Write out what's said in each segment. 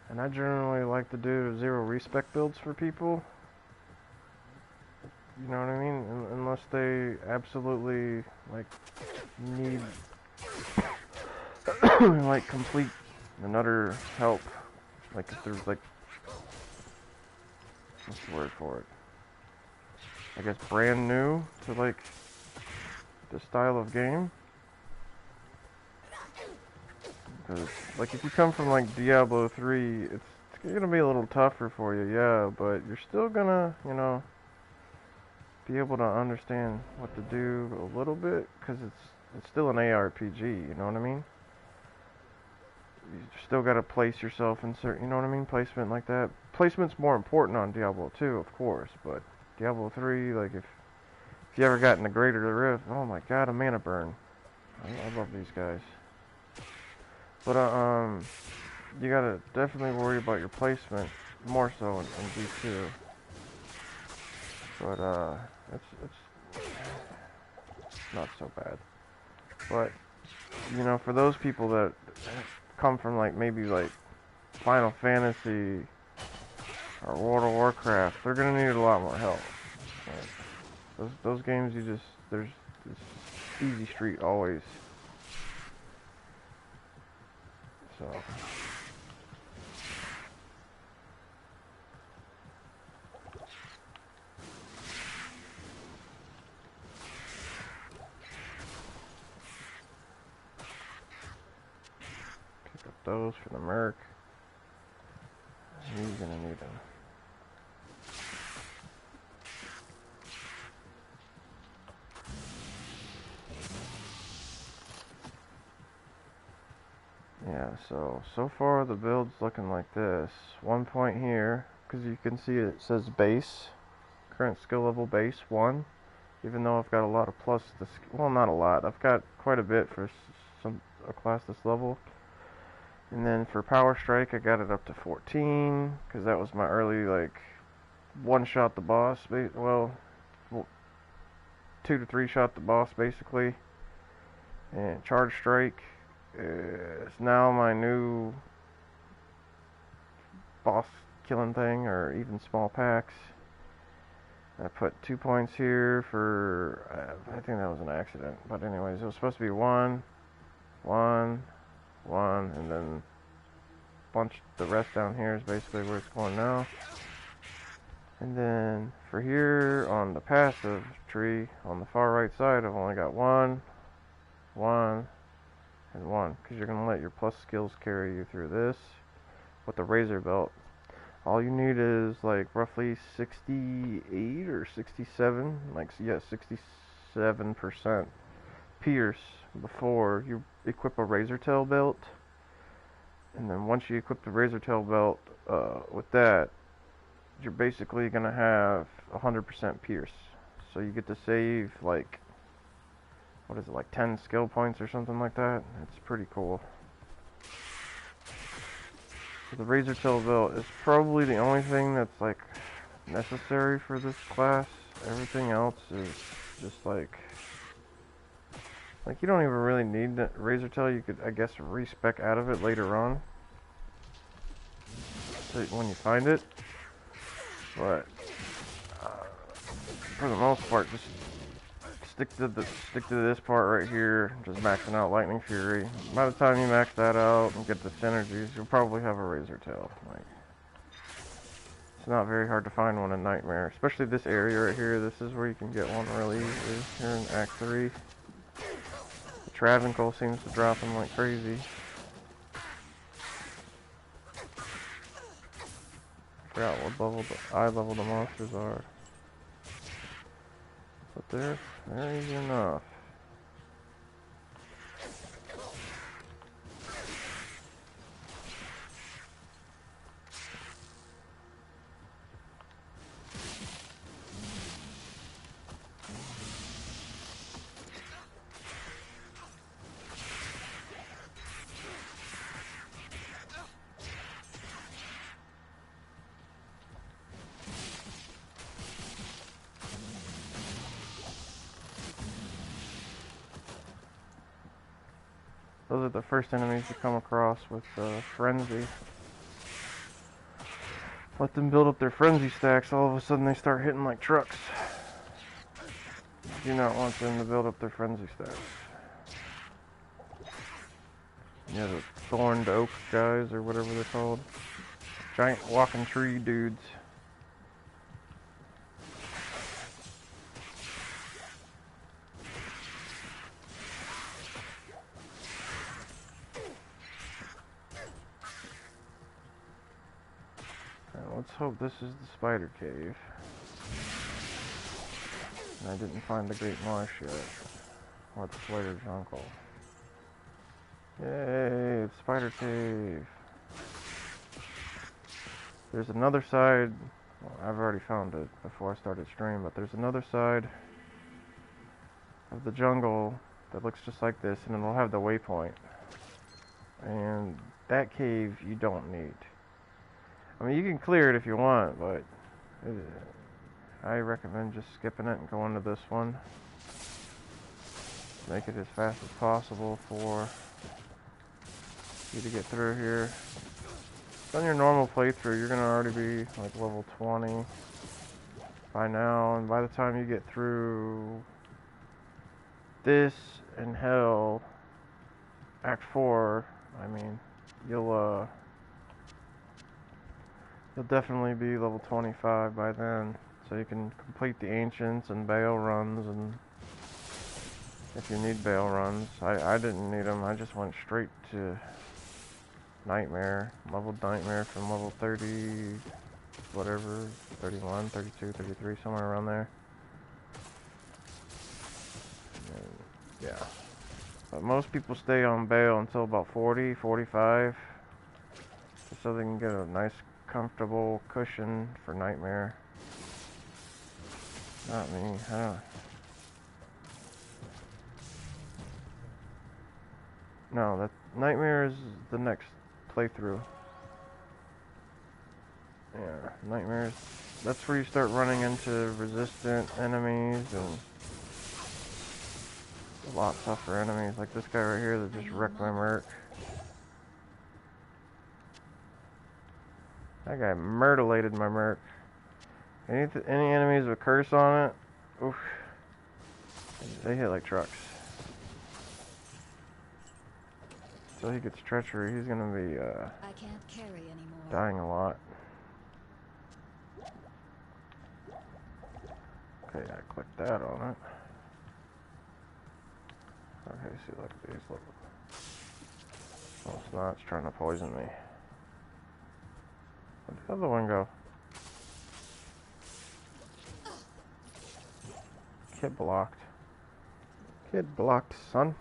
And I generally like to do zero respec builds for people. You know what I mean? Unless they absolutely like need like complete and utter help. Like if there's like, what's the word for it? I guess brand new to like this style of game. Because like if you come from like Diablo 3, it's gonna be a little tougher for you, yeah, but you're still gonna, you know, be able to understand what to do a little bit, because it's still an ARPG, you know what I mean? You still gotta place yourself in certain, you know what I mean? Placement like that. Placement's more important on Diablo 2, of course, but Diablo 3, like if you ever got into Greater Rift, oh my god, a mana burn. I love these guys. But you gotta definitely worry about your placement more so in G2. But it's not so bad. But you know, for those people that come from like maybe like Final Fantasy or World of Warcraft, they're gonna need a lot more help. Like, those games, there's it's easy street always. So. Pick up those for the Merc. He's gonna need them. Yeah, so far the build's looking like this. 1 point here, because you can see it says base. Current skill level base 1. Even though I've got a lot of plus, well, not a lot. I've got quite a bit for a class this level. And then for Power Strike, I got it up to 14, because that was my early, like, one-shot the boss. Well, 2 to 3 shot the boss, basically. And Charge Strike is now my new boss killing thing, or even small packs. I put 2 points here for, I think that was an accident. But anyways, it was supposed to be 1, 1, 1, and then bunch the rest down here is basically where it's going now. And then for here on the passive tree on the far right side, I've only got 1, 1, and 1, because you're going to let your plus skills carry you through this. With the razor belt, all you need is like roughly 68 or 67, like, yeah, 67% pierce before you equip a razor tail belt. And then once you equip the razor tail belt with that, you're basically going to have 100% pierce. So you get to save like, what is it, like 10 skill points or something like that. It's pretty cool. So the razor tail belt is probably the only thing that's like necessary for this class. Everything else is just like you don't even really need that razor tail. You could, I guess, respec out of it later on, so when you find it. But for the most part, just stick to this part right here, just maxing out Lightning Fury. By the time you max that out and get the synergies, you'll probably have a razor tail. Like, it's not very hard to find one in Nightmare, especially this area right here. This is where you can get one really easily here in Act 3. The Travancore seems to drop them like crazy. I forgot what level the eye level the monsters are. But they're easy enough. Those are the first enemies you come across with Frenzy. Let them build up their frenzy stacks, all of a sudden they start hitting like trucks. Do not want them to build up their frenzy stacks. Yeah, the thorned oak guys, or whatever they're called. Giant walking tree dudes. Now, let's hope this is the spider cave. And I didn't find the Great Marsh yet. Or the Spider Jungle. Yay, it's Spider Cave. There's another side. Well, I've already found it before I started stream, but there's another side of the jungle that looks just like this, and it'll have the waypoint. And that cave you don't need. I mean, you can clear it if you want, but I recommend just skipping it and going to this one. Make it as fast as possible for you to get through here. On your normal playthrough, you're gonna already be like level 20 by now, and by the time you get through this and Hell, Act 4, I mean, you'll definitely be level 25 by then, so you can complete the Ancients and Bale runs, and if you need Bale runs. I didn't need them, I just went straight to Nightmare, leveled Nightmare from level 30, whatever, 31, 32, 33, somewhere around there. And, yeah. But most people stay on Bale until about 40, 45, just so they can get a nice, comfortable cushion for Nightmare. Not me, I don't. No, that Nightmare is the next playthrough. Yeah, Nightmares. That's where you start running into resistant enemies and a lot tougher enemies, like this guy right here that just wrecked my merc. That guy murderlated my merc. Any enemies with curse on it, oof, they hit like trucks. So he gets treachery, he's gonna be I can't carry anymore. dying a lot. Okay, I clicked that on it. Okay, see, look at these. Look. Oh, it's not. It's trying to poison me. Where'd the other one go? Kid blocked. Kid blocked, son.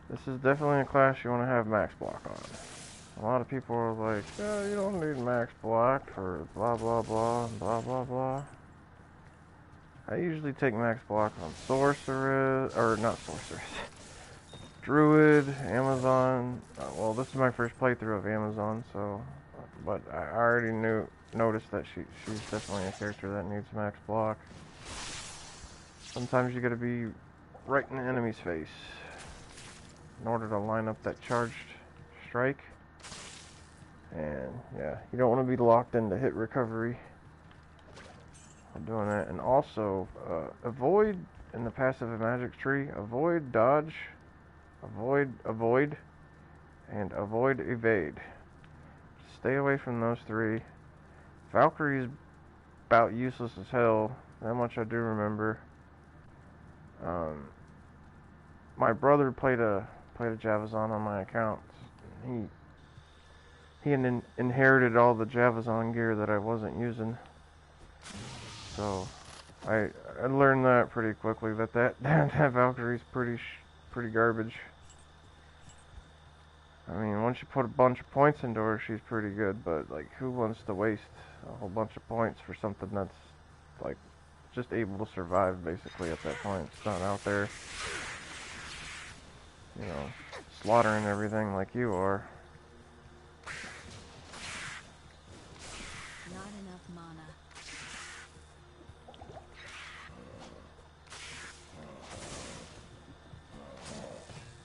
This is definitely a class you want to have max block on. A lot of people are like, oh, you don't need max block for blah blah blah and blah blah blah. I usually take max block on Sorceress, or not Sorceress, Druid, Amazon. Well, this is my first playthrough of Amazon, so, but I already noticed that she's definitely a character that needs max block. Sometimes you gotta be right in the enemy's face in order to line up that charged strike. And yeah, you don't want to be locked into hit recovery while doing that. And also, avoid in the passive magic tree, avoid dodge, avoid, and avoid evade. Stay away from those three. Valkyrie's about useless as hell, that much I do remember. My brother played a JavvaZon on my account. He inherited all the JavvaZon gear that I wasn't using. So I learned that pretty quickly that Valkyrie's pretty garbage. I mean, once you put a bunch of points into her, she's pretty good, but like, who wants to waste a whole bunch of points for something that's like just able to survive basically at that point? It's not out there, you know, slaughtering everything like you are. Not enough mana.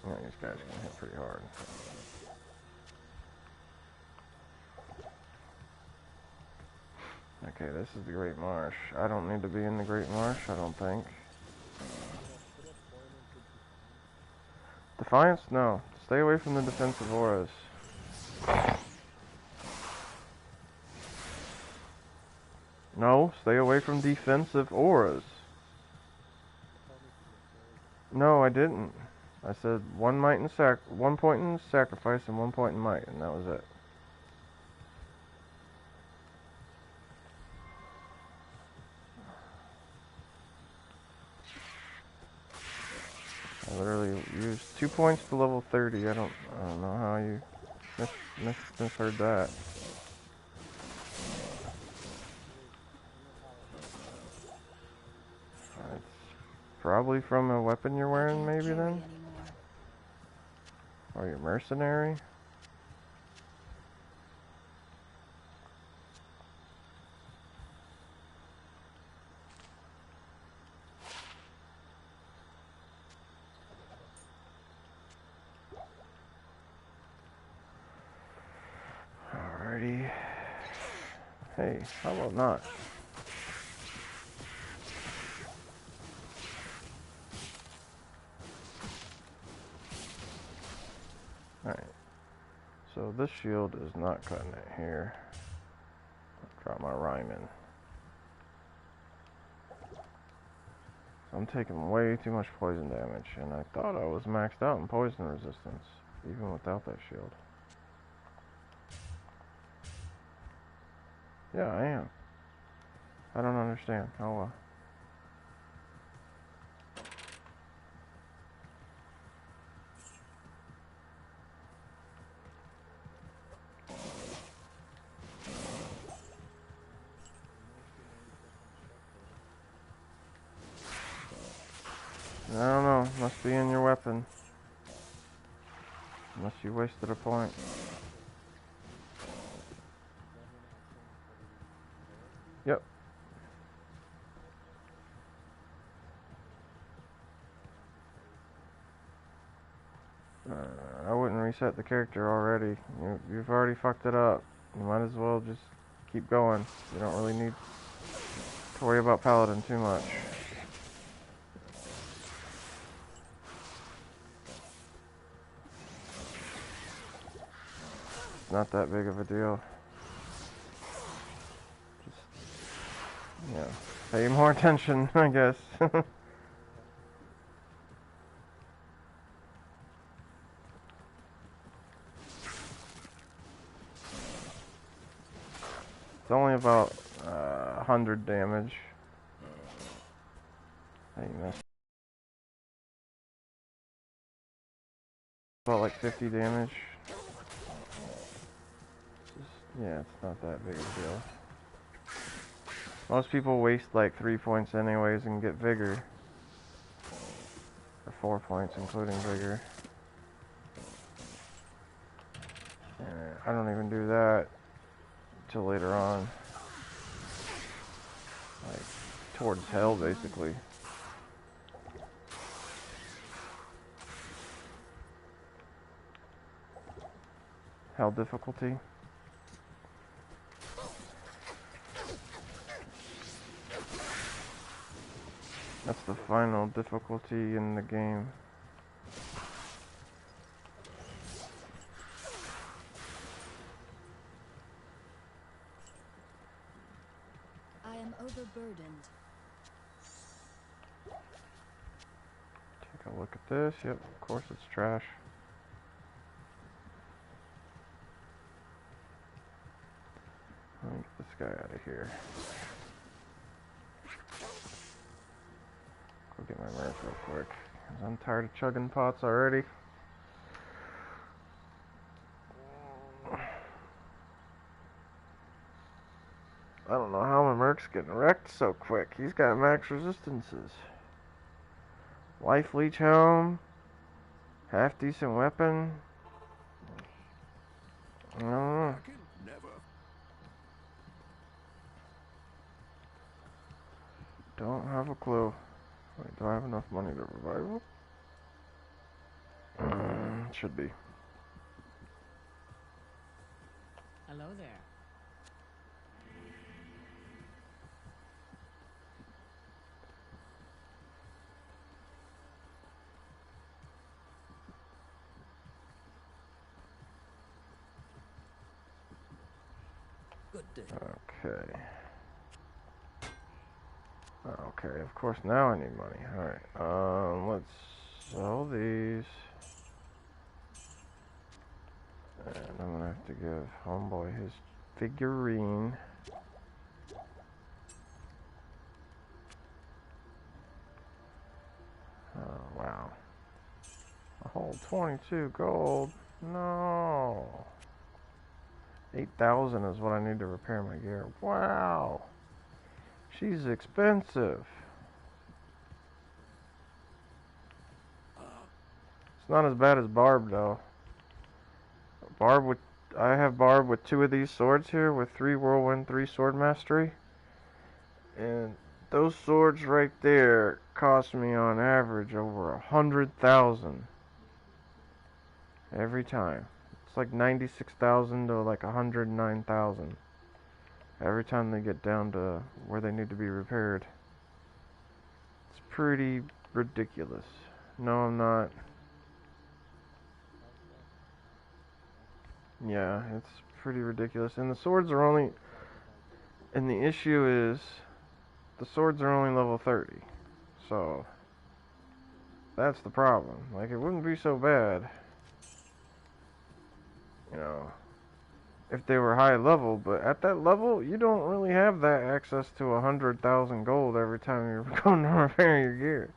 Yeah, these guys are gonna hit pretty hard. Okay, this is the Great Marsh. I don't need to be in the Great Marsh, I don't think. Defiance? No. Stay away from the defensive auras. No, stay away from defensive auras. No, I didn't. I said one point in sacrifice and 1 point in might, and that was it. I literally used 2 points to level 30. I don't know how you misheard that. It's probably from a weapon you're wearing, maybe then? Anymore. Or you're mercenary? Alrighty. Hey, how about not? Alright. So this shield is not cutting it here. Drop my rhyming. I'm taking way too much poison damage, and I thought I was maxed out in poison resistance, even without that shield. Yeah, I am. I don't understand. How, I don't know. Must be in your weapon. Unless you wasted a point. Yep. I wouldn't reset the character already. You've already fucked it up. You might as well just keep going. You don't really need to worry about Paladin too much. It's not that big of a deal. Just, yeah, pay more attention, I guess. It's only about 100 damage. Hey, you missed. About like 50 damage. Yeah, it's not that big of a deal. Most people waste like 3 points anyways and get vigor. Or 4 points including vigor. And I don't even do that until later on. Like, towards hell basically. Hell difficulty. That's the final difficulty in the game. I am overburdened. Take a look at this. Yep, of course it's trash. Let me get this guy out of here. Go get my mirth real quick, 'cause I'm tired of chugging pots already. I don't know how my Merc's getting wrecked so quick. He's got max resistances. Life leech helm. Half decent weapon. I don't know. Don't have a clue. Wait, do I have enough money to revive him? Should be. Hello there. Good day. Okay. Okay, of course now I need money. Alright, let's sell these. And I'm gonna have to give homeboy his figurine. Oh, wow. A whole 22 gold. No. 8,000 is what I need to repair my gear. Wow. She's expensive. It's not as bad as Barb though. I have Barb with 2 of these swords here with 3 whirlwind, 3 sword mastery. And those swords right there cost me on average over 100,000 every time. It's like 96,000 to like 109,000 every time they get down to where they need to be repaired. It's pretty ridiculous. No, I'm not. Yeah, it's pretty ridiculous. And the swords are only... And the issue is, the swords are only level 30. So, that's the problem. Like, it wouldn't be so bad, you know, if they were high level, but at that level, you don't really have that access to 100,000 gold every time you're going to repair your gear.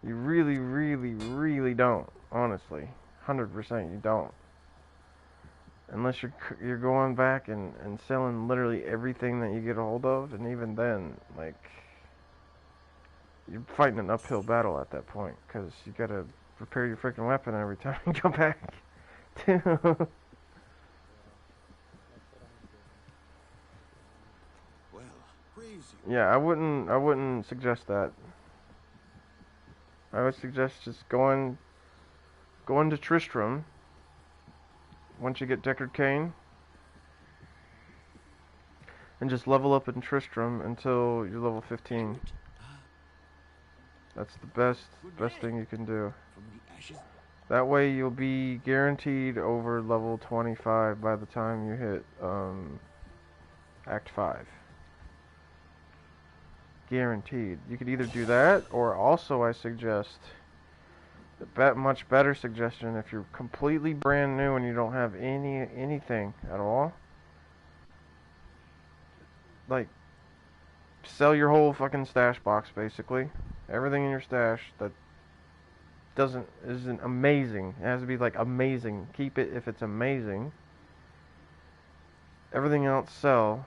You really, really, really don't, honestly. 100% you don't. Unless you're going back and selling literally everything that you get a hold of, and even then, like, you're fighting an uphill battle at that point, because you gotta repair your freaking weapon every time you go back to... Well, praise you. Yeah, I wouldn't suggest that. I would suggest just going to Tristram once you get Deckard Cain, and just level up in Tristram until you're level 15. That's the best thing you can do. That way you'll be guaranteed over level 25 by the time you hit Act 5. Guaranteed. You could either do that, or also I suggest the much better suggestion, if you're completely brand new and you don't have anything at all, like, sell your whole fucking stash box, basically. Everything in your stash that isn't amazing. It has to be like amazing. Keep it if it's amazing. Everything else sell,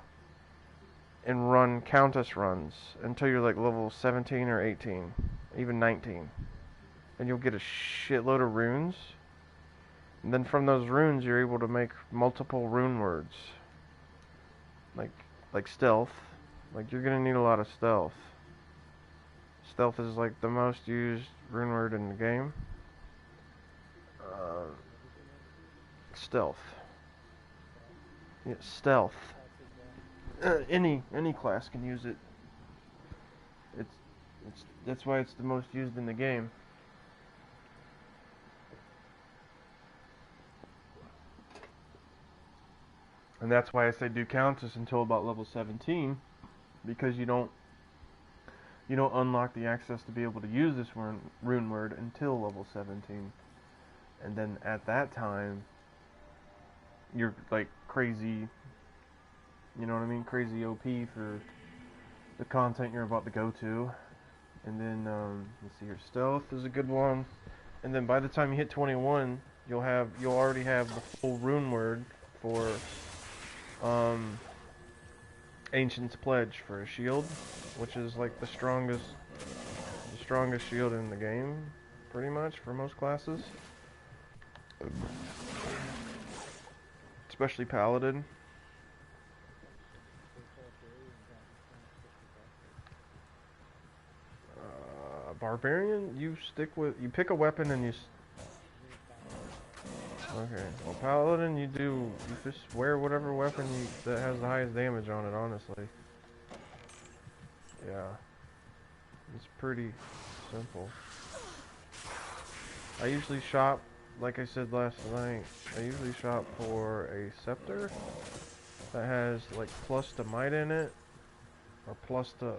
and run Countess runs until you're like level 17 or 18, even 19. And you'll get a shitload of runes. And then from those runes you're able to make multiple rune words. Like stealth. Like, you're gonna need a lot of stealth. Stealth is like the most used rune word in the game. Stealth. Yeah, stealth. Any class can use it. That's why it's the most used in the game. And that's why I say do Countess until about level 17, because you don't unlock the access to be able to use this rune word until level 17. And then at that time, you're like crazy, you know what I mean? Crazy OP for the content you're about to go to. And then, let's see here, stealth is a good one. And then by the time you hit 21, you'll already have the full rune word for Ancient's Pledge for a shield, which is like the strongest shield in the game, pretty much, for most classes. Especially Paladin. Barbarian, you pick a weapon and you... Okay, well Paladin, you just wear whatever weapon that has the highest damage on it, honestly. Yeah. It's pretty simple. I usually shop, like I said last night, I usually shop for a scepter that has like plus the might in it, or plus the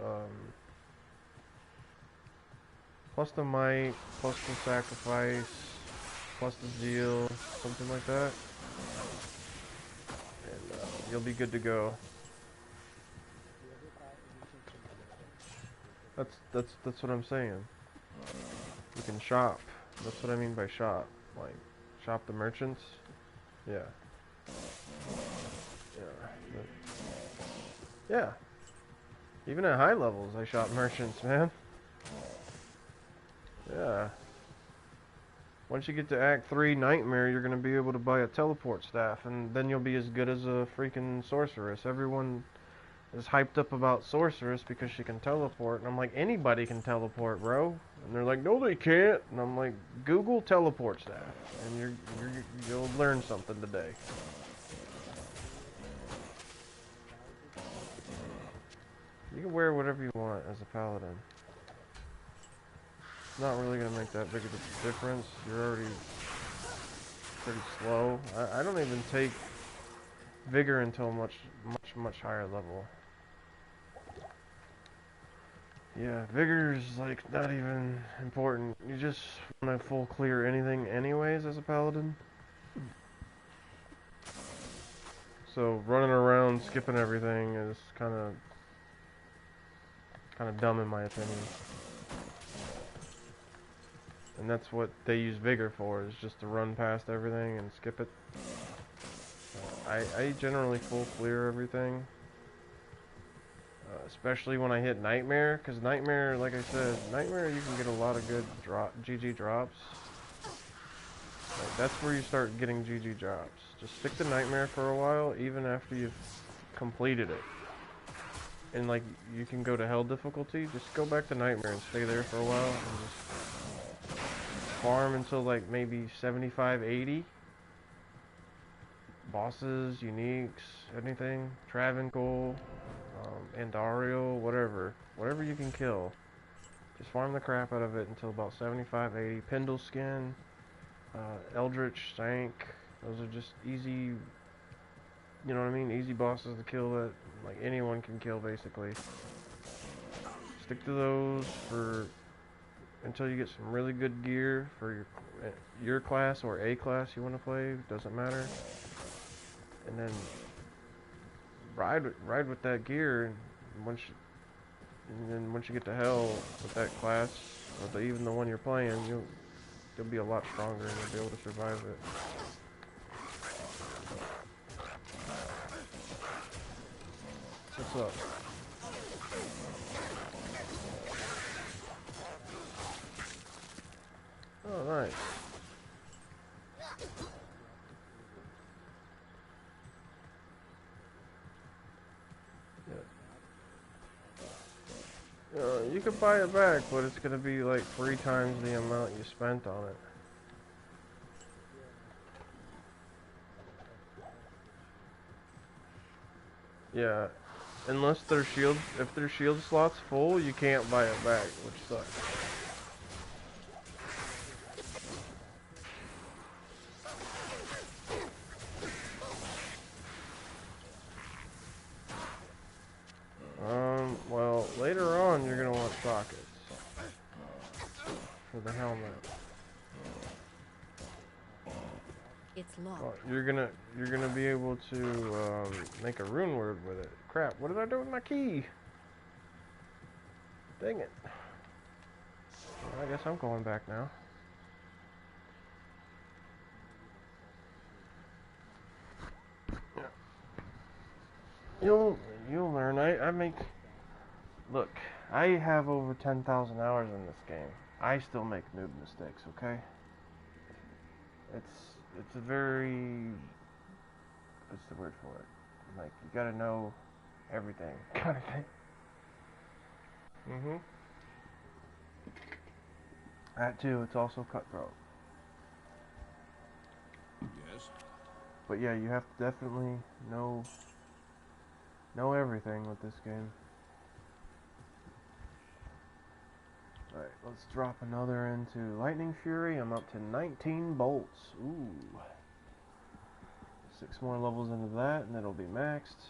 might, plus the sacrifice, plus the zeal, something like that, and you'll be good to go. That's what I'm saying. You can shop. That's what I mean by shop. Like, shop the merchants. Yeah. Yeah. Yeah. Even at high levels, I shop merchants, man. Yeah. Once you get to Act 3 Nightmare, you're gonna be able to buy a teleport staff, and then you'll be as good as a freaking sorceress. Everyone is hyped up about sorceress because she can teleport, and I'm like, anybody can teleport, bro. And they're like, no, they can't. And I'm like, Google teleport staff, and you'll learn something today. You can wear whatever you want as a paladin. It's not really gonna make that big of a difference. You're already pretty slow. I don't even take vigor until much higher level. Yeah, vigor's like not even important. You just want to full clear anything anyways as a paladin. So running around skipping everything is kind of dumb in my opinion. And that's what they use vigor for, is just to run past everything and skip it. I generally full clear everything. Especially when I hit Nightmare, because Nightmare, like I said, Nightmare you can get a lot of good GG drops. Like, that's where you start getting GG drops. Just stick to Nightmare for a while, even after you've completed it. And like, you can go to Hell difficulty, just go back to Nightmare and stay there for a while, and just farm until like maybe 75, 80. Bosses, uniques, anything, Travancore, Andario, whatever you can kill. Just farm the crap out of it until about 75, 80. Pendle Skin, Eldritch, Stank, those are just easy, you know what I mean? Easy bosses to kill that like anyone can kill basically. Stick to those for until you get some really good gear for your class or a class you want to play, doesn't matter. And then ride with that gear, and once you get to Hell with that class, or even the one you're playing, you'll be a lot stronger and you'll be able to survive it. What's up? Oh, nice. You can buy it back, but it's gonna be like 3 times the amount you spent on it. Yeah, unless their shield, if their shield slot's full, you can't buy it back, which sucks. Well, later on you're gonna want sockets for the helmet. It's locked. Well, you're gonna be able to make a rune word with it. Crap! What did I do with my key? Dang it! Well, I guess I'm going back now. You'll learn. I make. Look, I have over 10,000 hours in this game. I still make noob mistakes. Okay. It's a very, what's the word for it? Like, you gotta know everything kind of thing. That too. It's also cutthroat. Yes? But yeah, you have to definitely know everything with this game. Alright, let's drop another into Lightning Fury. I'm up to 19 bolts. Ooh. 6 more levels into that, and it'll be maxed.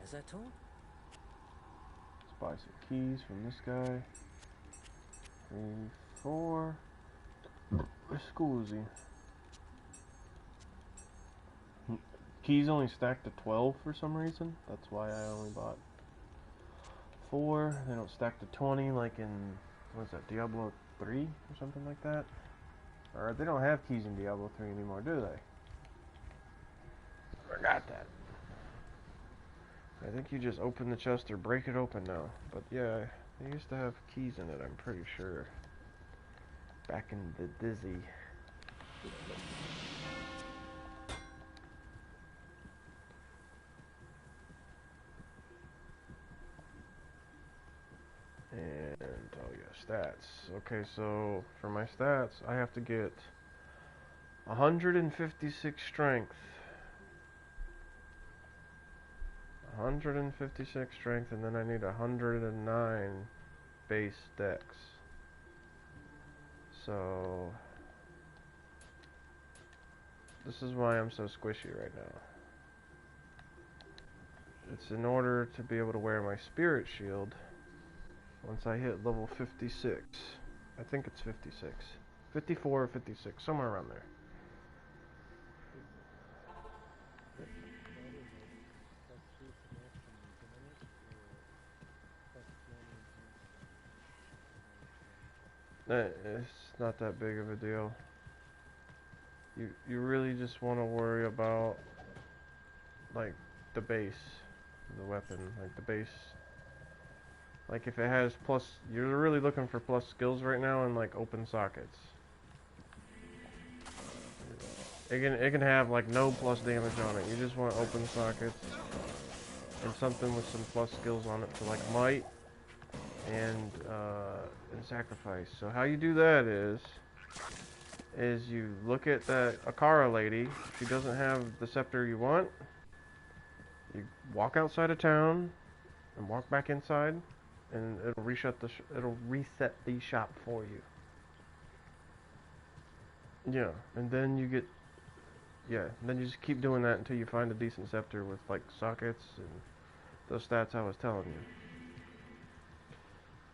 As I told. Let's buy some keys from this guy. 3, 4. Scusi. Keys only stack to 12 for some reason. That's why I only bought 4. They don't stack to 20 like in, what's that, Diablo 3 or something like that? Or they don't have keys in Diablo 3 anymore, do they? Forgot that. I think you just open the chest or break it open now. But yeah, they used to have keys in it, I'm pretty sure. Back in the Dizzy. And, oh yeah, stats. Okay, so for my stats, I have to get 156 strength. 156 strength, and then I need 109 base dex. So, this is why I'm so squishy right now. It's in order to be able to wear my spirit shield once I hit level 56. I think it's 56. 54 or 56, somewhere around there. It's not that big of a deal. You really just want to worry about like the base, the weapon, like the base. Like if it has plus, you're really looking for plus skills right now in like open sockets. It can have like no plus damage on it. You just want open sockets and something with some plus skills on it for like might and sacrifice. So how you do that is you look at that Akara lady. If she doesn't have the scepter you want, you walk outside of town and walk back inside, and it'll reset the shop for you. Yeah, and then you get then you just keep doing that until you find a decent scepter with like sockets and those stats I was telling you.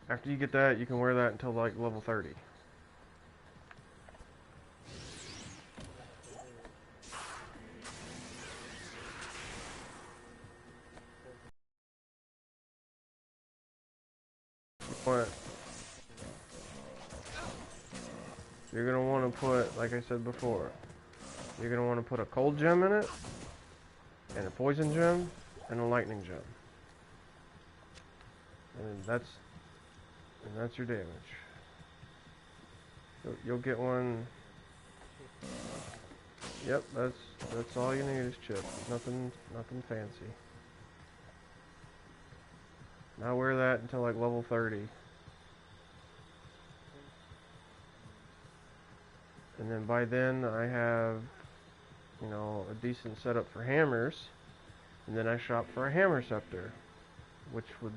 After you get that, you can wear that until like level 30. But you're gonna want to put, like I said before, you're gonna want to put a cold gem in it, and a poison gem, and a lightning gem, and that's your damage. You'll get one. Yep, that's all you need is chip. Nothing fancy. Now wear that until like level 30. And then by then I have, you know, a decent setup for hammers. And then I shop for a hammer scepter, which would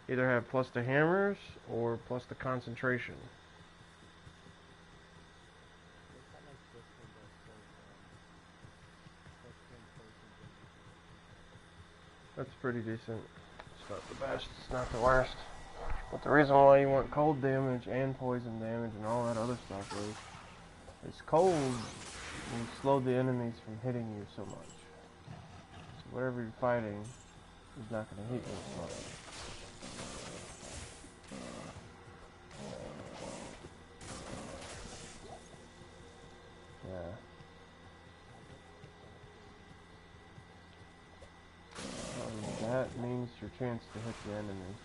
either have plus to hammers or plus to concentration. That's pretty decent. It's not the best, it's not the worst. But the reason why you want cold damage and poison damage and all that other stuff is cold will slow the enemies from hitting you so much. So whatever you're fighting is not going to hit you as much. Yeah. That means your chance to hit the enemy.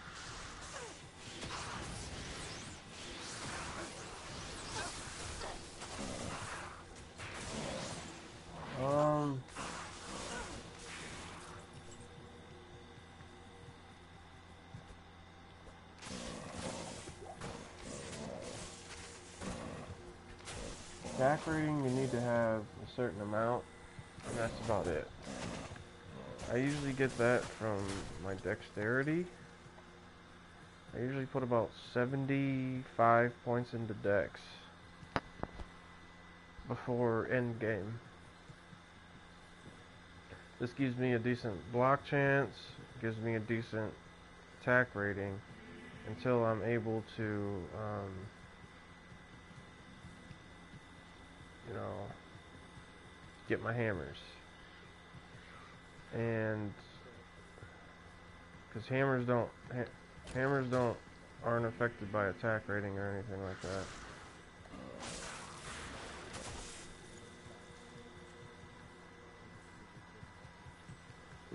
Attack rating, you need to have a certain amount, and that's about it. I usually get that from my dexterity. I usually put about 75 points into dex. before end game. This gives me a decent block chance, gives me a decent attack rating until I'm able to, you know, get my hammers. And because hammers aren't affected by attack rating or anything like that.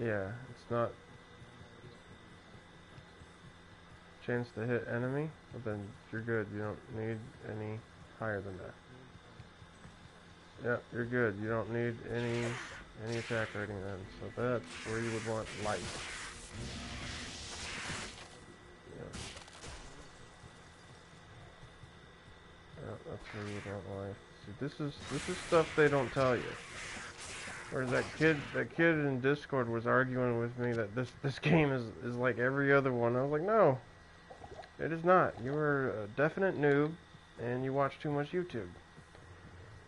Yeah, it's not chance to hit enemy, but then you're good. You don't need any higher than that. Yeah, you're good. You don't need any attack rating then. So that's where you would want life. Yeah. Yeah, that's where you would want life. See, this is stuff they don't tell you. Whereas that kid in Discord was arguing with me that this game is like every other one. I was like, no, it is not. You are a definite noob, and you watch too much YouTube.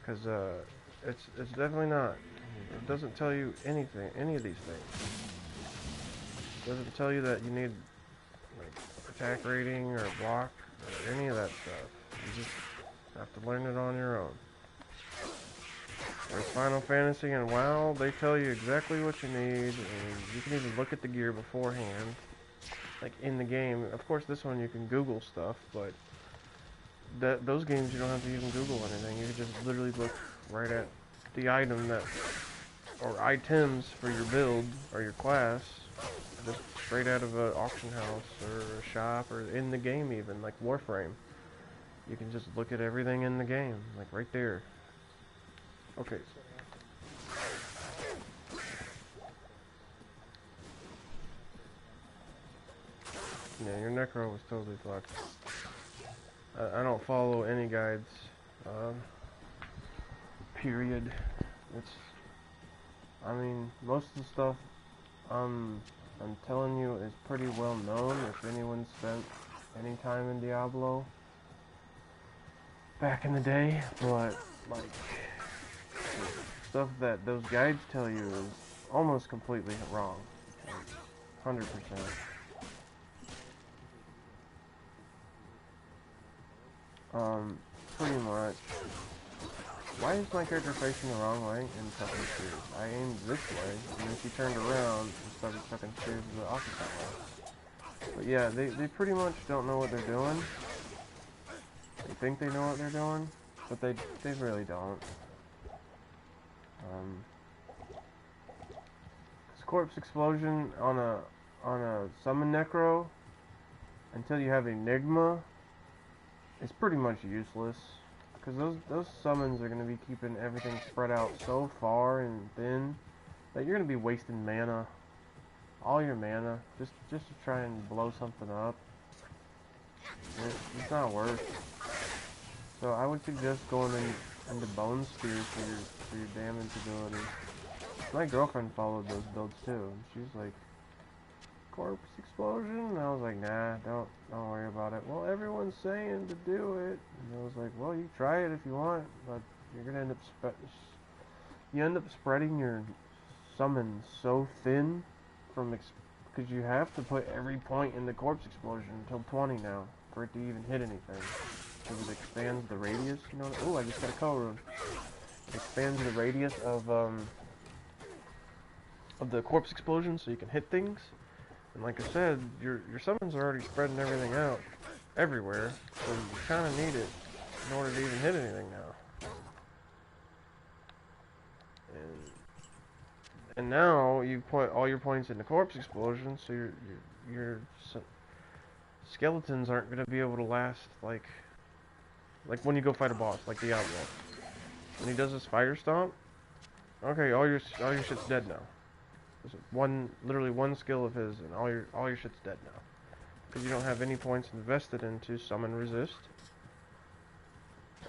Because it's definitely not. It doesn't tell you anything, any of these things. It doesn't tell you that you need like attack rating or block or any of that stuff. You just have to learn it on your own. Whereas Final Fantasy and WoW, they tell you exactly what you need, and you can even look at the gear beforehand, like in the game. Of course, this one you can Google stuff, but those games you don't have to even Google anything. You can just literally look right at the item or items for your build or your class, just straight out of an auction house or a shop or in the game even, like Warframe. You can just look at everything in the game, like right there. Okay. Yeah, your Necro was totally fucked. I don't follow any guides. Period. I mean, most of the stuff I'm telling you is pretty well known if anyone spent any time in Diablo back in the day, but like stuff that those guides tell you is almost completely wrong. Like, 100%. Pretty much. Why is my character facing the wrong way in fucking stairs? I aimed this way, and then she turned around and started fucking stairs the opposite way. But yeah, they pretty much don't know what they're doing. They think they know what they're doing, but they really don't. This corpse explosion on a summon necro until you have Enigma is pretty much useless. Because those summons are going to be keeping everything spread out so far and thin that you're going to be wasting mana. All your mana. Just to try and blow something up. It's not worth it. So I would suggest going into Bone Spears for your damage ability. My girlfriend followed those builds too. She's like, corpse explosion? And I was like, nah, don't worry about it. Well, everyone's saying to do it. And I was like, well, you try it if you want, but you're gonna end up spreading your summons so thin because you have to put every point in the corpse explosion until 20 now for it to even hit anything. Because it expands the radius, you know. Oh, I just got a color rune. It expands the radius of the corpse explosion so you can hit things. And like I said, your summons are already spreading everything out everywhere, so you kind of need it in order to even hit anything now. And now you put all your points into corpse explosion, so your skeletons aren't going to be able to last like when you go fight a boss, like Diablo. When he does his fire stomp, okay, all your shit's dead now. Literally one skill of his, and all your shit's dead now. Because you don't have any points invested into summon resist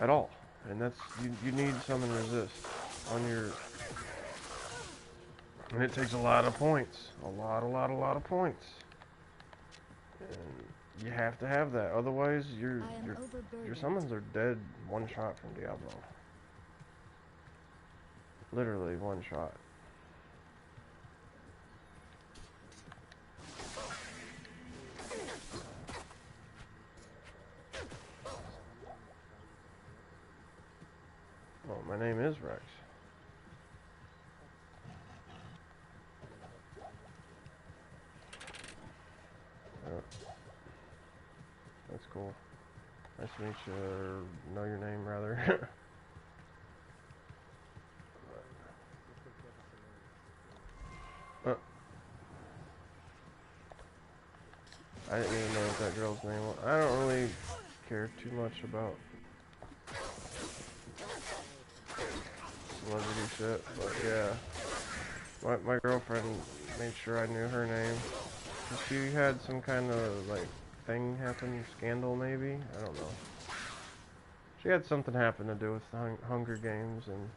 at all. And that's you need summon resist on your, and it takes a lot of points, a lot of points. And you have to have that, otherwise your summons are dead one shot from Diablo. Literally one shot. Oh, my name is Rex. Oh, that's cool. Nice to meet you, or know your name rather. I didn't even know what that girl's name was. I don't really care too much about celebrity shit, but yeah. My girlfriend made sure I knew her name. She had some kind of, like, thing happen, scandal maybe? I don't know. She had something happen to do with the Hunger Games, and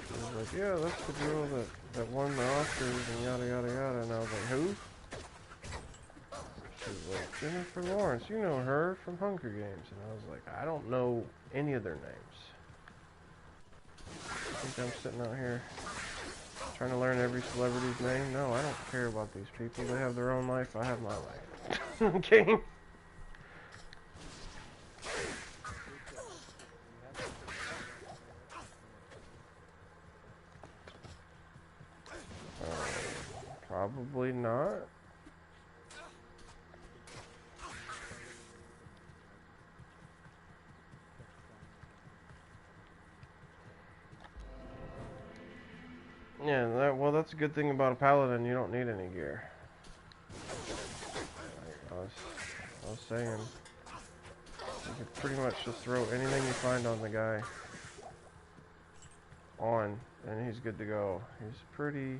she was like, yeah, that's the girl that won the Oscars, and yada yada yada, and I was like, who? She was like, Jennifer Lawrence, you know her from Hunger Games. And I was like, I don't know any of their names. I think I'm sitting out here trying to learn every celebrity's name. No, I don't care about these people. They have their own life. I have my life. Okay? Probably not. Yeah, well, that's a good thing about a paladin. You don't need any gear. Like I was saying, you can pretty much just throw anything you find on the guy on, and he's good to go. He's pretty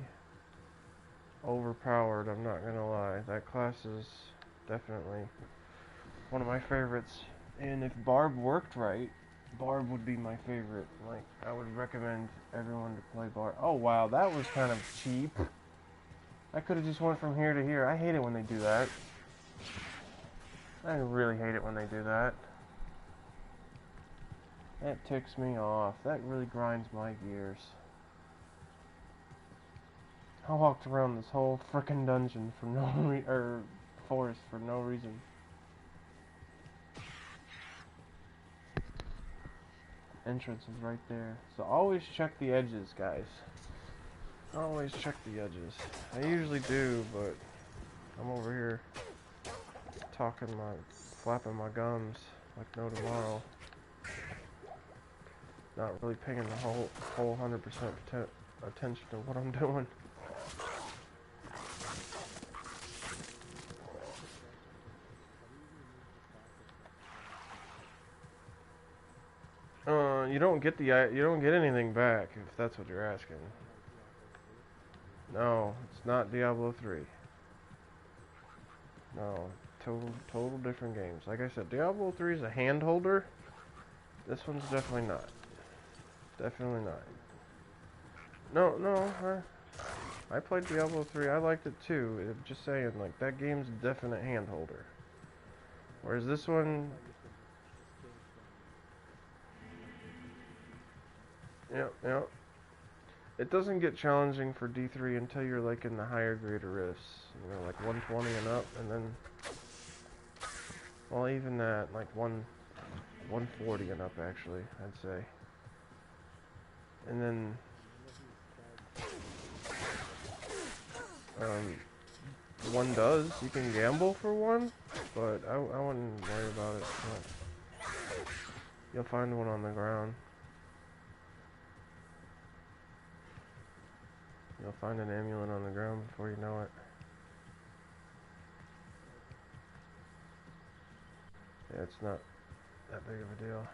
overpowered, I'm not gonna lie. That class is definitely one of my favorites. And if Barb worked right, Barb would be my favorite. Like, I would recommend everyone to play Barb. Oh wow, that was kind of cheap. I could have just went from here to here. I hate it when they do that. I really hate it when they do that. That ticks me off. That really grinds my gears. I walked around this whole frickin' dungeon for or forest for no reason. Entrance is right there. So always check the edges, guys. Always check the edges. I usually do, but I'm over here flapping my gums like no tomorrow. Not really paying the whole 100% attention to what I'm doing. You don't get anything back if that's what you're asking. No, it's not Diablo 3. No, total different games. Like I said, Diablo 3 is a hand holder. This one's definitely not. Definitely not. No, I played Diablo 3. I liked it too. Just saying, like, that game's a definite hand holder. Whereas this one, yep. It doesn't get challenging for D3 until you're like in the higher grade of rifts. You know, like 120 and up, and then, well, even that, like 140 and up actually, I'd say. And then, one does. You can gamble for one, but I wouldn't worry about it. You'll find one on the ground. You'll find an amulet on the ground before you know it. Yeah, it's not that big of a deal.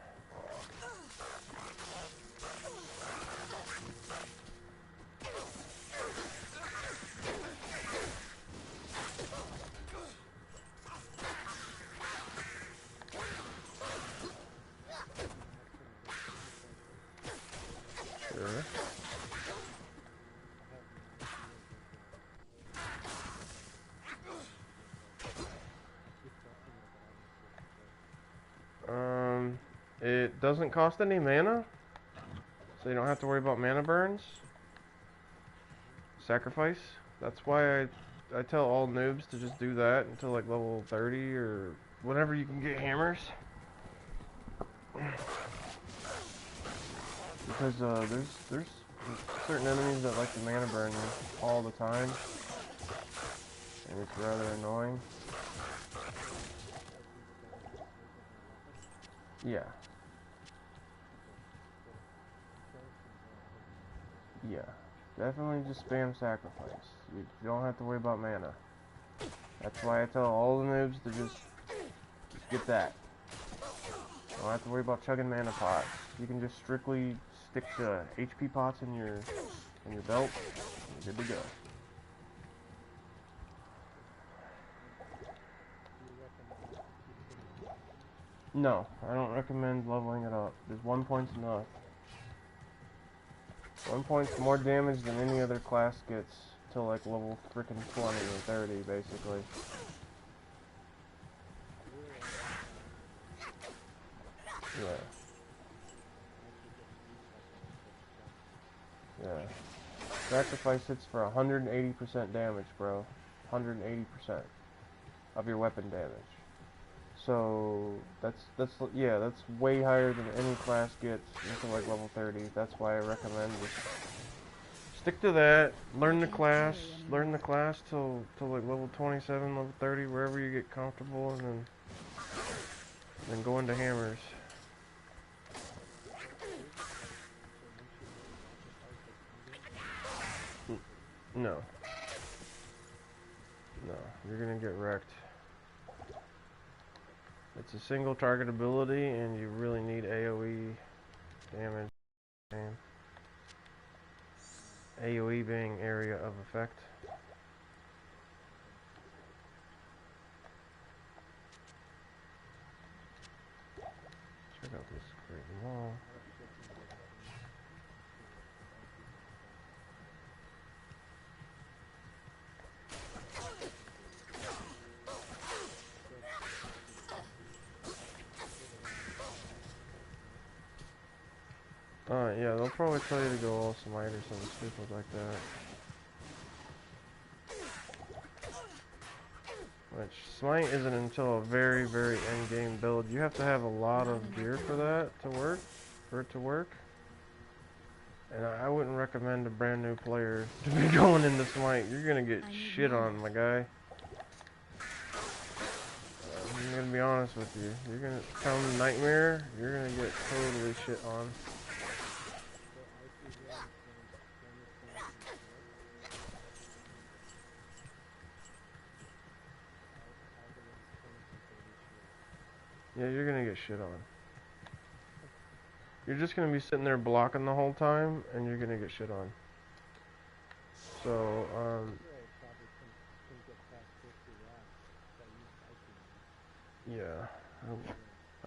Sure. It doesn't cost any mana. So you don't have to worry about mana burns. Sacrifice. That's why I tell all noobs to just do that until like level 30 or whenever you can get hammers. Because there's certain enemies that like to mana burn you all the time, and it's rather annoying. Yeah. Yeah. Definitely just spam sacrifice. You don't have to worry about mana. That's why I tell all the noobs to just get that. You don't have to worry about chugging mana pots. You can just strictly stick to HP pots in your belt. You're good to go. No, I don't recommend leveling it up. Just 1 point's enough. 1 point's more damage than any other class gets till like level frickin' 20 or 30, basically. Yeah. Yeah. Sacrifice hits for 180% damage, bro. 180% of your weapon damage. So that's way higher than any class gets until like level 30. That's why I recommend just stick to that. Learn the class till like level 27, level 30, wherever you get comfortable, and then go into hammers. No. No, you're gonna get wrecked. It's a single target ability, and you really need AoE damage. AoE being area of effect. Check out this great wall. Yeah, they'll probably tell you to go all smite or something stupid like that. Which, smite isn't until a very, very end-game build. You have to have a lot of gear for that to work, And I wouldn't recommend a brand new player to be going into smite. You're gonna get shit on, my guy. I'm gonna be honest with you. You're gonna come Nightmare, you're gonna get totally shit on. Yeah, you're gonna get shit on. You're just gonna be sitting there blocking the whole time, and you're gonna get shit on. So, yeah.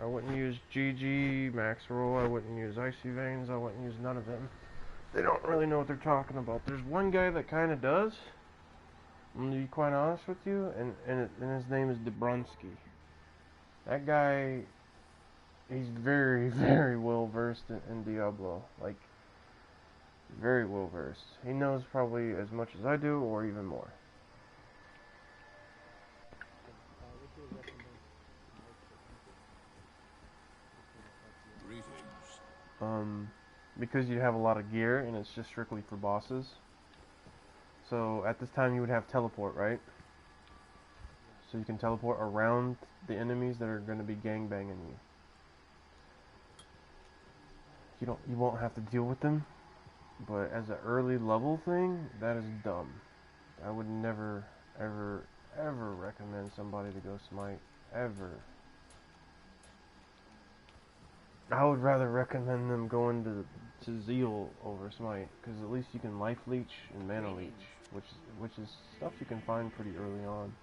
I wouldn't use GG, Max Roll, I wouldn't use Icy Veins, I wouldn't use none of them. They don't really know what they're talking about. There's one guy that kinda does, I'm gonna be quite honest with you, and his name is Debrunski. That guy, he's very, very well versed in Diablo. Like, very well versed. He knows probably as much as I do, or even more. Greetings. Because you have a lot of gear, and it's just strictly for bosses. So, at this time you would have teleport, right? So you can teleport around the enemies that are going to be gangbanging you. You won't have to deal with them, but as an early level thing, that is dumb. I would never, ever, ever recommend somebody to go smite, ever. I would rather recommend them going to Zeal over smite, because at least you can life leech and mana leech, which is stuff you can find pretty early on.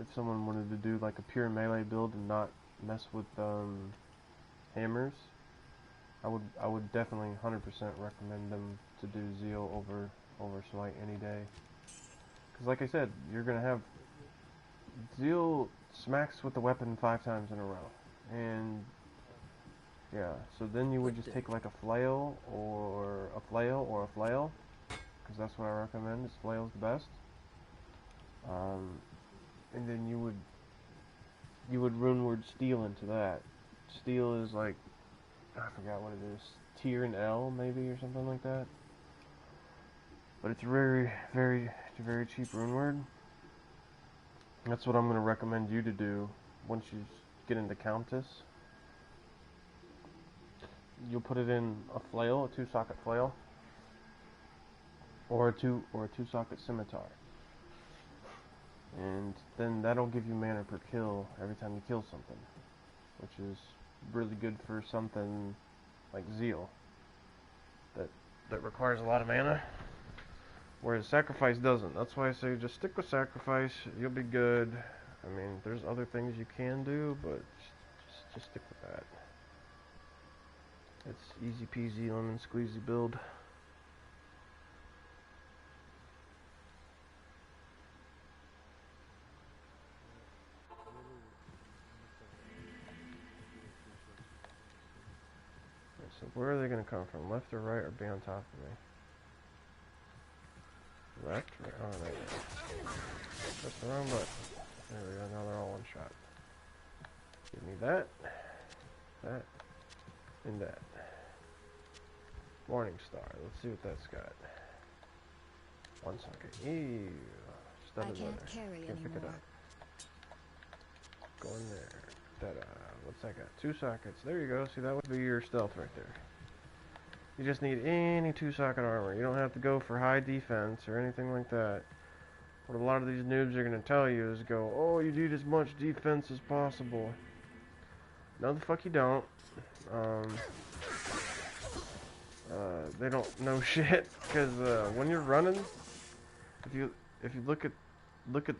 If someone wanted to do like a pure melee build and not mess with hammers, I would definitely 100% recommend them to do Zeal over smite any day. Because like I said, you're gonna have Zeal smacks with the weapon 5 times in a row. And yeah, so then you would just take like a flail or a flail, because that's what I recommend. Is flail's the best. And then you would runeward steel into that. Steel is like, I forgot what it is, tier and L maybe or something like that. But it's very, very, very cheap runeward. That's what I'm going to recommend you to do once you get into Countess. You'll put it in a flail, a 2-socket flail, or a 2-socket scimitar. And then that'll give you mana per kill every time you kill something, which is really good for something like Zeal that requires a lot of mana, whereas Sacrifice doesn't. That's why I say just stick with Sacrifice. You'll be good. I mean, there's other things you can do, but just stick with that. It's easy peasy lemon squeezy build. So where are they going to come from? Left or right, or be on top of me? Left? Right? Oh, there we go. That's the wrong button. There we go. Now they're all one shot. Give me that, and that. Morning Star. Let's see what that's got. 1 socket. Ew. Studded leather. Can't pick it up. Go in there. Ta-da. What's that got? 2 sockets. There you go. See, that would be your stealth right there. You just need any 2-socket armor. You don't have to go for high defense or anything like that. What a lot of these noobs are going to tell you is go, oh, you need as much defense as possible. No, the fuck you don't. They don't know shit, because when you're running, if you look at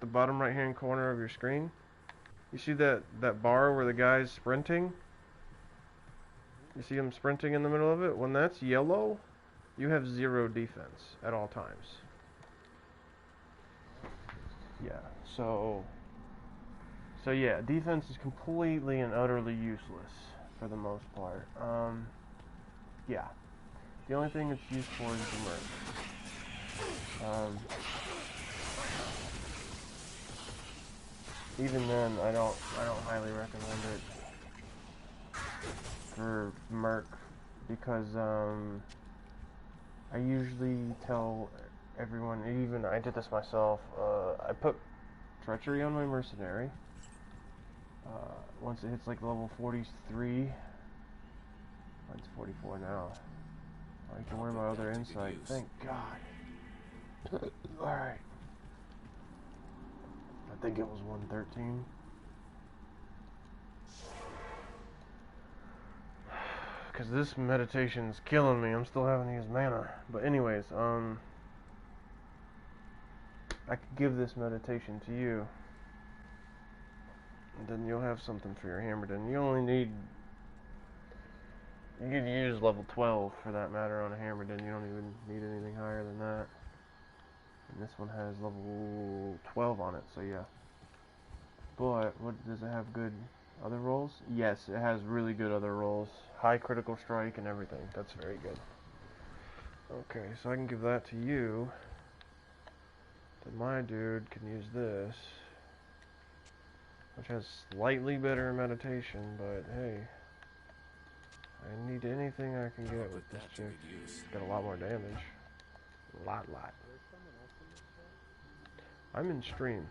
the bottom right hand corner of your screen, you see that bar where the guy's sprinting? You see him sprinting in the middle of it? When that's yellow, you have 0 defense at all times. Yeah, so yeah, defense is completely and utterly useless for the most part. Yeah. The only thing it's used for is the merc. Even then, I don't highly recommend it for merc, because I usually tell everyone, even I did this myself, I put treachery on my mercenary. Once it hits like level 43, it's 44 now. I can wear my other insight. Thank God. Alright. I think it was 113. Because this meditation's killing me. I'm still having to use mana. But anyways, I could give this meditation to you. And then you'll have something for your Hammerden. You only need... You can use level 12 for that matter on a Hammerden. You don't even need anything higher than that. And this one has level 12 on it, so yeah. But, what does it have good other rolls? Yes, it has really good other rolls. High critical strike and everything. That's very good. Okay, so I can give that to you. Then my dude can use this, which has slightly better meditation, but hey. I need anything I can get with this chick. It's got a lot more damage. Lot. I'm in stream.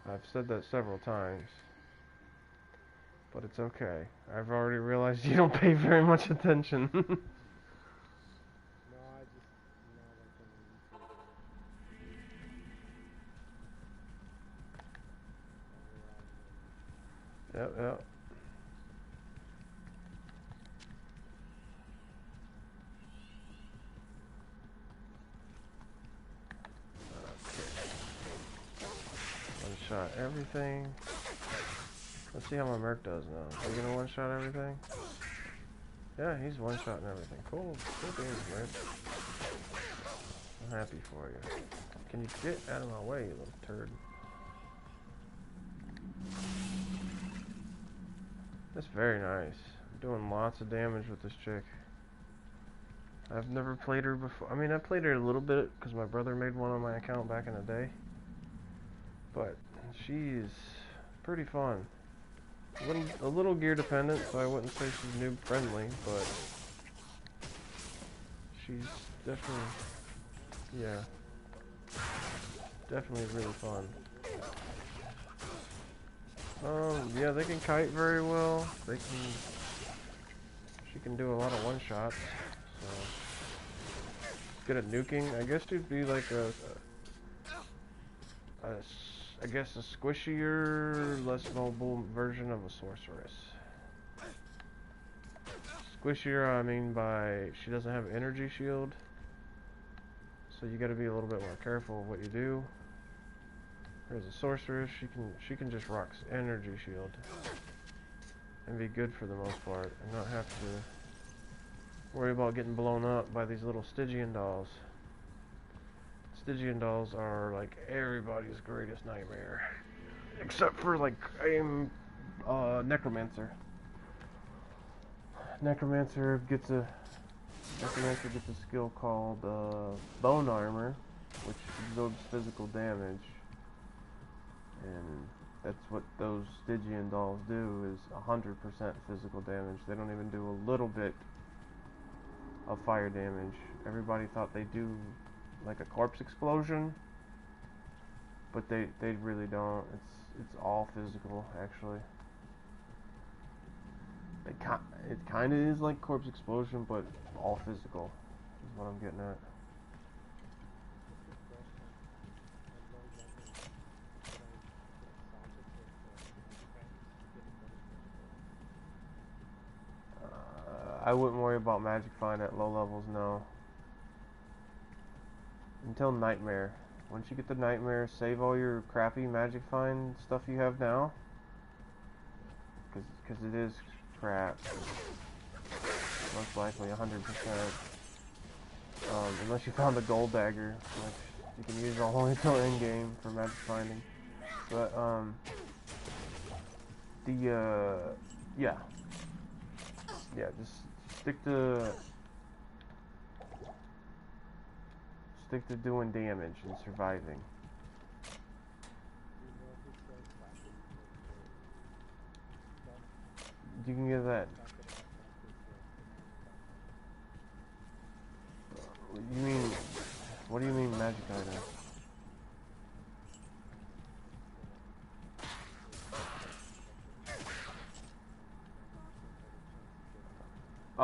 I've said that several times. But it's okay. I've already realized you don't pay very much attention. Yep. Okay. One-shot everything. Let's see how my merc does now. Are you gonna one-shot everything? Yeah, he's one-shotting everything. Cool. Good beans, merc. I'm happy for you. Can you get out of my way, you little turd? That's very nice. Doing lots of damage with this chick. I've never played her before. I mean, I played her a little bit because my brother made one on my account back in the day. But she's pretty fun. A little gear dependent, so I wouldn't say she's noob friendly, but she's definitely, yeah, definitely really fun. Yeah, they can kite very well. She can do a lot of one-shots, so good at nuking. I guess she'd be like I guess a squishier, less mobile version of a sorceress. Squishier, I mean by she doesn't have energy shield, so you got to be a little bit more careful of what you do. Whereas a sorceress, she can just rock energy shield and be good for the most part, and not have to worry about getting blown up by these little Stygian dolls. Stygian dolls are like everybody's greatest nightmare, except for like Necromancer. Necromancer gets a skill called Bone Armor, which absorbs physical damage, and that's what those Stygian dolls do, is 100% physical damage. They don't even do a little bit of fire damage. Everybody thought they do like a corpse explosion, but they really don't. It's all physical, actually. It kind of is like corpse explosion, but all physical is what I'm getting at. I wouldn't worry about Magic Find at low levels, no. Until Nightmare. Once you get the Nightmare, save all your crappy Magic Find stuff you have now. Because it is crap. Most likely 100%. Unless you found a Gold Dagger, which you can use only until endgame for Magic Finding. But, yeah. Yeah, just stick to doing damage and surviving. You can get that. You mean, what do you mean magic item?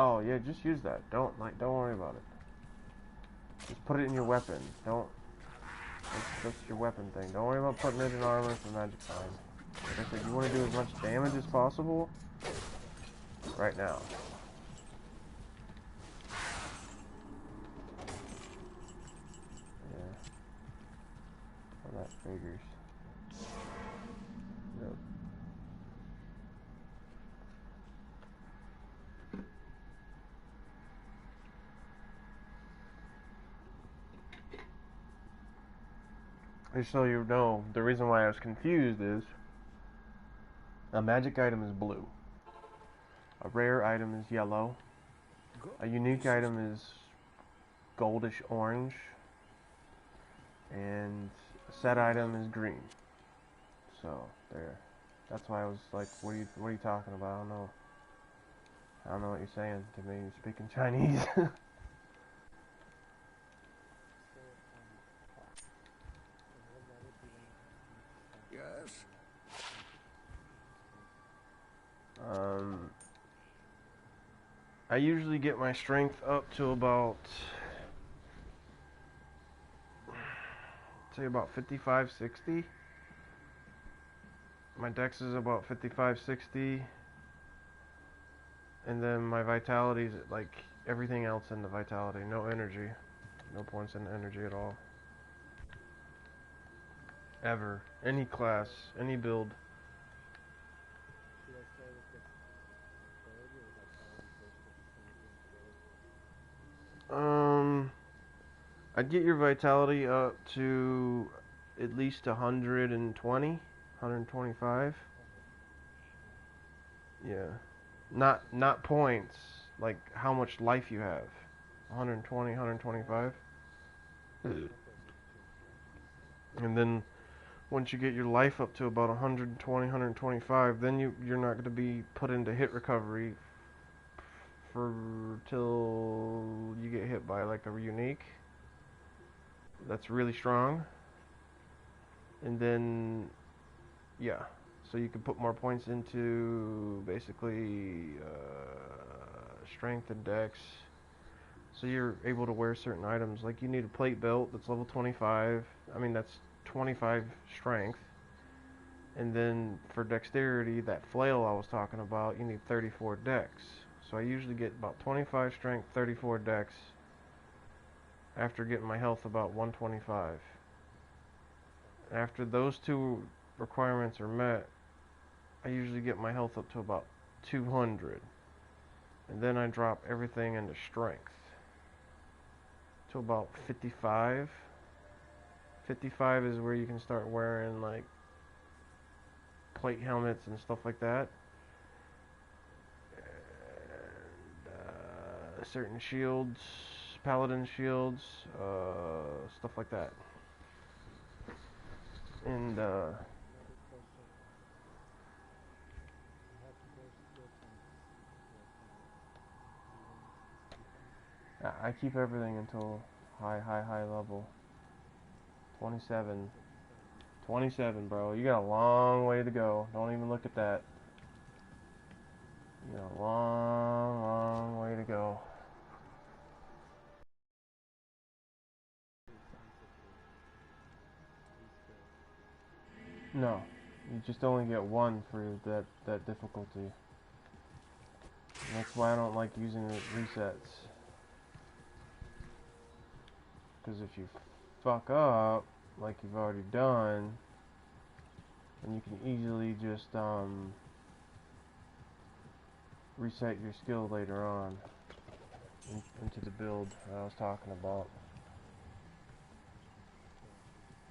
Oh yeah, just use that. Don't worry about it. Just put it in your weapon. That's your weapon thing. Don't worry about putting it in armor for magic find. Like I said, you want to do as much damage as possible right now. Yeah. Well, that figures. Yep. Just so you know, the reason why I was confused is a magic item is blue, a rare item is yellow, a unique item is goldish orange, and a set item is green. So there. That's why I was like, what are you talking about? I don't know what you're saying to me. You're speaking Chinese. Yes? I usually get my strength up to about, say about 55, 60. My dex is about 55, 60. And then my vitality is like everything else in the vitality. No energy. No points in energy at all. Ever. Any class. Any build. I'd get your vitality up to at least 120, 125. Yeah. Not points, like how much life you have. 120, 125. And then once you get your life up to about 120, 125, then you're not going to be put into hit recovery for till you get hit by like a unique that's really strong. And then yeah, so you can put more points into basically strength and dex. So you're able to wear certain items. Like you need a plate belt that's level 25. I mean that's 25 strength. And then for dexterity, that flail I was talking about, you need 34 dex. So I usually get about 25 strength, 34 dex after getting my health about 125. After those two requirements are met, I usually get my health up to about 200. And then I drop everything into strength to about 55. 55 is where you can start wearing like plate helmets and stuff like that. And, certain shields, paladin shields, stuff like that. And I keep everything until high level. 27. 27, bro. You got a long way to go. Don't even look at that. You got a long way to go. No. You just only get one for that difficulty. And that's why I don't like using the resets. Because if you fuck up, like you've already done, then you can easily just reset your skill later on into the build I was talking about.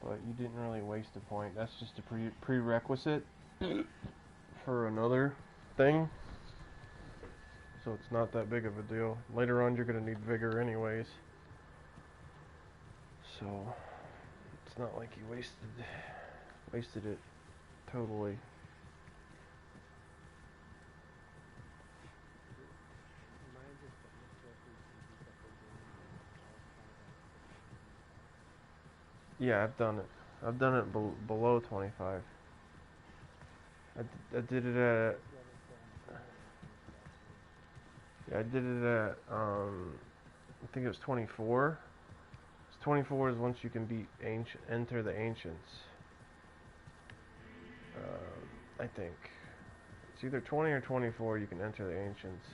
But you didn't really waste a point. That's just a prerequisite for another thing. So it's not that big of a deal. Later on you're going to need vigor anyways. So it's not like you wasted it totally. Yeah, I've done it. I've done it below 25. I did it at... Yeah, I did it at, I think it was 24. 24 is once you can beat enter the ancients. I think it's either 20 or 24. You can enter the ancients.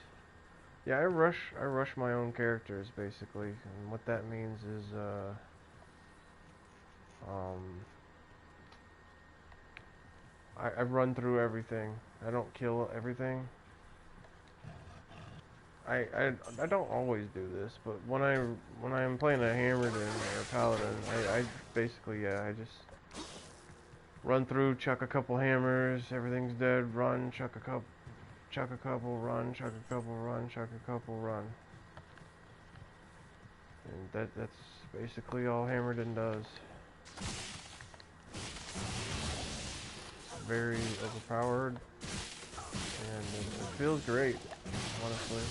Yeah, I rush my own characters basically, and what that means is I run through everything. I don't kill everything. I don't always do this, but when I'm playing a Hammerden or a Paladin, I basically I just run through, chuck a couple hammers, everything's dead, run, chuck a couple, run, chuck a couple, run, chuck a couple, run. And that's basically all Hammerden does. Very overpowered, and it feels great, honestly.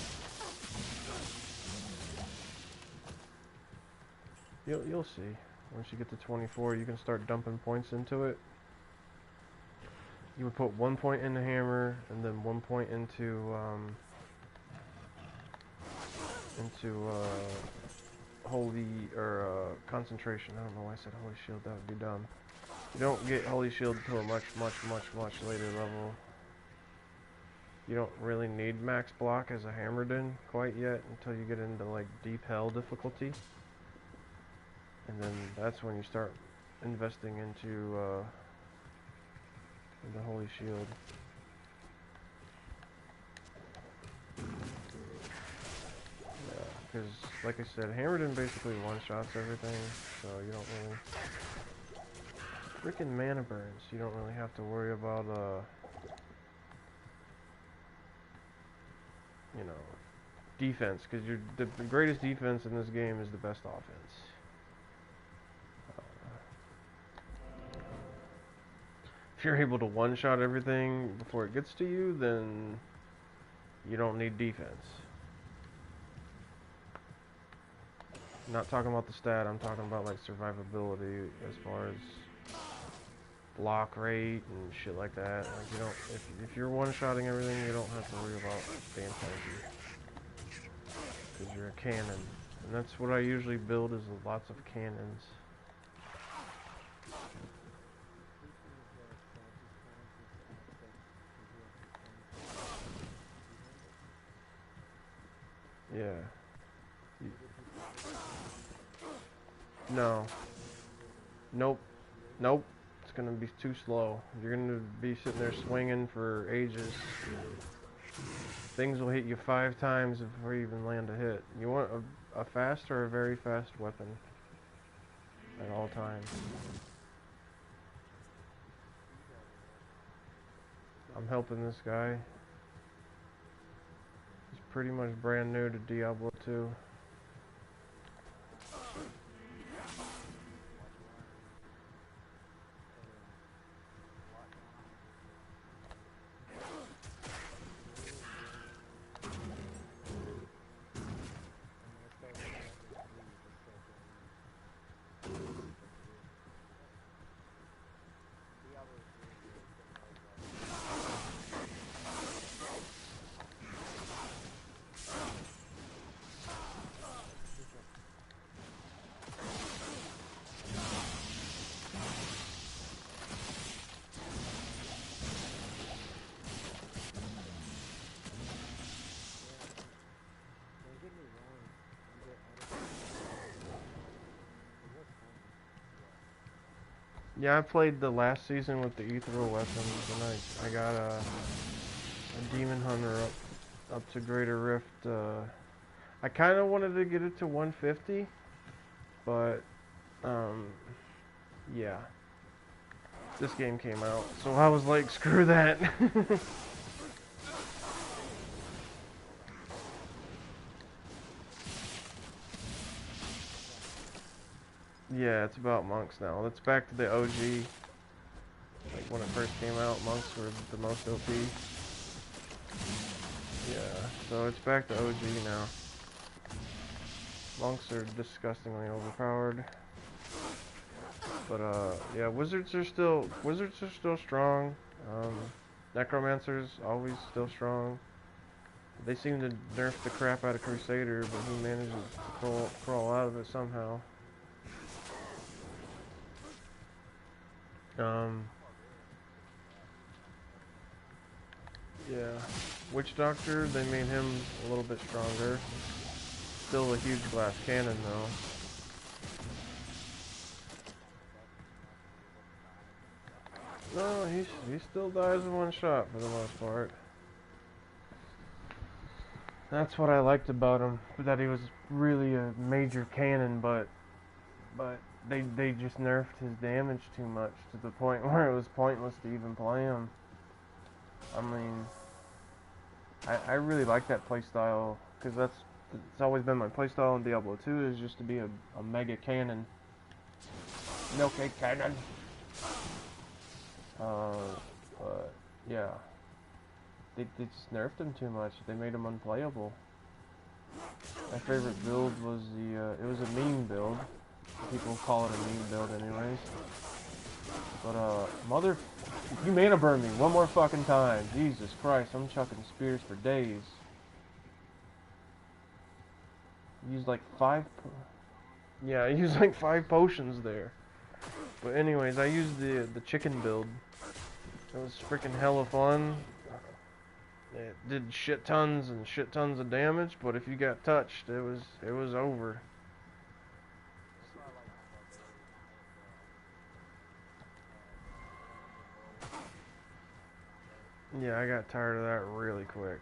You'll see. Once you get to 24, you can start dumping points into it. You would put 1 point into hammer, and then 1 point into holy or concentration. I don't know why I said holy shield. That would be dumb. You don't get holy shield until a much later level. You don't really need max block as a Hammerden quite yet until you get into like deep hell difficulty. And then that's when you start investing into the holy shield. Yeah, because like I said, Hammerden basically one-shots everything, so you don't really... Freaking mana burns. You don't really have to worry about you know, defense, because the greatest defense in this game is the best offense. If you're able to one-shot everything before it gets to you, then you don't need defense. I'm not talking about the stat, I'm talking about like survivability as far as block rate and shit like that. Like you don't, if you're one-shotting everything, you don't have to worry about staying tanky. Because you're a cannon. And that's what I usually build, is lots of cannons. Yeah. No. Nope. Nope. It's gonna be too slow. You're gonna be sitting there swinging for ages. Things will hit you 5 times before you even land a hit. You want a fast or a very fast weapon at all times. I'm helping this guy. He's pretty much brand new to Diablo 2. Yeah, I played the last season with the ethereal weapons, and I got a demon hunter up to greater rift. I kind of wanted to get it to 150, but yeah, this game came out, so I was like, screw that. Yeah, it's about monks now. It's back to the OG. Like when it first came out, monks were the most OP. Yeah, so it's back to OG now. Monks are disgustingly overpowered. But yeah, wizards are still strong. Necromancer's always still strong. They seem to nerf the crap out of Crusader, but he manages to crawl out of it somehow. Yeah. Witch Doctor, they made him a little bit stronger. Still a huge glass cannon though. No, he still dies in one shot for the most part. That's what I liked about him, that he was really a major cannon, but they just nerfed his damage too much to the point where it was pointless to even play him. I mean, I really like that playstyle, because it's always been my playstyle in Diablo 2, is just to be a mega cannon. Milk egg cannon! But yeah, they just nerfed him too much. They made him unplayable. My favorite build was it was a meme build. People call it a meme build anyways. But you mana burn me one more fucking time. Jesus Christ, I'm chucking spears for days. Used like 5 yeah, I used like 5 potions there. But anyways, I used the chicken build. It was freaking hella fun. It did shit tons of damage, but if you got touched, it was over. Yeah, I got tired of that really quick.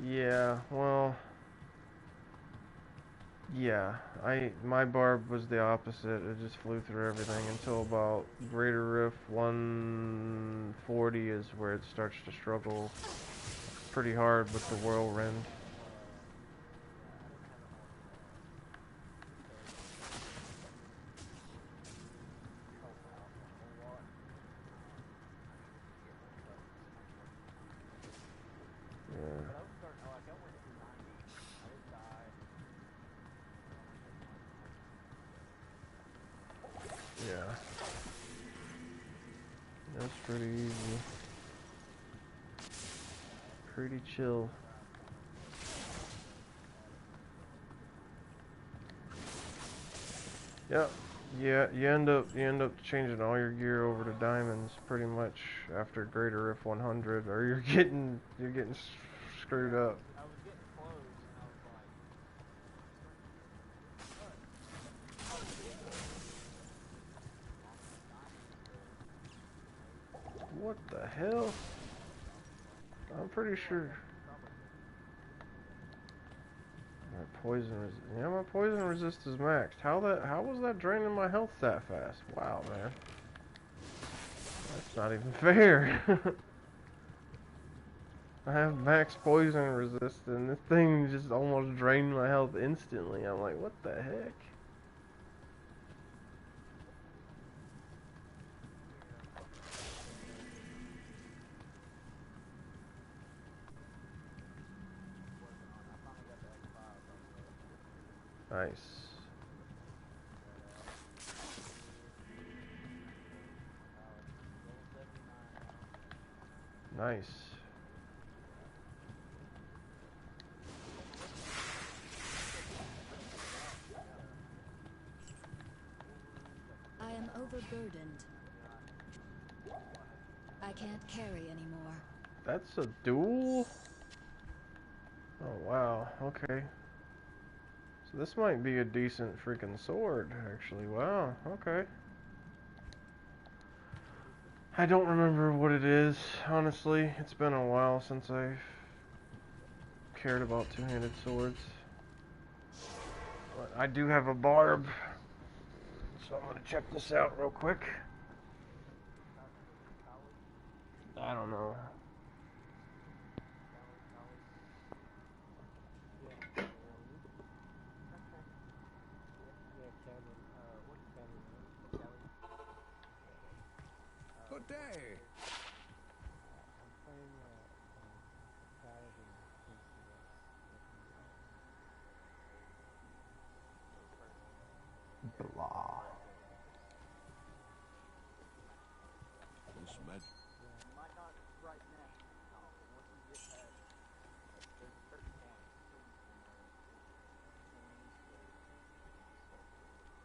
Yeah, well, Yeah, my barb was the opposite. It just flew through everything until about Greater Rift 140 is where it starts to struggle pretty hard with the whirlwind. Yeah. Yeah. That's pretty easy. Pretty chill. Yep. Yeah, you end up changing all your gear over to diamonds pretty much after Greater Rift 100, or you're getting screwed up. What the hell? I'm pretty sure. Yeah, my poison resist is maxed. How was that draining my health that fast? Wow, man. That's not even fair. I have max poison resist and this thing just almost drained my health instantly. I'm like, what the heck? Nice. Nice. I am overburdened. I can't carry anymore. That's a duel? Oh, wow. Okay. So this might be a decent freaking sword, actually. Wow. Okay. I don't remember what it is, honestly. It's been a while since I've cared about two-handed swords. But I do have a barb, so I'm gonna check this out real quick. I don't know. Good day. Blah. This med.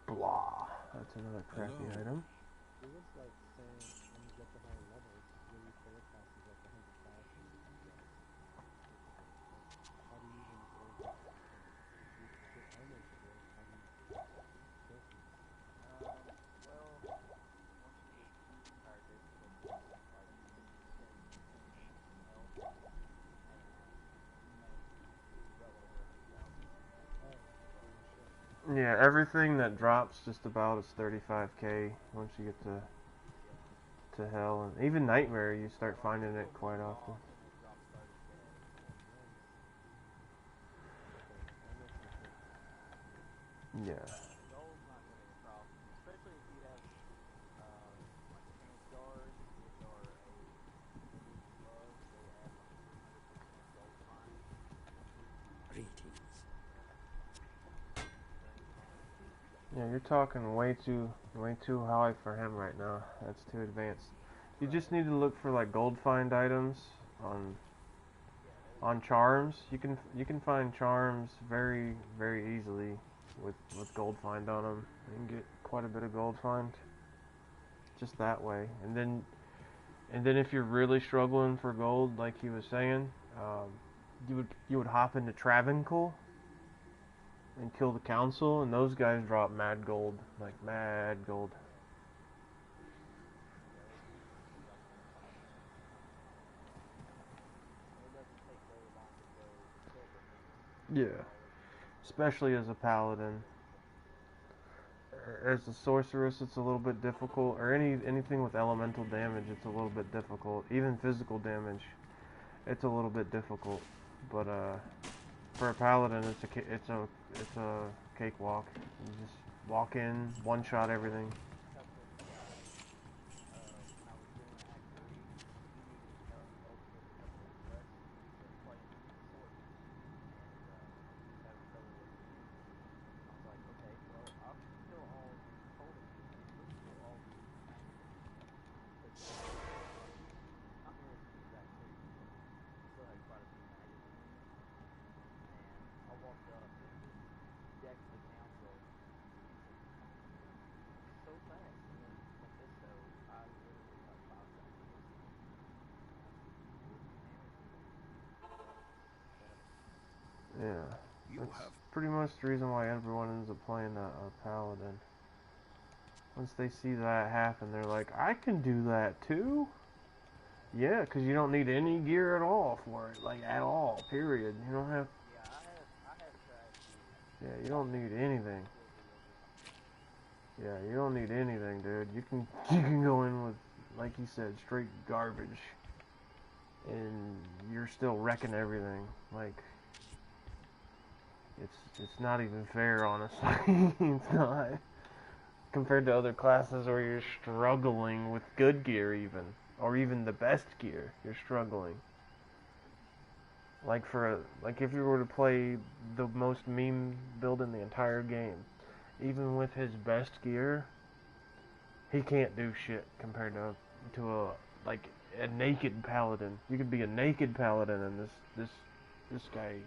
Blah. That's another crappy Hello. item. Yeah, everything that drops just about is 35k once you get to hell, and even nightmare you start finding it quite often. Yeah. Greetings. Yeah, you're talking way too high for him right now. That's too advanced. You just need to look for like gold find items on charms. You can find charms very easily with gold find on them. You can get quite a bit of gold find just that way. And then if you're really struggling for gold, like he was saying, you would hop into Travancore and kill the council, and those guys drop mad gold, like mad gold. Yeah. especially as a paladin. As a sorceress, it's a little bit difficult, or anything with elemental damage, it's a little bit difficult. Even physical damage, it's a little bit difficult. But for a paladin, it's a cakewalk. You just walk in, one shot everything. Yeah, that's pretty much the reason why everyone ends up playing a paladin. Once they see that happen, they're like, I can do that too? Yeah, because you don't need any gear at all for it. Like, at all, period. You don't have... Yeah, you don't need anything. Yeah, you don't need anything, dude. You can go in with, like you said, straight garbage. And you're still wrecking everything. Like... It's not even fair, honestly. It's not. Compared to other classes where you're struggling with good gear even. Or even the best gear, you're struggling. Like if you were to play the most meme build in the entire game, even with his best gear, he can't do shit compared to a naked paladin. You could be a naked paladin and this guy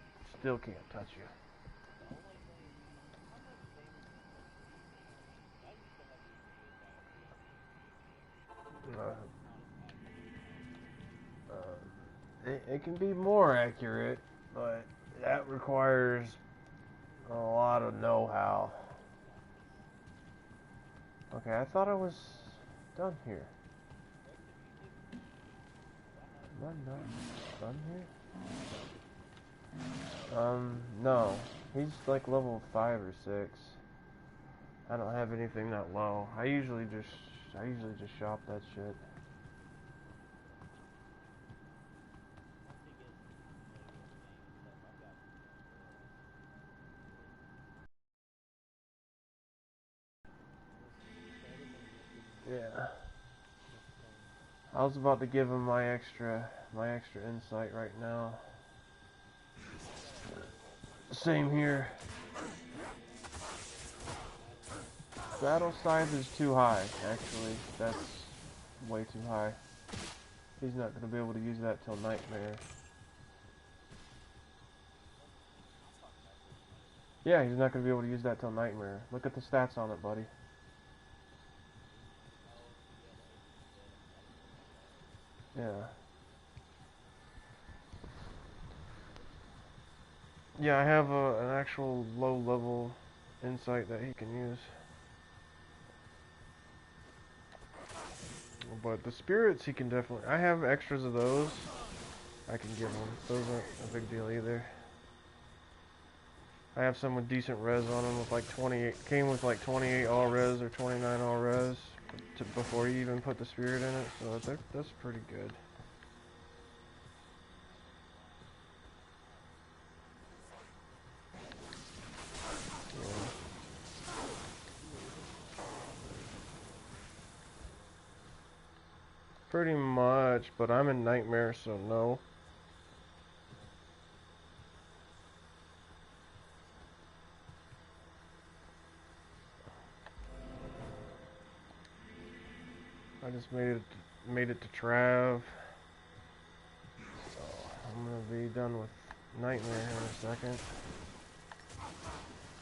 still can't touch you. It can be more accurate, but that requires a lot of know-how. Okay, I thought I was done here. Am I not done here? No. He's like level 5 or 6. I don't have anything that low. I usually just shop that shit. Yeah. I was about to give him my extra insight right now. Same here. Battle scythe is too high, actually. That's way too high. He's not going to be able to use that till Nightmare. Yeah, he's not going to be able to use that till Nightmare. Look at the stats on it, buddy. Yeah. Yeah, I have an actual low-level insight that he can use. But the spirits, he can definitely... I have extras of those. I can give him. Those aren't a big deal either. I have some with decent res on them with like 28... Came with like 28 all res or 29 all res before you even put the spirit in it. So that's pretty good. Pretty much, but I'm in Nightmare, so no. I just made it to Trav. So I'm gonna be done with Nightmare here in a second.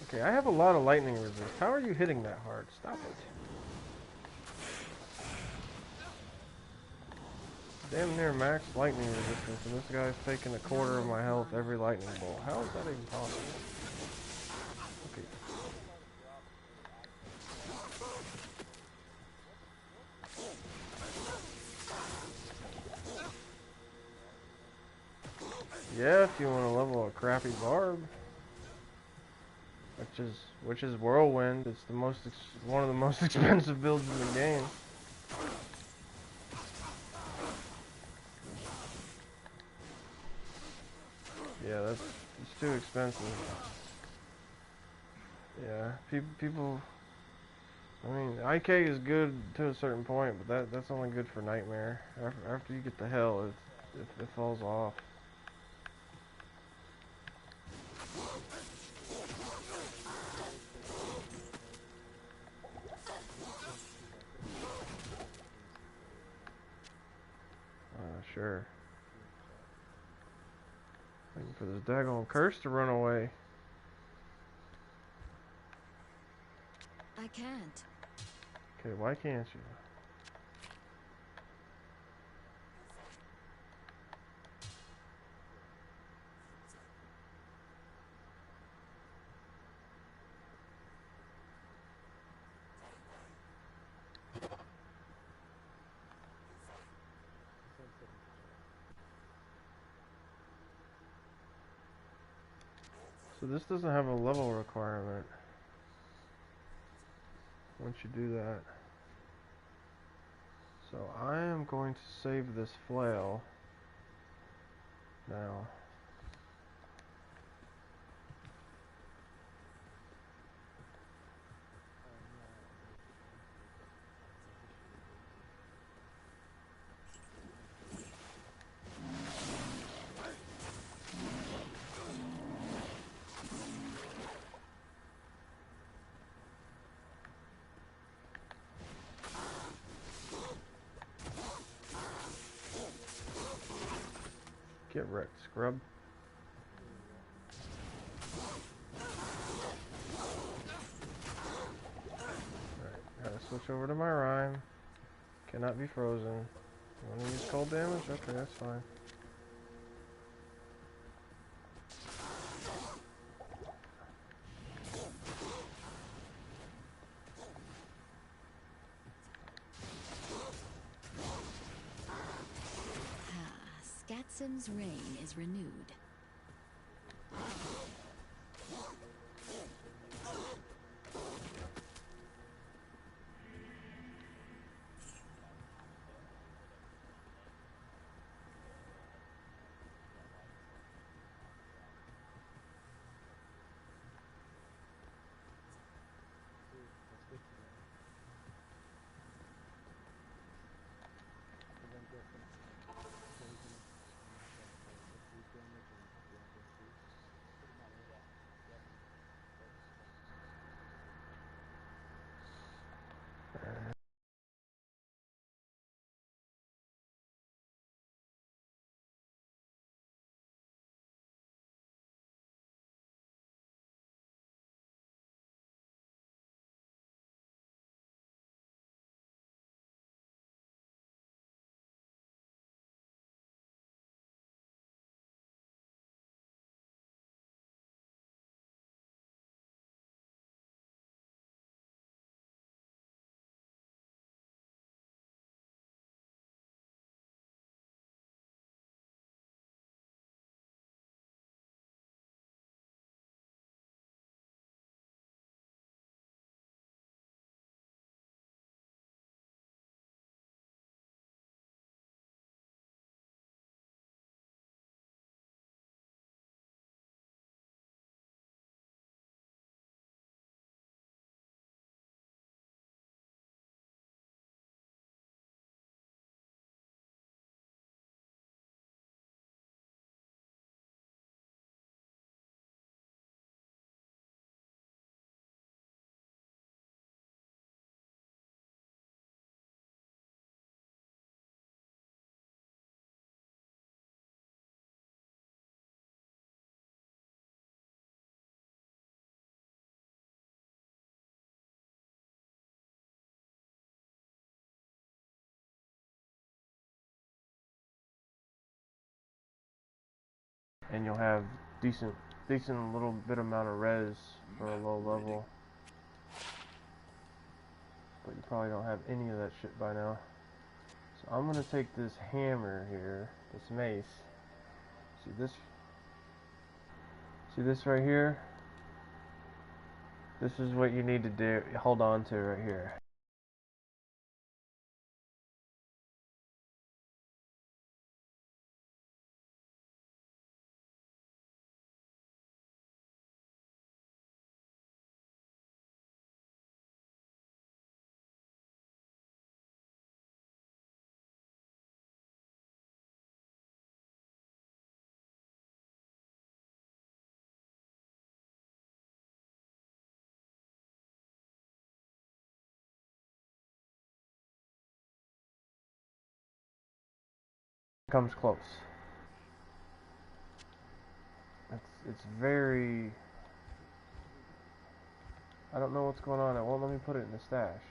Okay, I have a lot of lightning resist. How are you hitting that hard? Stop it. Damn near max lightning resistance, and this guy's taking a quarter of my health every lightning bolt. How is that even possible? Okay. Yeah, if you want to level a crappy barb. which is whirlwind. It's the one of the most expensive builds in the game. Yeah, it's too expensive. Yeah, people. I mean, IK is good to a certain point, but that's only good for Nightmare. After you get to Hell, it falls off. Sure. Waiting for this daggone curse to run away. I can't. Okay, why can't you? So this doesn't have a level requirement once you do that. So I am going to save this flail now. Get wrecked, scrub. Alright, gotta switch over to my rhyme. Cannot be frozen. You wanna use cold damage? Okay, that's fine. Skatsim's reign is renewed. And you'll have decent little bit amount of res for a low level. But you probably don't have any of that shit by now. So I'm gonna take this hammer here, this mace. See this right here? This is what you need to do. Hold on to right here. Comes close. It's very. I don't know what's going on. It won't let me put it in the stash.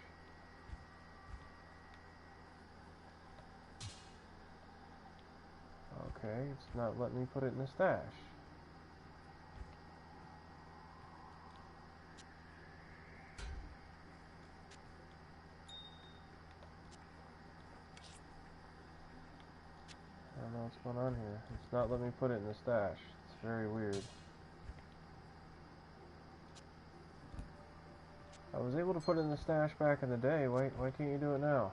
Okay, it's not letting me put it in the stash. I don't know what's going on here. It's not letting me put it in the stash. It's very weird. I was able to put it in the stash back in the day. Why can't you do it now?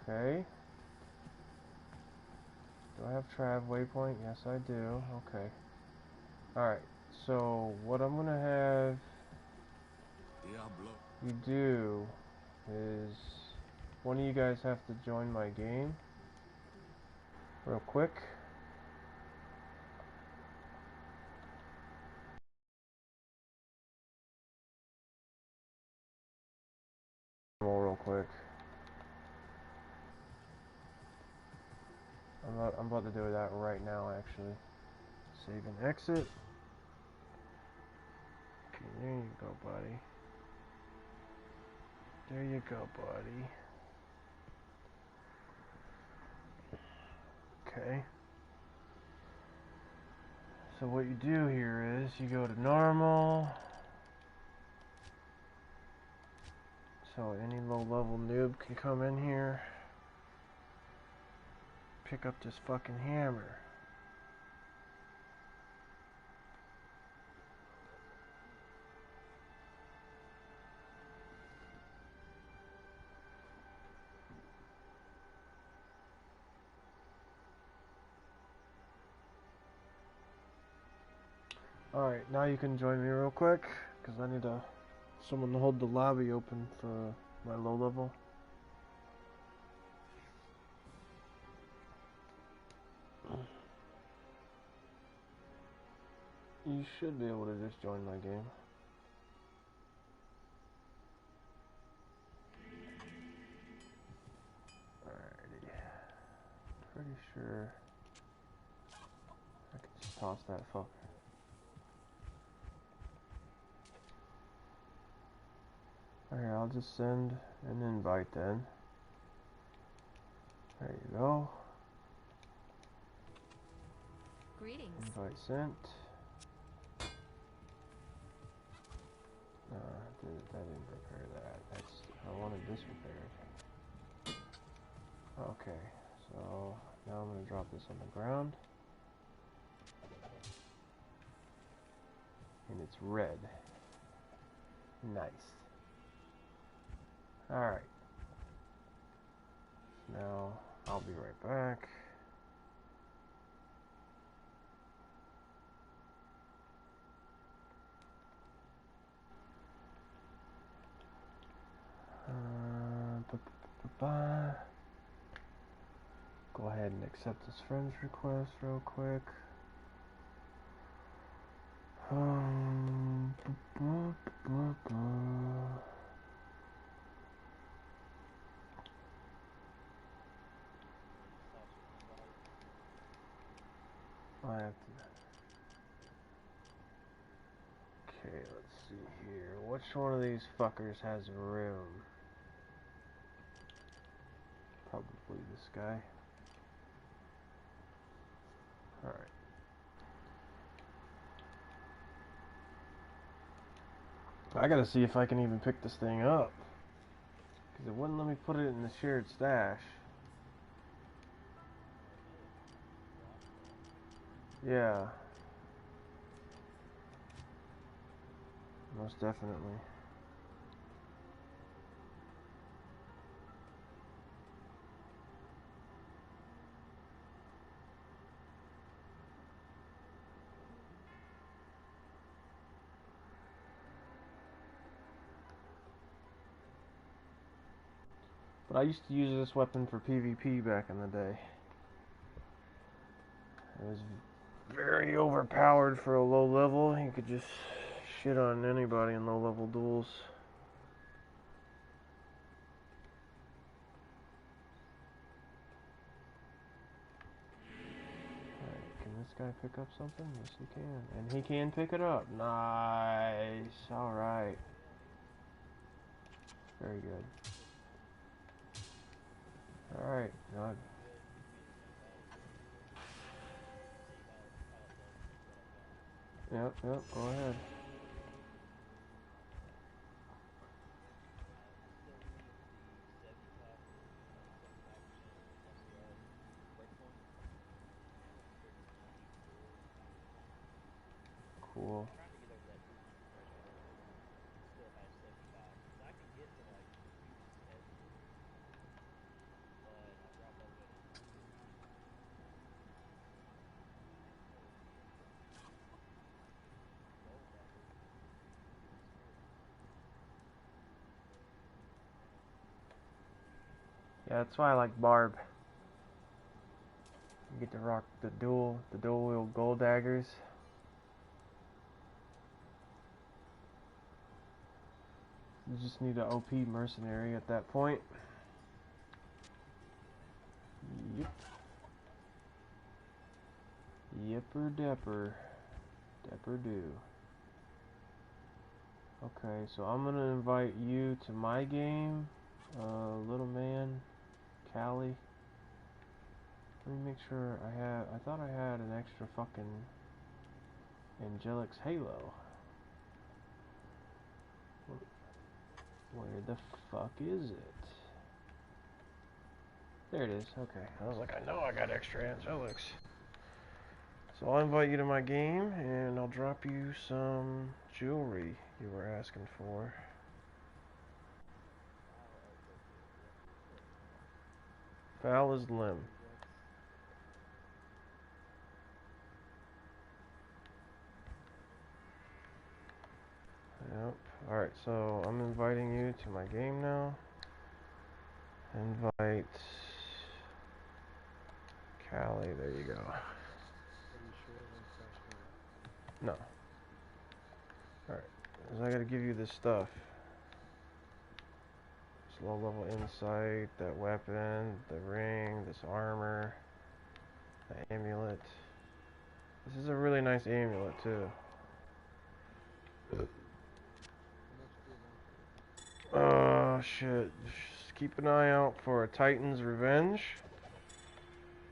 Okay. Do I have Trav waypoint? Yes, I do. Okay. Alright, so what I'm gonna have Diablo. you do is one of you guys have to join my game real quick. Real quick. I'm about to do that right now, actually. Save and exit. Okay, there you go, buddy. There you go, buddy. Okay. So what you do here is you go to normal. So any low-level noob can come in here, pick up this fucking hammer. Alright, now you can join me real quick, because I need someone to hold the lobby open for my low level. You should be able to just join my game. Alrighty. Pretty sure I can just toss that fucker. Alright, I'll just send an invite then. There you go. Greetings. Invite sent. That didn't prepare that. I wanted this prepared. Okay, so now I'm going to drop this on the ground. And it's red. Nice. Alright. Now, I'll be right back. Go ahead and accept this friend's request real quick. I have to. Okay, let's see here. Which one of these fuckers has room? Probably this guy. Alright. I gotta see if I can even pick this thing up. Because it wouldn't let me put it in the shared stash. Yeah. Most definitely. But I used to use this weapon for PvP back in the day. It was very overpowered for a low level. You could just shit on anybody in low level duels. Alright, can this guy pick up something? Yes, he can. And he can pick it up. Nice. Alright. Very good. Alright. Now Yep, go ahead. Cool. Yeah, that's why I like Barb. You get to rock the dual wield gold daggers. You just need an OP mercenary at that point. Yep. Yipper depper. Depper do. Okay, so I'm gonna invite you to my game. Little man. Callie. Let me make sure I thought I had an extra fucking Angelic's Halo. Where the fuck is it? There it is, okay. I was like, I know I got extra Angelics. So I'll invite you to my game and I'll drop you some jewelry you were asking for. Foul is limb. Yep. Alright, so I'm inviting you to my game now. Invite Callie, there you go. No. Alright, because I gotta give you this stuff. This low level insight, that weapon, the ring, this armor, the amulet. This is a really nice amulet too. Oh shit. Just keep an eye out for a Titan's Revenge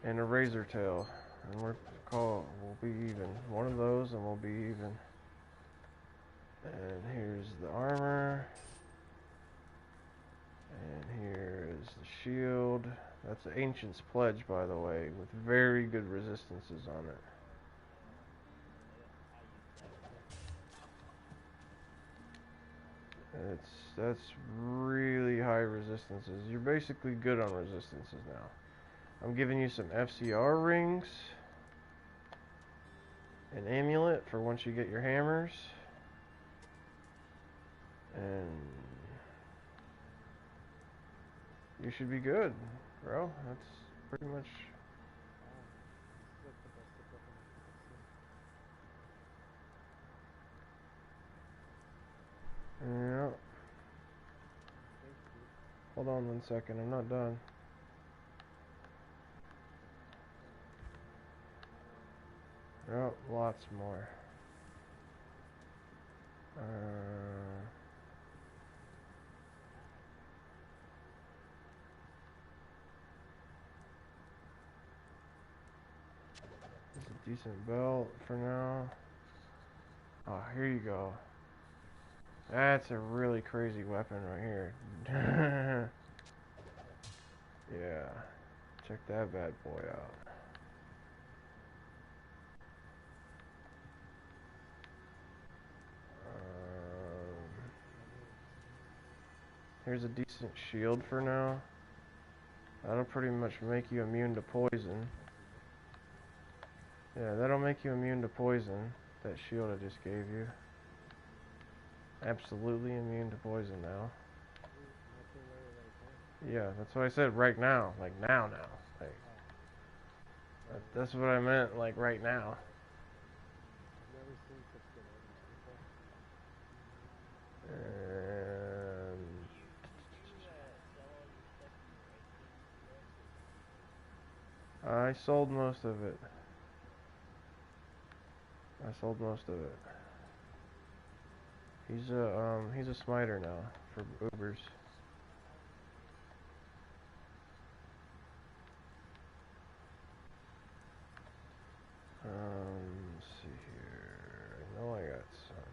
and a Razor Tail. And we'll be even. One of those and we'll be even. And here's the armor. And here is the shield. That's the Ancient's Pledge, by the way, with very good resistances on it. That's really high resistances. You're basically good on resistances now. I'm giving you some FCR rings, an amulet for once you get your hammers, and you should be good, bro. That's pretty much. Yeah. Hold on 1 second, I'm not done. Yep, lots more. It's a decent belt for now. Oh, here you go. That's a really crazy weapon right here. Yeah. Check that bad boy out. Here's a decent shield for now. That'll pretty much make you immune to poison. Yeah, that'll make you immune to poison. That shield I just gave you. Absolutely immune to poison now. Yeah, that's what I said, right now. Like, now. Like, that's what I meant, like, right now. And I sold most of it. He's a smiter now for Ubers. Let's see here. I know I got some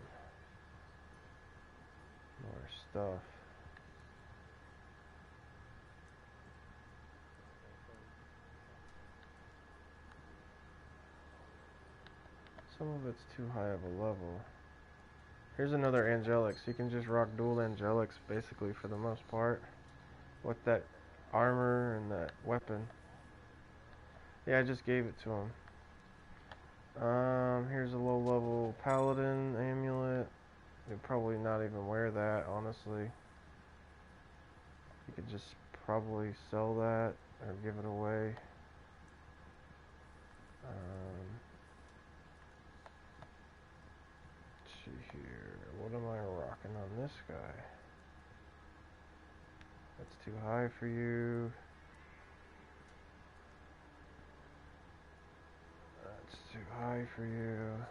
more stuff. Some of it's too high of a level. Here's another Angelics. You can just rock dual Angelics basically for the most part. With that armor and that weapon. Yeah, I just gave it to him. Here's a low level Paladin amulet. You'd probably not even wear that, honestly. You could just probably sell that or give it away. Let's see here. What am I rocking on this guy? That's too high for you. That's too high for you.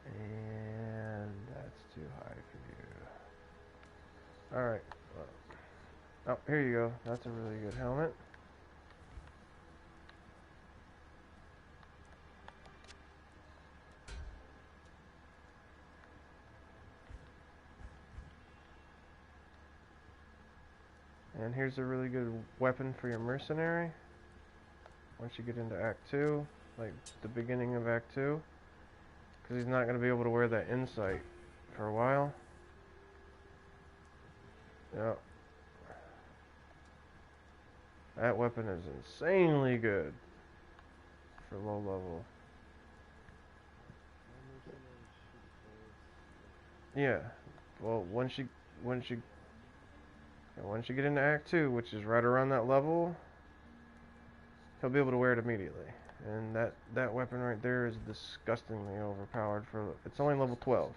And that's too high for you. Alright. Oh, here you go. That's a really good helmet. And here's a really good weapon for your mercenary. Once you get into Act 2, like the beginning of Act 2. Because he's not going to be able to wear that insight for a while. Yep. That weapon is insanely good for low level. Yeah. Well, once you get into Act 2, which is right around that level, he'll be able to wear it immediately. And that weapon right there is disgustingly overpowered for... It's only level 12.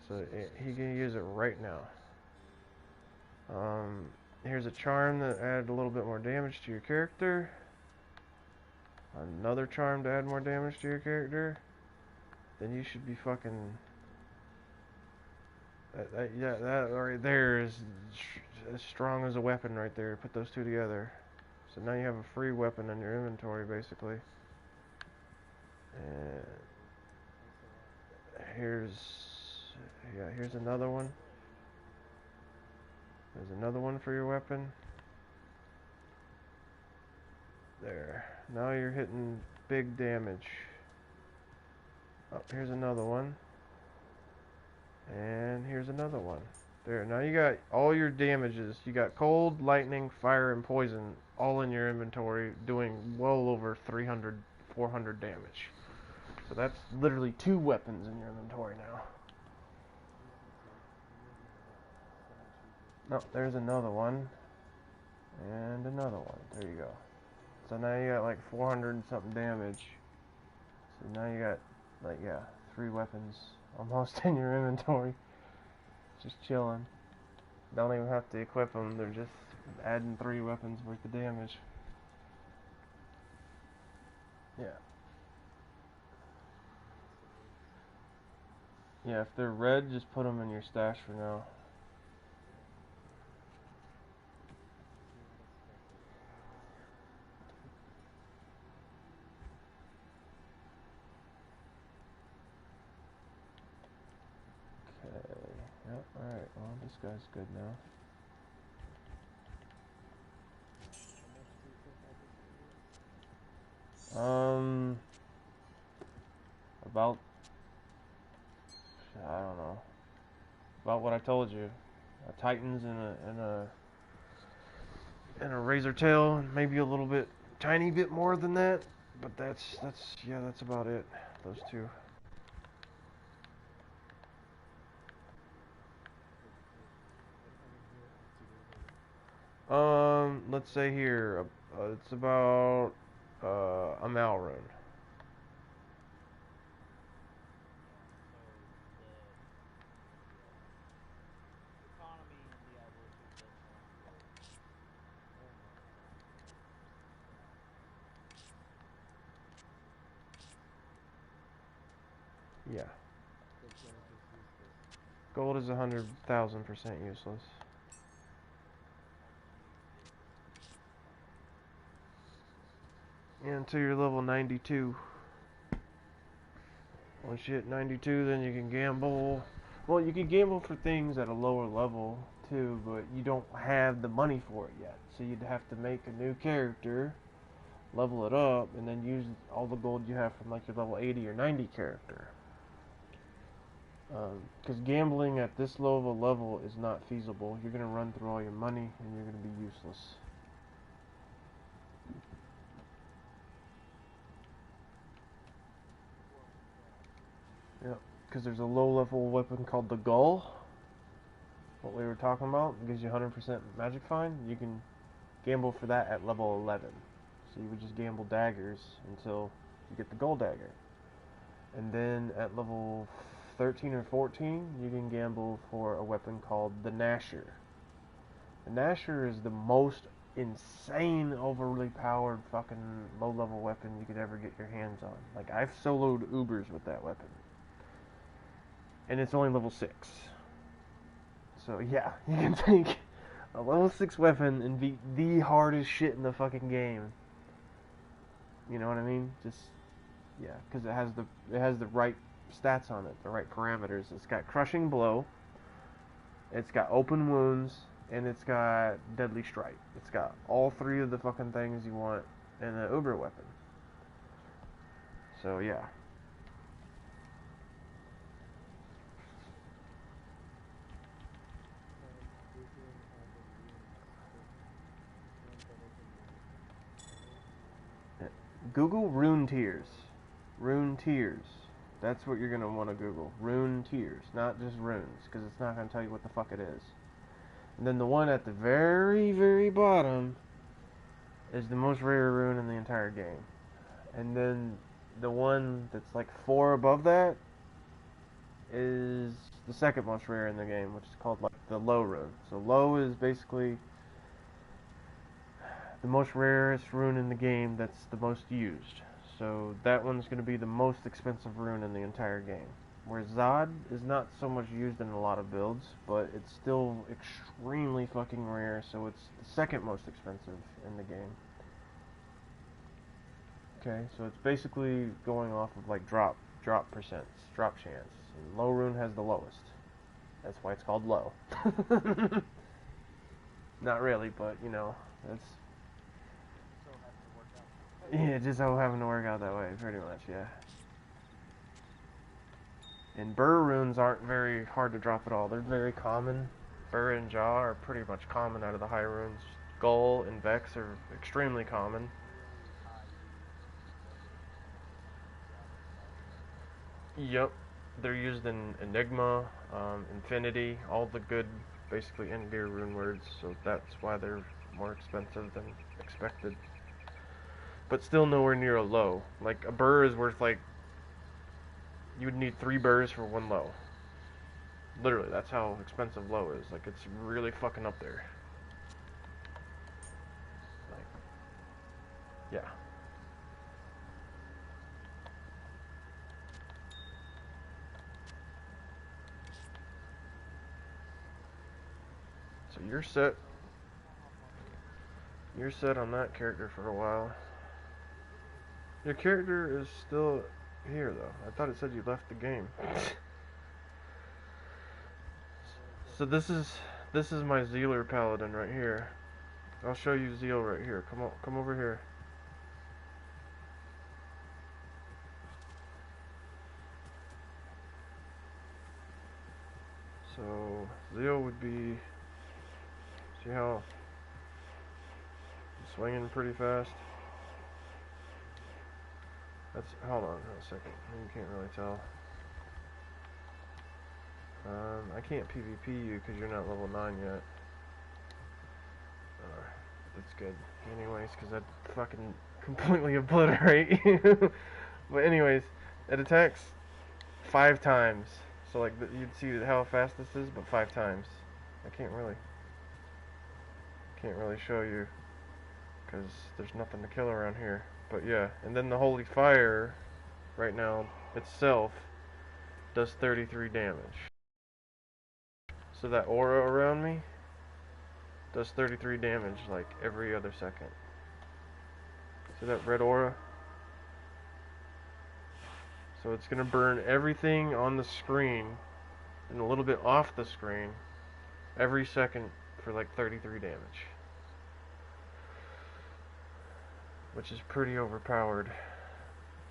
So he can use it right now. Here's a charm that added a little bit more damage to your character. Another charm to add more damage to your character. Then you should be fucking... That right there is as strong as a weapon right there. Put those two together. So now you have a free weapon in your inventory, basically. And here's another one. There's another one for your weapon. There. Now you're hitting big damage. Oh, here's another one. And here's another one. There. Now you got all your damages. You got cold, lightning, fire, and poison all in your inventory, doing well over 300, 400 damage. So that's literally 2 weapons in your inventory now. No, there's another one. And another one. There you go. So now you got like 400 and something damage. So now you got, like, yeah, 3 weapons almost in your inventory. Just chilling. Don't even have to equip them. They're just adding 3 weapons worth of damage. Yeah. Yeah, if they're red, just put them in your stash for now. This guy's good now. About, I don't know, about what I told you. Titans and a razor tail, and maybe a little bit, tiny bit more than that. But that's about it. Those two. Let's say here, it's about a Malrune. Yeah. Gold is 100,000% useless. Yeah, until you're level 92. Once you hit 92, then you can gamble. Well, you can gamble for things at a lower level too, but you don't have the money for it yet. So you'd have to make a new character, level it up, and then use all the gold you have from like your level 80 or 90 character. Because gambling at this low of a level is not feasible. You're going to run through all your money and you're going to be useless. Yep, because there's a low level weapon called the Gull. What we were talking about, it gives you 100% magic find. You can gamble for that at level 11. So you would just gamble daggers until you get the gold dagger. And then at level 13 or 14, you can gamble for a weapon called the Gnasher. The Gnasher is the most insane, overly powered fucking low-level weapon you could ever get your hands on. Like, I've soloed Ubers with that weapon. And it's only level 6. So yeah, you can take a level 6 weapon and beat the hardest shit in the fucking game. You know what I mean? Just, yeah, because it has the right stats on it, the right parameters. It's got crushing blow, it's got open wounds, and it's got deadly strike. It's got all three of the fucking things you want in an Uber weapon. So yeah. Google rune tiers. Rune tiers. That's what you're going to want to Google. Rune tiers. Not just runes, because it's not going to tell you what the fuck it is. And then the one at the very, very bottom is the most rare rune in the entire game. And then the one that's like 4 above that is the second most rare in the game, which is called like the low rune. So low is basically the most rarest rune in the game that's the most used. So that one's going to be the most expensive rune in the entire game. Where Zod is not so much used in a lot of builds, but it's still extremely fucking rare, so it's the second most expensive in the game. Okay, so it's basically going off of like drop percents, drop chance. And low rune has the lowest. That's why it's called low. Not really, but you know, that's... Yeah, just so having to work out that way, pretty much, yeah. And Burr runes aren't very hard to drop at all. They're very common. Burr and Jaw are pretty much common out of the high runes. Gull and Vex are extremely common. Yep. They're used in Enigma, Infinity, all the good, basically, end-gear rune words, so that's why they're more expensive than expected. But still nowhere near a low. Like, a burr is worth, like, you would need 3 burrs for 1 low. Literally, that's how expensive low is. Like, it's really fucking up there. Like, yeah. So you're set. You're set on that character for a while. Your character is still here, though. I thought it said you left the game. So this is my Zealer Paladin right here. I'll show you Zeal right here. Come over here. So Zeal would be, see how I'm swinging pretty fast? That's, hold on a second, you can't really tell. I can't PvP you because you're not level 9 yet. That's good. Anyways, because I'd fucking completely obliterate you. But anyways, it attacks 5 times. So like you'd see how fast this is, but 5 times. I can't really show you because there's nothing to kill around here. But yeah, and then the Holy Fire right now itself does 33 damage. So that aura around me does 33 damage like every other second. See that red aura? So it's gonna burn everything on the screen and a little bit off the screen every second for like 33 damage. Which is pretty overpowered.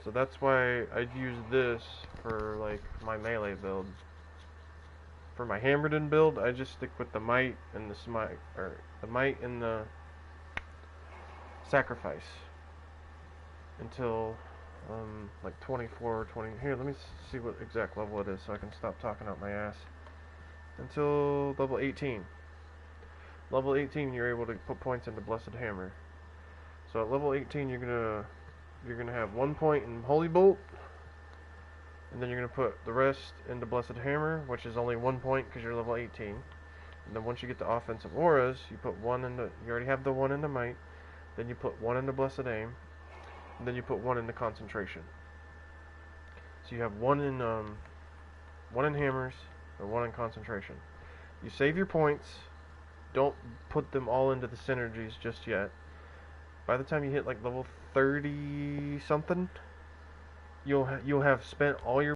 So that's why I'd use this for like my melee build. For my Hammerden build, I just stick with the might and the smite, or the might and the sacrifice until like 24 or 20. Here, let me see what exact level it is so I can stop talking out my ass. Until level 18. Level 18, you're able to put points into Blessed Hammer. So at level 18, you're gonna have 1 point in Holy Bolt. And then you're going to put the rest into Blessed Hammer, which is only 1 point because you're level 18. And then once you get the offensive auras, you put 1 into, you already have the 1 into Might. Then you put 1 into Blessed Aim. And then you put 1 into Concentration. So you have 1 in Hammers, or 1 in Concentration. You save your points. Don't put them all into the synergies just yet. By the time you hit like level 30 something, you'll have spent all your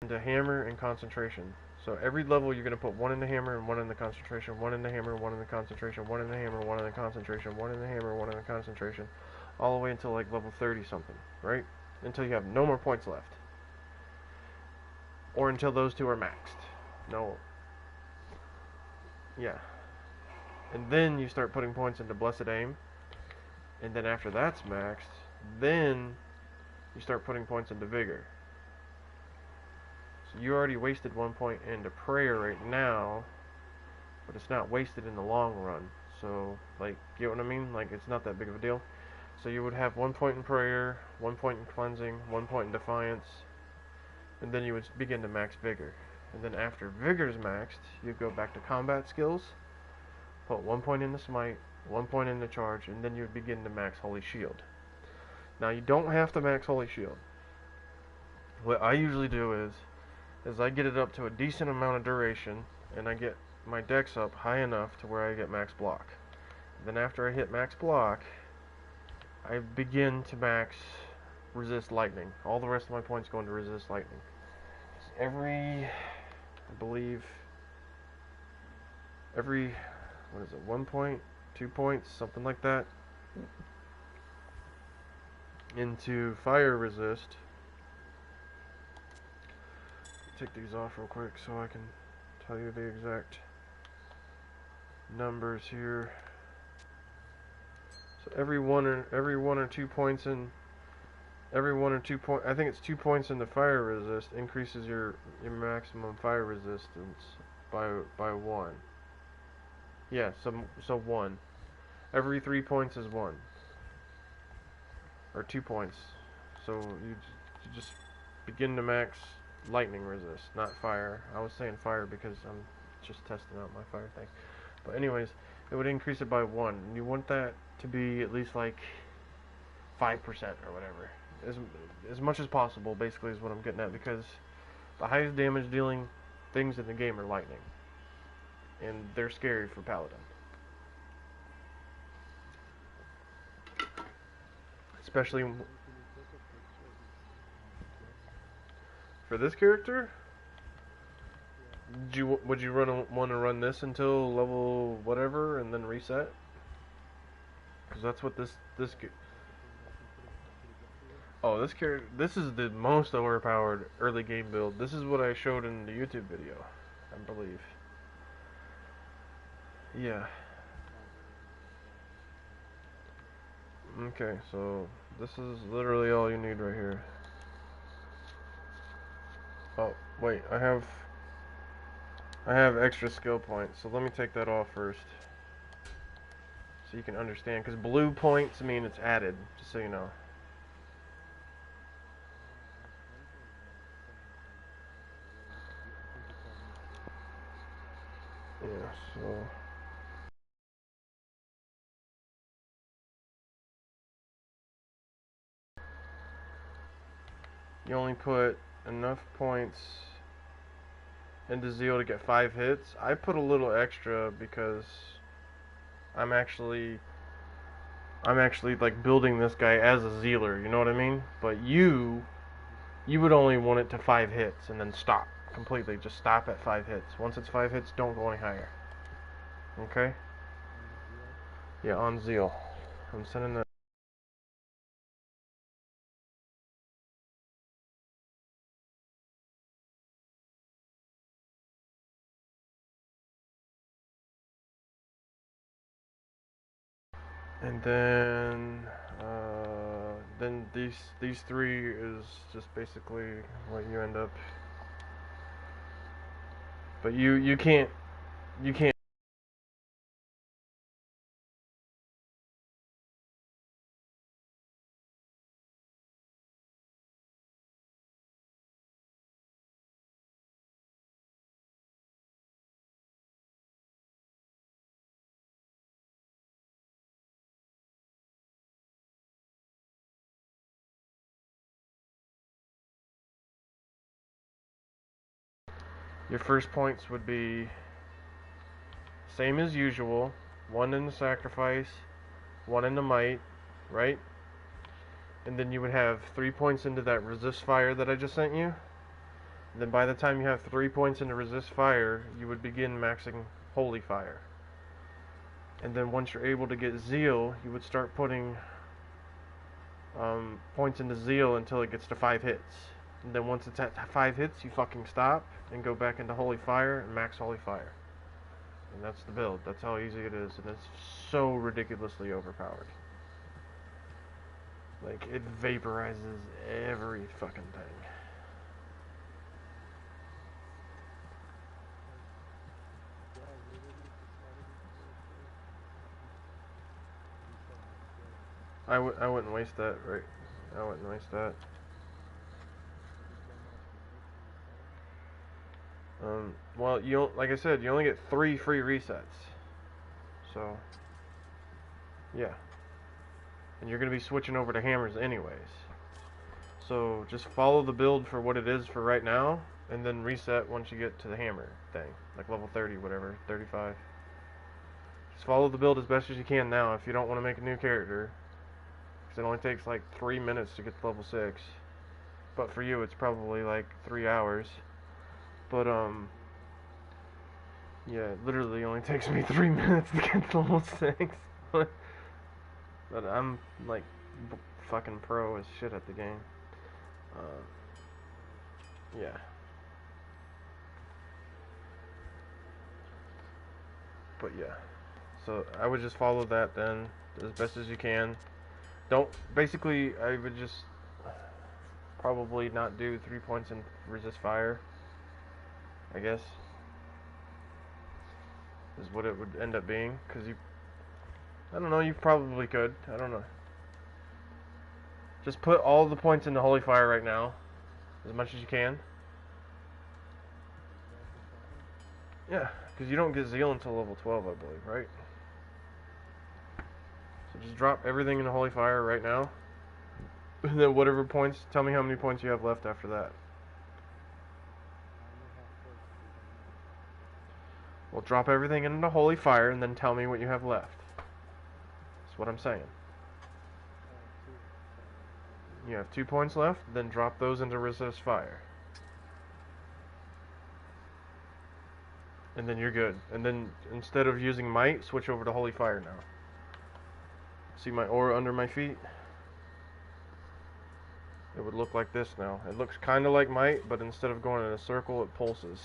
into Hammer and Concentration. So every level you're going to put 1 into Hammer and 1 into Concentration, 1 into Hammer, 1 into Concentration, 1 into Hammer, 1 into Concentration, 1 into Hammer, 1 into Concentration, all the way until like level 30 something, right? Until you have no more points left. Or until those two are maxed. No. Yeah. And then you start putting points into Blessed Aim. And then after that's maxed, then you start putting points into Vigor. So you already wasted 1 point into Prayer right now, but it's not wasted in the long run. So, like, you know what I mean? Like, it's not that big of a deal. So you would have 1 point in Prayer, 1 point in Cleansing, 1 point in Defiance, and then you would begin to max Vigor. And then after Vigor's maxed, you go back to combat skills, put 1 point into Smite, 1 point into Charge, and then you would begin to max Holy Shield. Now you don't have to max Holy Shield. What I usually do is I get it up to a decent amount of duration, and I get my dex up high enough to where I get max block. Then after I hit max block, I begin to max resist lightning. All the rest of my points go into resist lightning. Every, I believe, what is it, 1 point, 2 points, something like that, into fire resist. Take these off real quick so I can tell you the exact numbers here. So every one or 2 points in, I think it's 2 points in the fire resist increases your maximum fire resistance by 1. Yeah, so 1. Every 3 points is 1. Or 2 points. So you just begin to max lightning resist, not fire. I was saying fire because I'm just testing out my fire thing. But anyways, it would increase it by 1. And you want that to be at least like 5% or whatever. As much as possible, basically, is what I'm getting at, because the highest damage dealing things in the game are lightning. And they're scary for Paladin. Especially for this character? would you want to run this until level whatever and then reset? Because that's what this. Oh, this is the most overpowered early game build. This is what I showed in the YouTube video, I believe. Yeah. Okay, so this is literally all you need right here. Oh, wait, I have extra skill points, so let me take that off first. So you can understand, because blue points mean it's added, just so you know. Yeah, so... You only put enough points into Zeal to get 5 hits. I put a little extra because I'm actually like building this guy as a Zealer, you know what I mean? But you would only want it to 5 hits and then stop completely. Just stop at 5 hits. Once it's 5 hits, don't go any higher. Okay? Yeah, on Zeal. I'm sending the... And then these 3 is just basically what you end up... But you can't... Your first points would be same as usual. 1 in the sacrifice, 1 in the might, right? And then you would have 3 points into that resist fire that I just sent you. And then by the time you have 3 points into resist fire, you would begin maxing holy fire. And then once you're able to get zeal, you would start putting points into zeal until it gets to 5 hits. And then once it's at 5 hits, you fucking stop and go back into holy fire and max holy fire. And that's the build. That's how easy it is, and it's so ridiculously overpowered. Like, it vaporizes every fucking thing. I wouldn't waste that, right? I wouldn't waste that. Well, like I said, you only get 3 free resets. So, yeah. And you're going to be switching over to hammers anyways. So, just follow the build for what it is for right now, and then reset once you get to the hammer thing. Like level 30, whatever, 35. Just follow the build as best as you can now if you don't want to make a new character. Because it only takes like 3 minutes to get to level 6. But for you, it's probably like 3 hours. But, yeah, it literally only takes me 3 minutes to get to level 6. But I'm, like, fucking pro as shit at the game. Yeah. But, yeah. So, I would just follow that then, as best as you can. Basically, I would just probably not do 3 points in resist fire, I guess. Is what it would end up being, because I don't know, you probably could, I don't know. Just put all the points into holy fire right now, as much as you can. Yeah, because you don't get zeal until level 12, I believe, right? So just drop everything into holy fire right now, and then whatever points, tell me how many points you have left after that. Well, drop everything into holy fire, and then tell me what you have left. That's what I'm saying. You have 2 points left, then drop those into resist fire. And then you're good. And then instead of using might, switch over to holy fire now. See my aura under my feet? It would look like this now. It looks kind of like might, but instead of going in a circle, it pulses.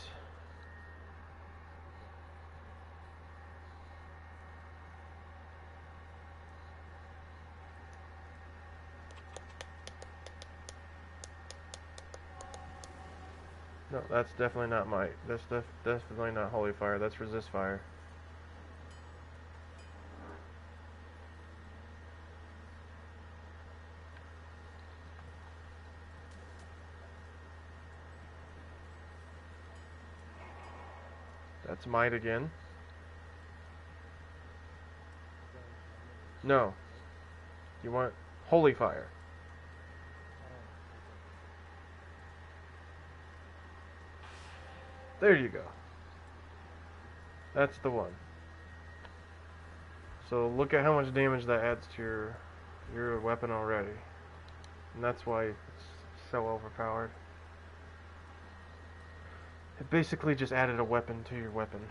No, that's definitely not might. That's definitely not holy fire. That's resist fire. That's might again. No. You want holy fire. There you go. That's the one. So look at how much damage that adds to your weapon already. And that's why it's so overpowered. It basically just added a weapon to your weapon.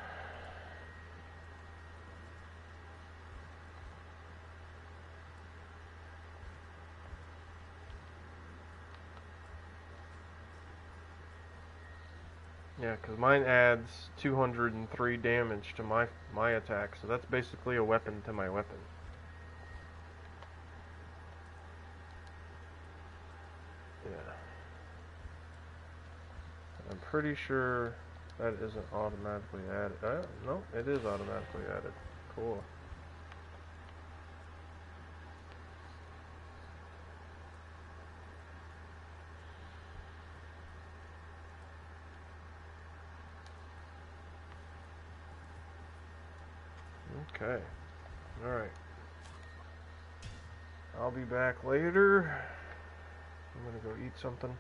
Yeah, because mine adds 203 damage to my attack, so that's basically a weapon to my weapon. Yeah. I'm pretty sure that isn't automatically added. No, it is automatically added. Cool. Okay. Alright. I'll be back later. I'm gonna go eat something.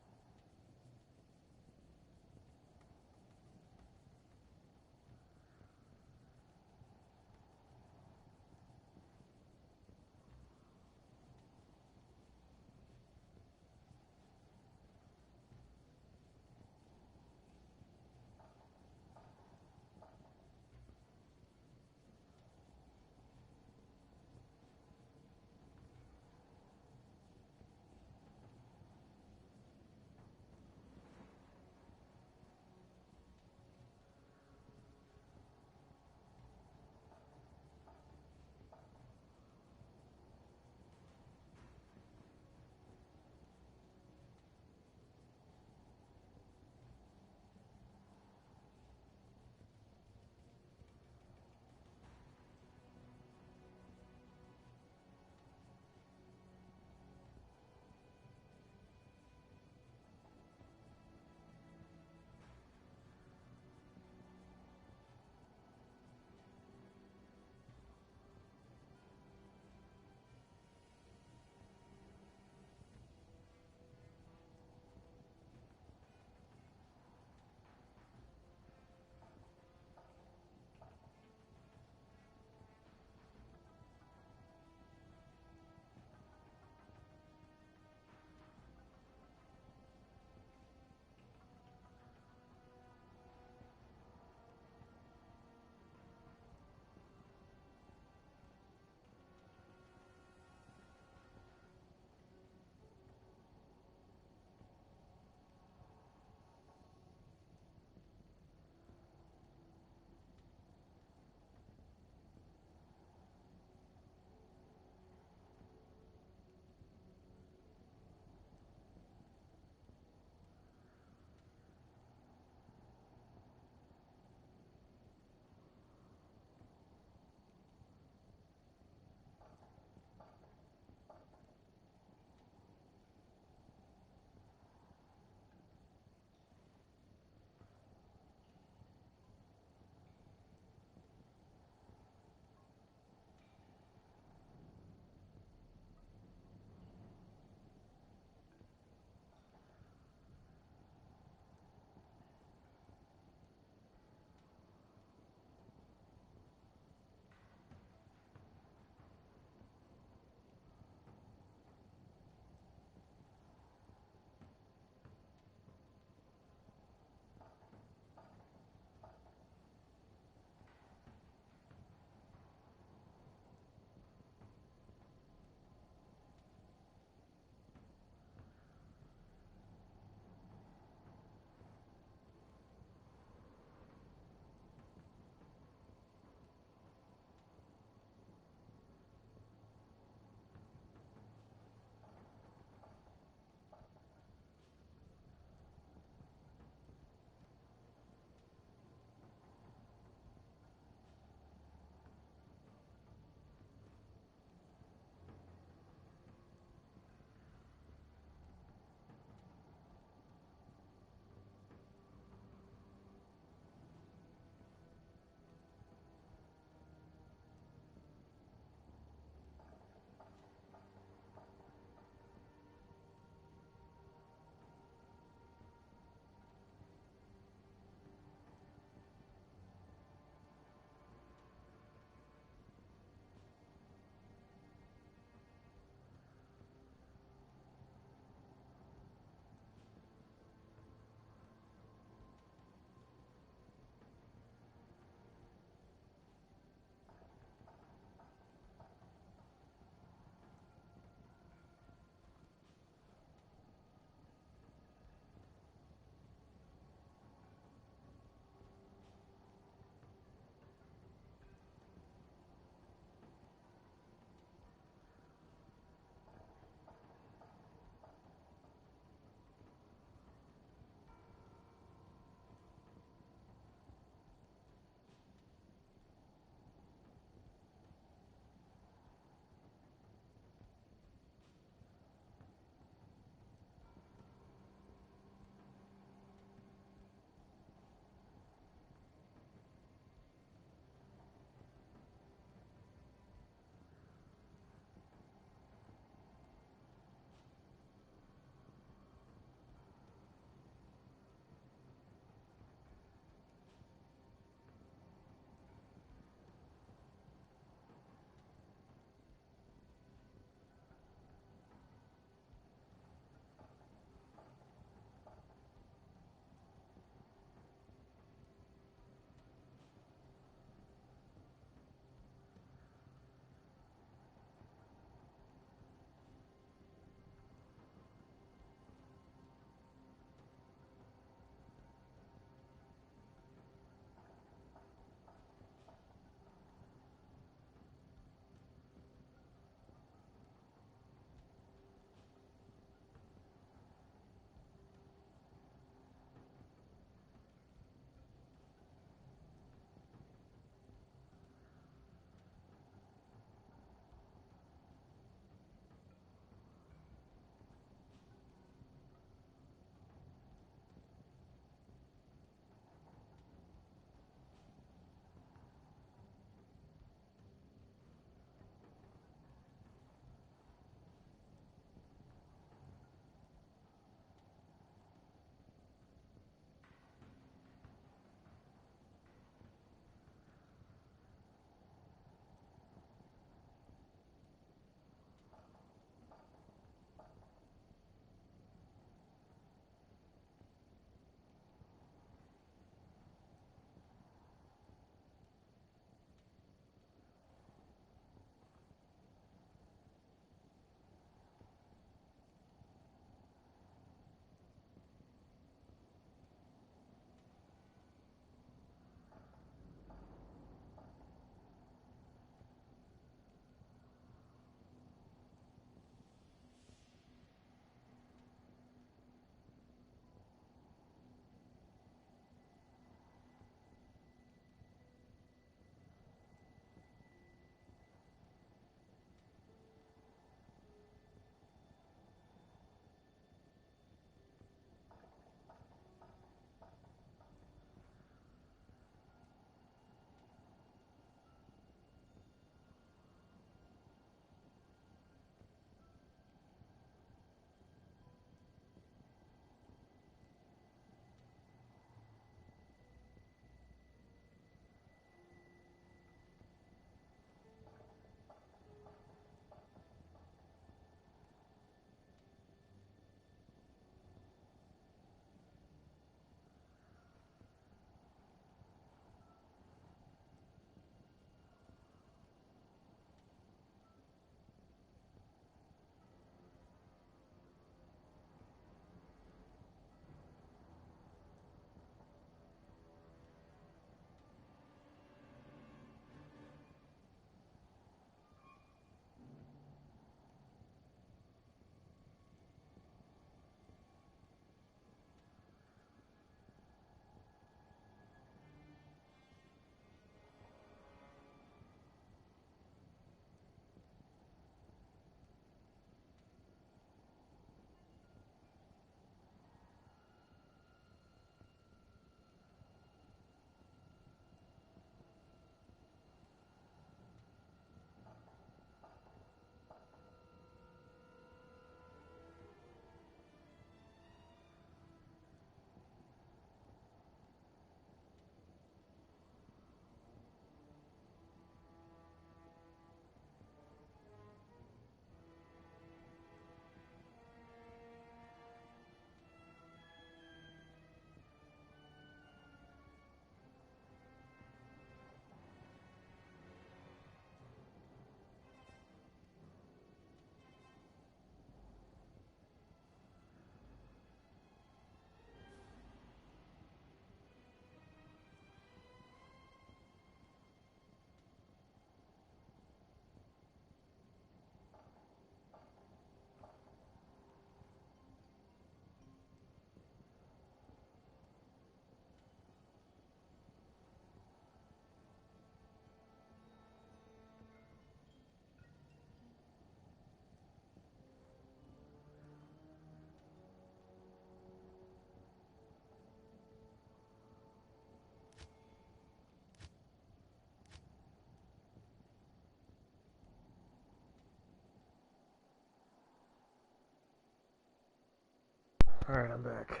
Alright, I'm back.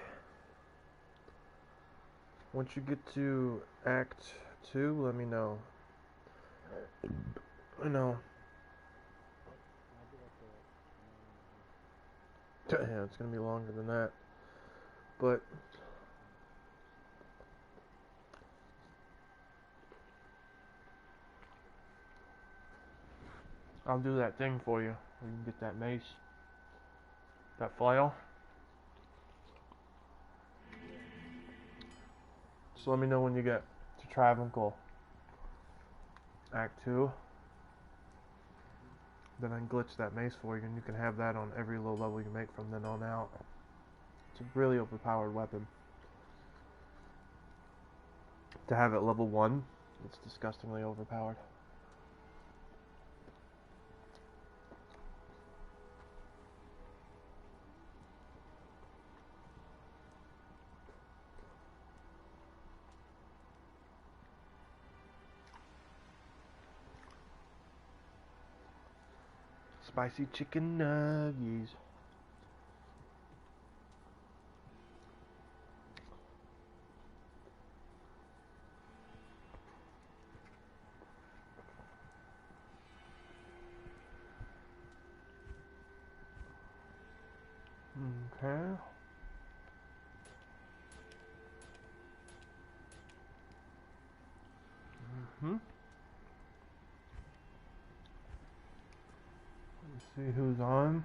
Once you get to Act 2, let me know. I know. Yeah, it's gonna be longer than that. But I'll do that thing for you. You can get that mace. That flail. So let me know when you get to Travancore. Act 2. Then I can glitch that mace for you and you can have that on every low level you make from then on out. It's a really overpowered weapon. To have it level 1, it's disgustingly overpowered. Spicy chicken nuggies. Okay. Let's see who's on.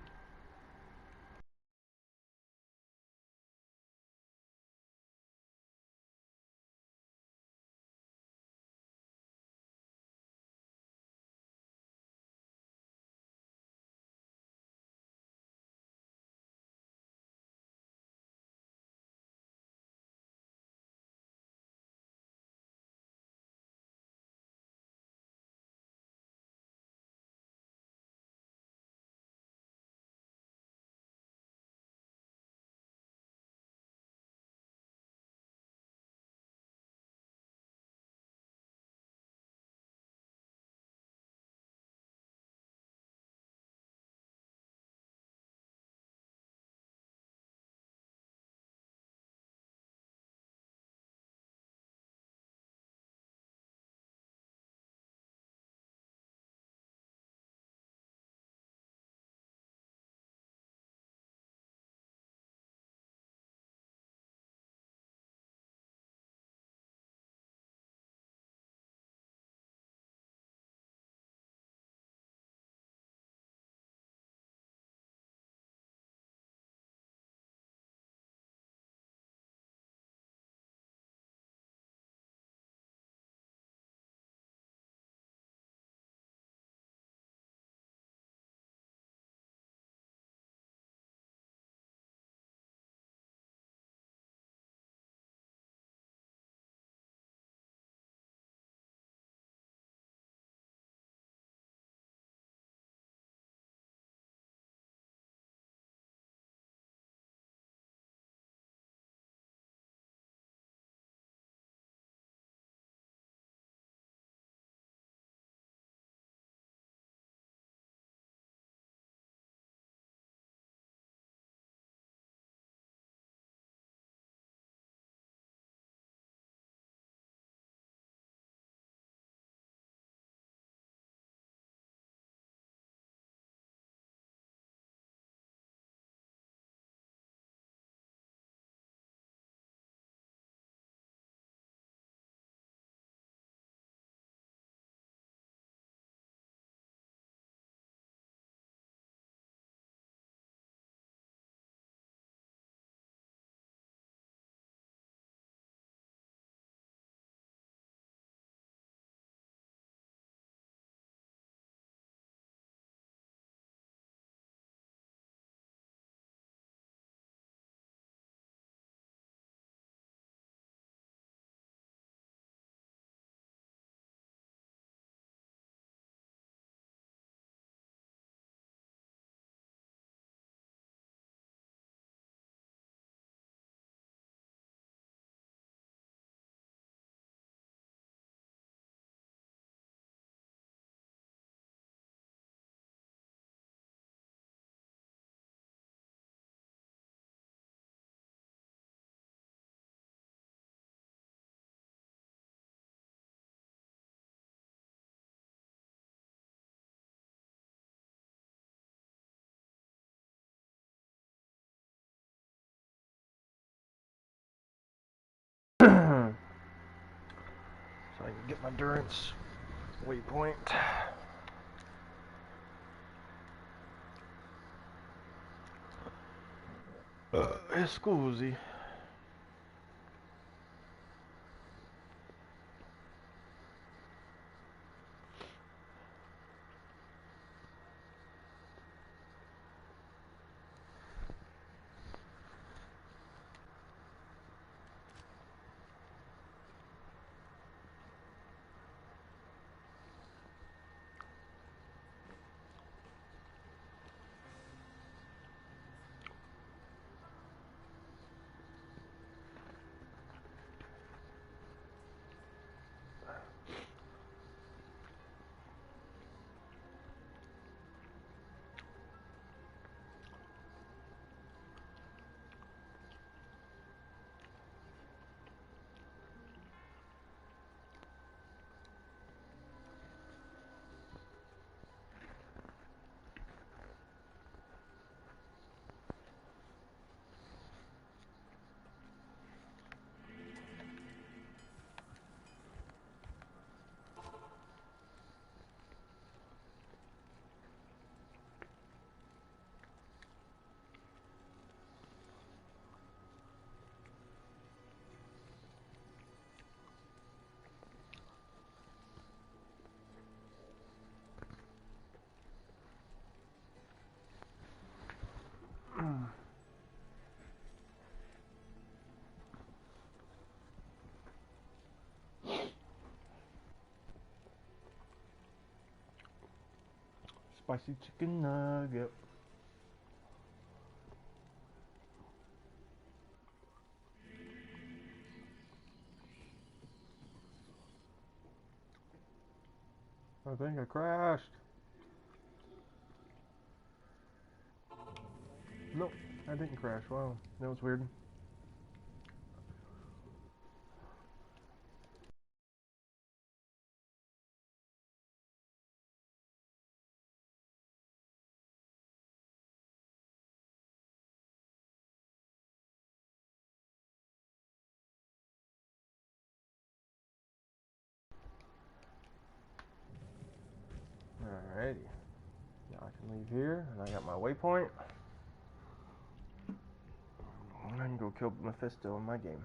and get my endurance waypoint. Scusi. Spicy chicken nugget. I think I crashed. Nope, I didn't crash. Wow, that was weird. Alrighty. Now I can leave here, and I got my waypoint. And I can go kill Mephisto in my game.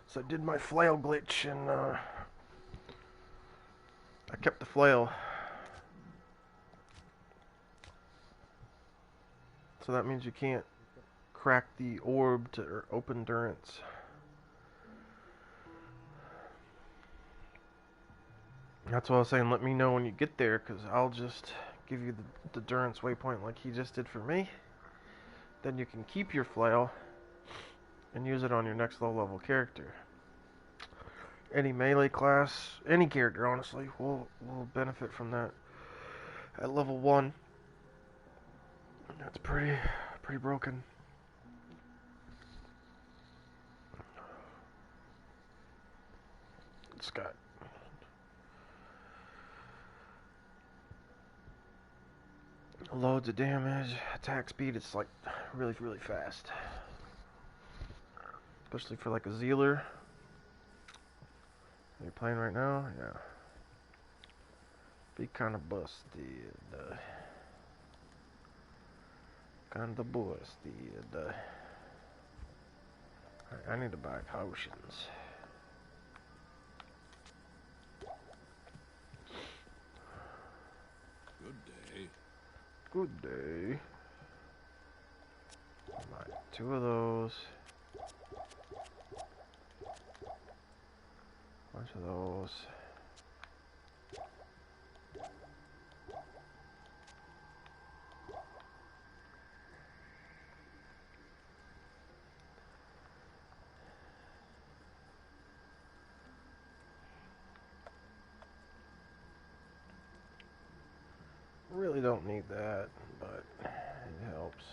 So I did my flail glitch, and I kept the flail. So that means you can't crack the orb to open endurance. That's what I was saying, let me know when you get there, because I'll just give you the endurance waypoint like he just did for me. Then you can keep your flail and use it on your next low level character. Any melee class, any character honestly, will benefit from that. At level 1, that's pretty broken. It's got loads of damage, attack speed, it's like really fast. Especially for like a Zealer. Are you playing right now? Yeah. Be kind of busted. Kind of busted. I need to buy potions. Good day. Good day. Buy 2 of those. Bunch of those. Really don't need that, but it helps.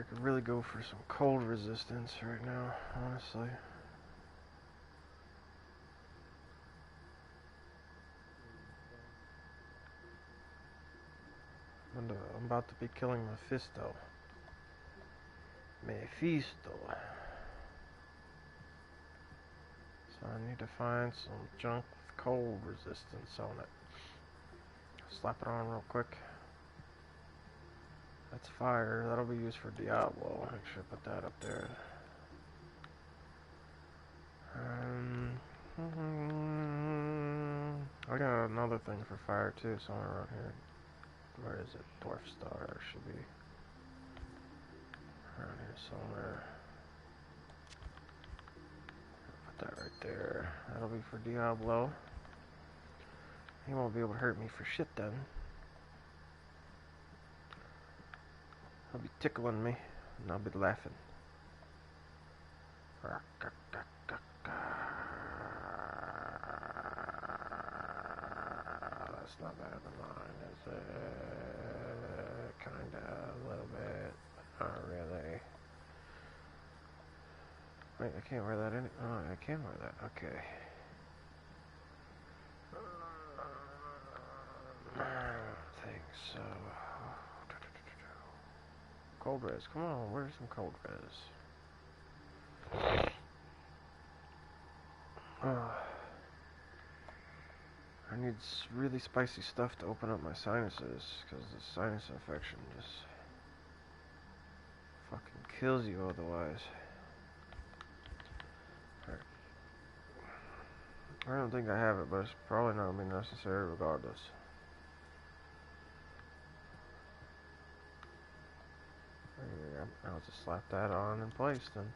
I could really go for some cold resistance right now, honestly. I'm about to be killing Mephisto. Mephisto. So I need to find some junk with cold resistance on it. Slap it on real quick. That's fire. That'll be used for Diablo. Make sure I put that up there. I got another thing for fire too, somewhere around here. Where is it? Dwarf Star should be around here somewhere. Put that right there. That'll be for Diablo. He won't be able to hurt me for shit then. He'll be tickling me, and I'll be laughing. That's not bad of mine, is it? Kinda, a little bit, but not really. Wait, I can't wear that in. Oh, I can wear that. Okay. I don't think so. Cold res. Come on, where's some cold res? I need really spicy stuff to open up my sinuses, because the sinus infection just fucking kills you otherwise. Right. I don't think I have it, but it's probably not going to be necessary regardless. There we go. I'll just slap that on in place then.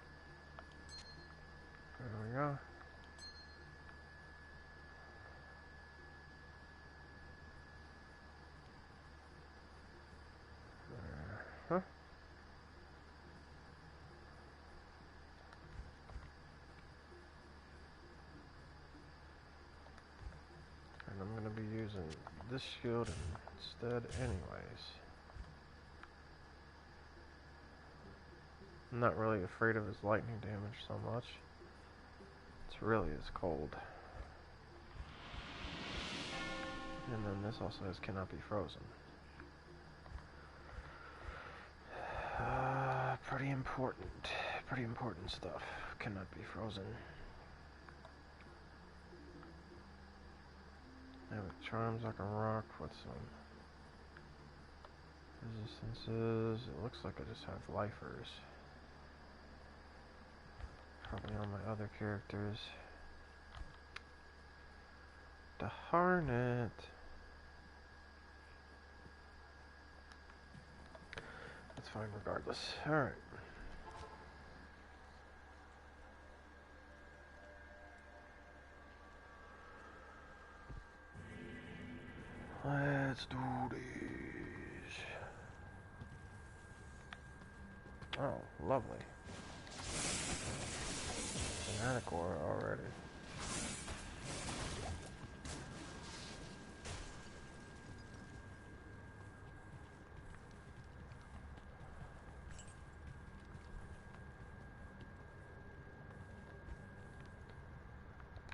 There we go. Huh? And I'm going to be using this shield instead anyways. I'm not really afraid of his lightning damage so much. It's really his cold. And then this also says cannot be frozen. Pretty important stuff. Cannot be frozen. Yeah, it charms like a rock with some resistances. It looks like I just have lifers. Probably on my other characters. Darn it. That's fine regardless. Alright. Let's do this. Oh, lovely. Fanatic ore already.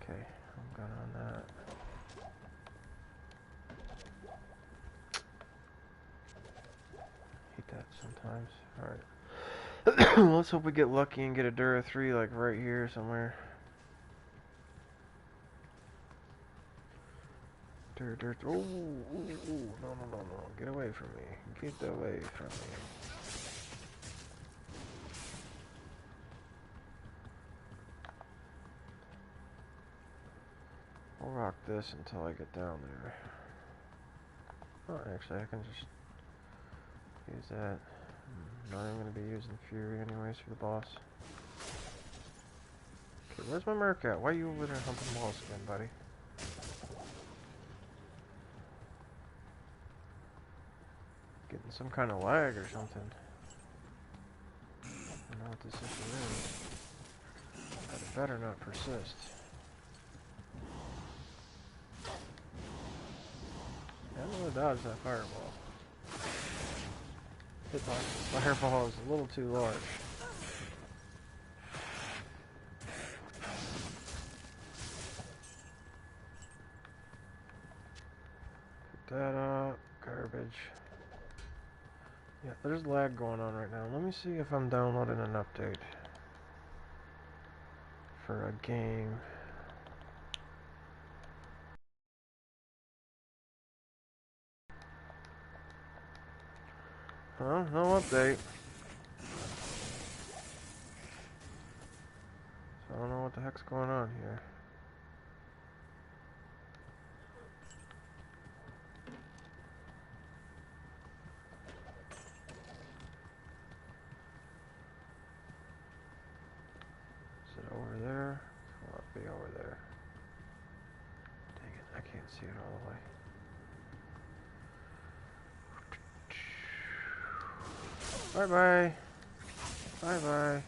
Okay, I'm good on that. Hate that sometimes. Alright. Let's hope we get lucky and get a Dura 3 like right here somewhere. Dirt. Oh, no. Get away from me. Get away from me. I'll rock this until I get down there. Oh, actually, I can just use that. I'm not even going to be using Fury anyways for the boss. Okay, where's my Merc at? Why are you over there humping walls again, buddy? Getting some kind of lag or something. I don't know what this issue is. But it better not persist. I'm gonna dodge that fireball. Fireball is a little too large. Pick that up. Garbage. Yeah, there's lag going on right now. Let me see if I'm downloading an update for a game. Huh? No update. So I don't know what the heck's going on here. Is it over there? Will it be over there? Dang it, I can't see it all the way. Bye-bye. Bye-bye.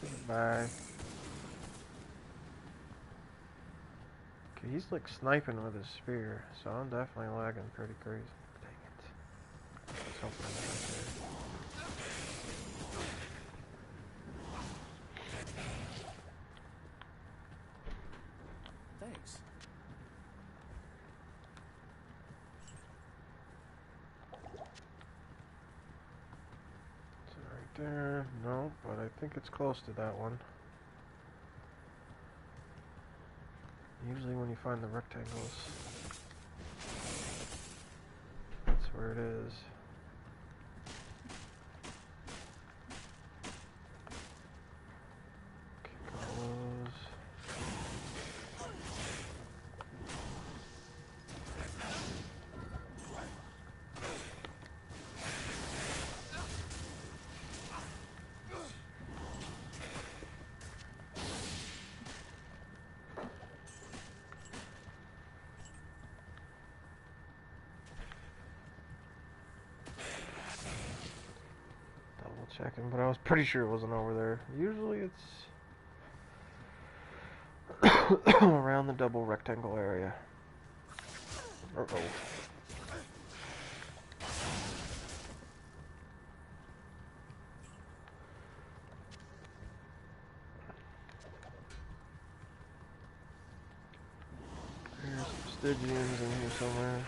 Goodbye. Okay, he's like sniping with his spear, so I'm definitely lagging pretty crazy. Dang it. Let's hope I'm not there. Thanks. Is it right there? No, but I think it's close to that one. Usually when you find the rectangles, that's where it is. Close. Checking, but I was pretty sure it wasn't over there. Usually it's around the double rectangle area. Uh-oh. There's some Stygians in here somewhere.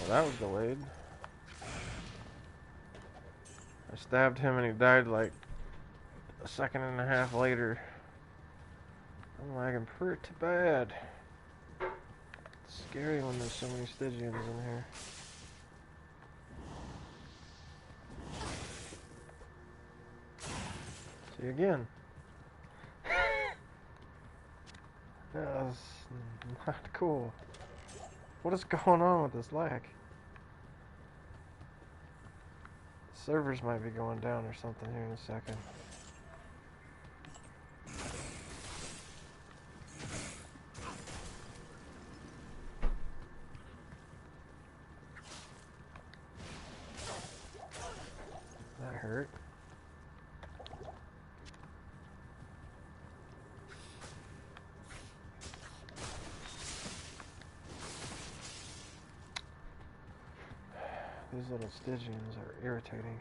That was delayed. I stabbed him and he died like a second and a half later. I'm lagging pretty bad. It's scary when there's so many Stygians in here. See you again. That was not cool. What is going on with this lag? Servers might be going down or something here in a second. That hurt. These little Stygians are irritating.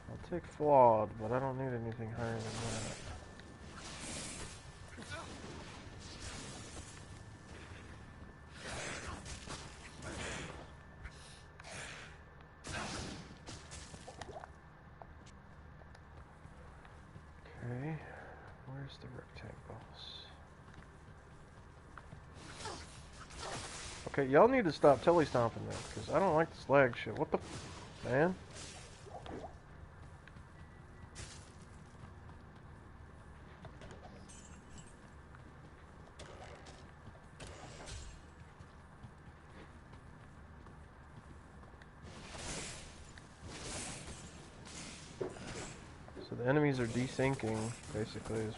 I'll take flawed, but I don't need anything higher than that. Okay, where's the rectangles? Okay, y'all need to stop telly stomping that, because I don't like this lag shit. What the man? So enemies are desyncing, basically, is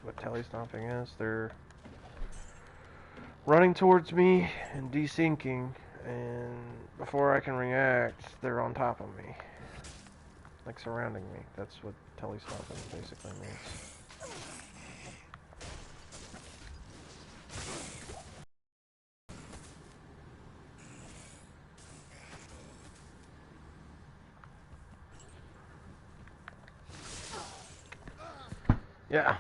what telestomping is. They're running towards me and desyncing, and before I can react, they're on top of me. Like surrounding me. That's what telestomping basically means. Yeah.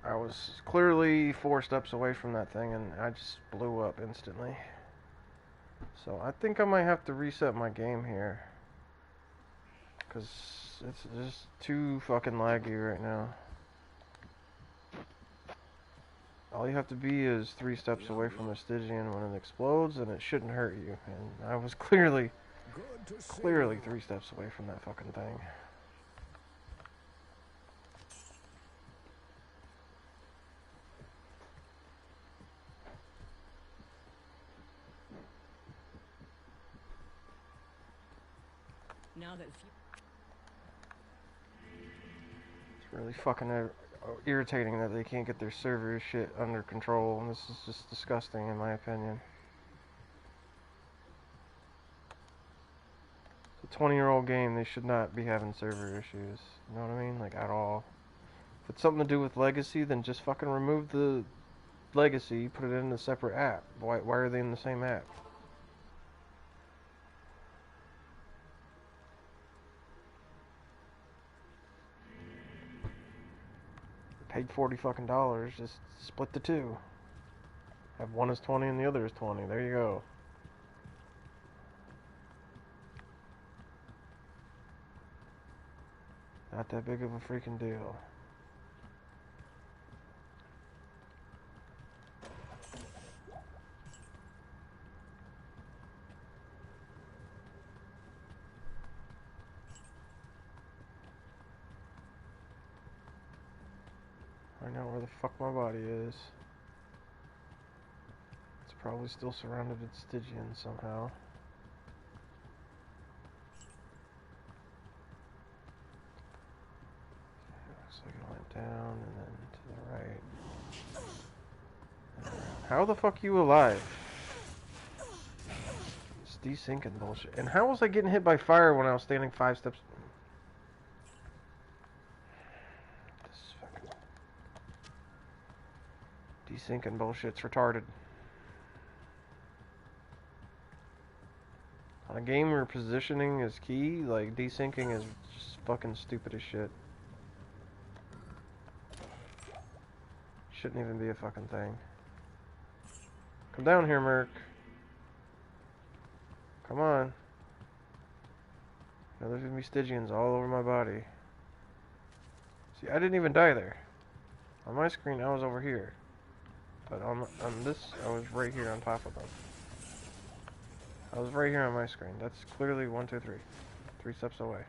I was clearly 4 steps away from that thing and I just blew up instantly. So I think I might have to reset my game here. Because it's just too fucking laggy right now. All you have to be is 3 steps away from a Stygian when it explodes and it shouldn't hurt you. And I was clearly 3 steps away from that fucking thing. Now that It's really fucking irritating that they can't get their server shit under control, and this is just disgusting in my opinion. It's a 20-year-old game, they should not be having server issues. You know what I mean? Like, at all. If it's something to do with legacy, then just fucking remove the legacy, put it in a separate app. Why are they in the same app? Paid $40 fucking dollars, just split the two. Have one is 20 and the other is 20. There you go. Not that big of a freaking deal. I know where the fuck my body is. It's probably still surrounded with Stygians somehow. Looks like it went down and then to the right. How the fuck are you alive? It's desyncing bullshit. And how was I getting hit by fire when I was standing 5 steps? Desyncing bullshit's retarded. On a game where positioning is key, like, desyncing is just fucking stupid as shit. Shouldn't even be a fucking thing. Come down here, Merc. Come on. Now there's gonna be Stygians all over my body. See, I didn't even die there. On my screen, I was over here. But on this, I was right here on top of them. I was right here on my screen. That's clearly 1, 2, 3. 3 steps away.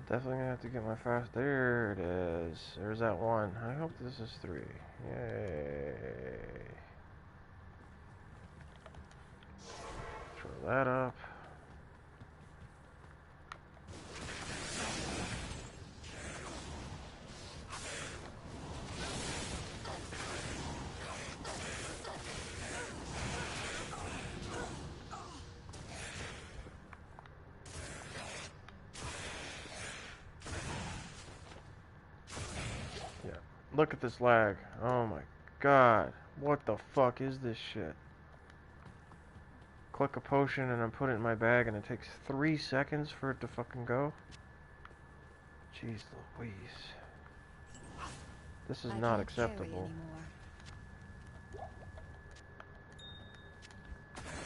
Definitely gonna have to get my fast. There it is. There's that one. I hope this is 3. Yay. Throw that up. Look at this lag. Oh my god. What the fuck is this shit? Click a potion and I put it in my bag and it takes 3 seconds for it to fucking go? Jeez Louise. This is I not can't carry acceptable. anymore.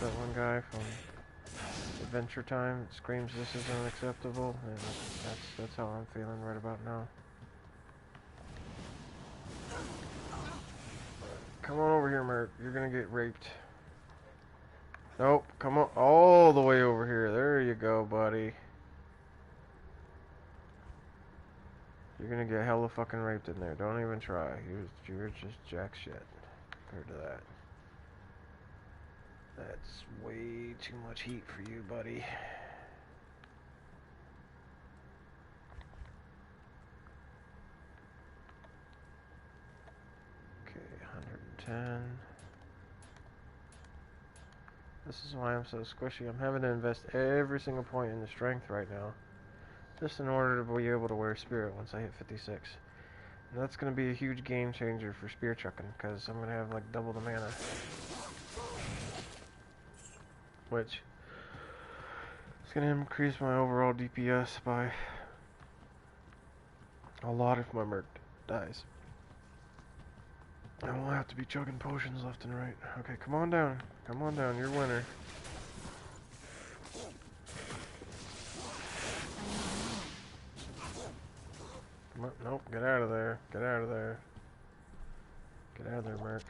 That one guy from Adventure Time screams this is unacceptable, and that's how I'm feeling right about now. Come on over here, Merc. You're gonna get raped. Nope, come on all the way over here. There you go, buddy. You're gonna get hella fucking raped in there. Don't even try. You're just jack shit compared to that. That's way too much heat for you, buddy. Okay, 110. This is why I'm so squishy. I'm having to invest every single point in the strength right now, just in order to be able to wear spirit once I hit 56. And that's going to be a huge game changer for spear chucking, because I'm going to have like double the mana. Which is going to increase my overall DPS by a lot if my merc dies. I won't have to be chugging potions left and right. Okay, come on down. Come on down, you're winner. Come on, nope, get out of there. Get out of there. Get out of there, merc.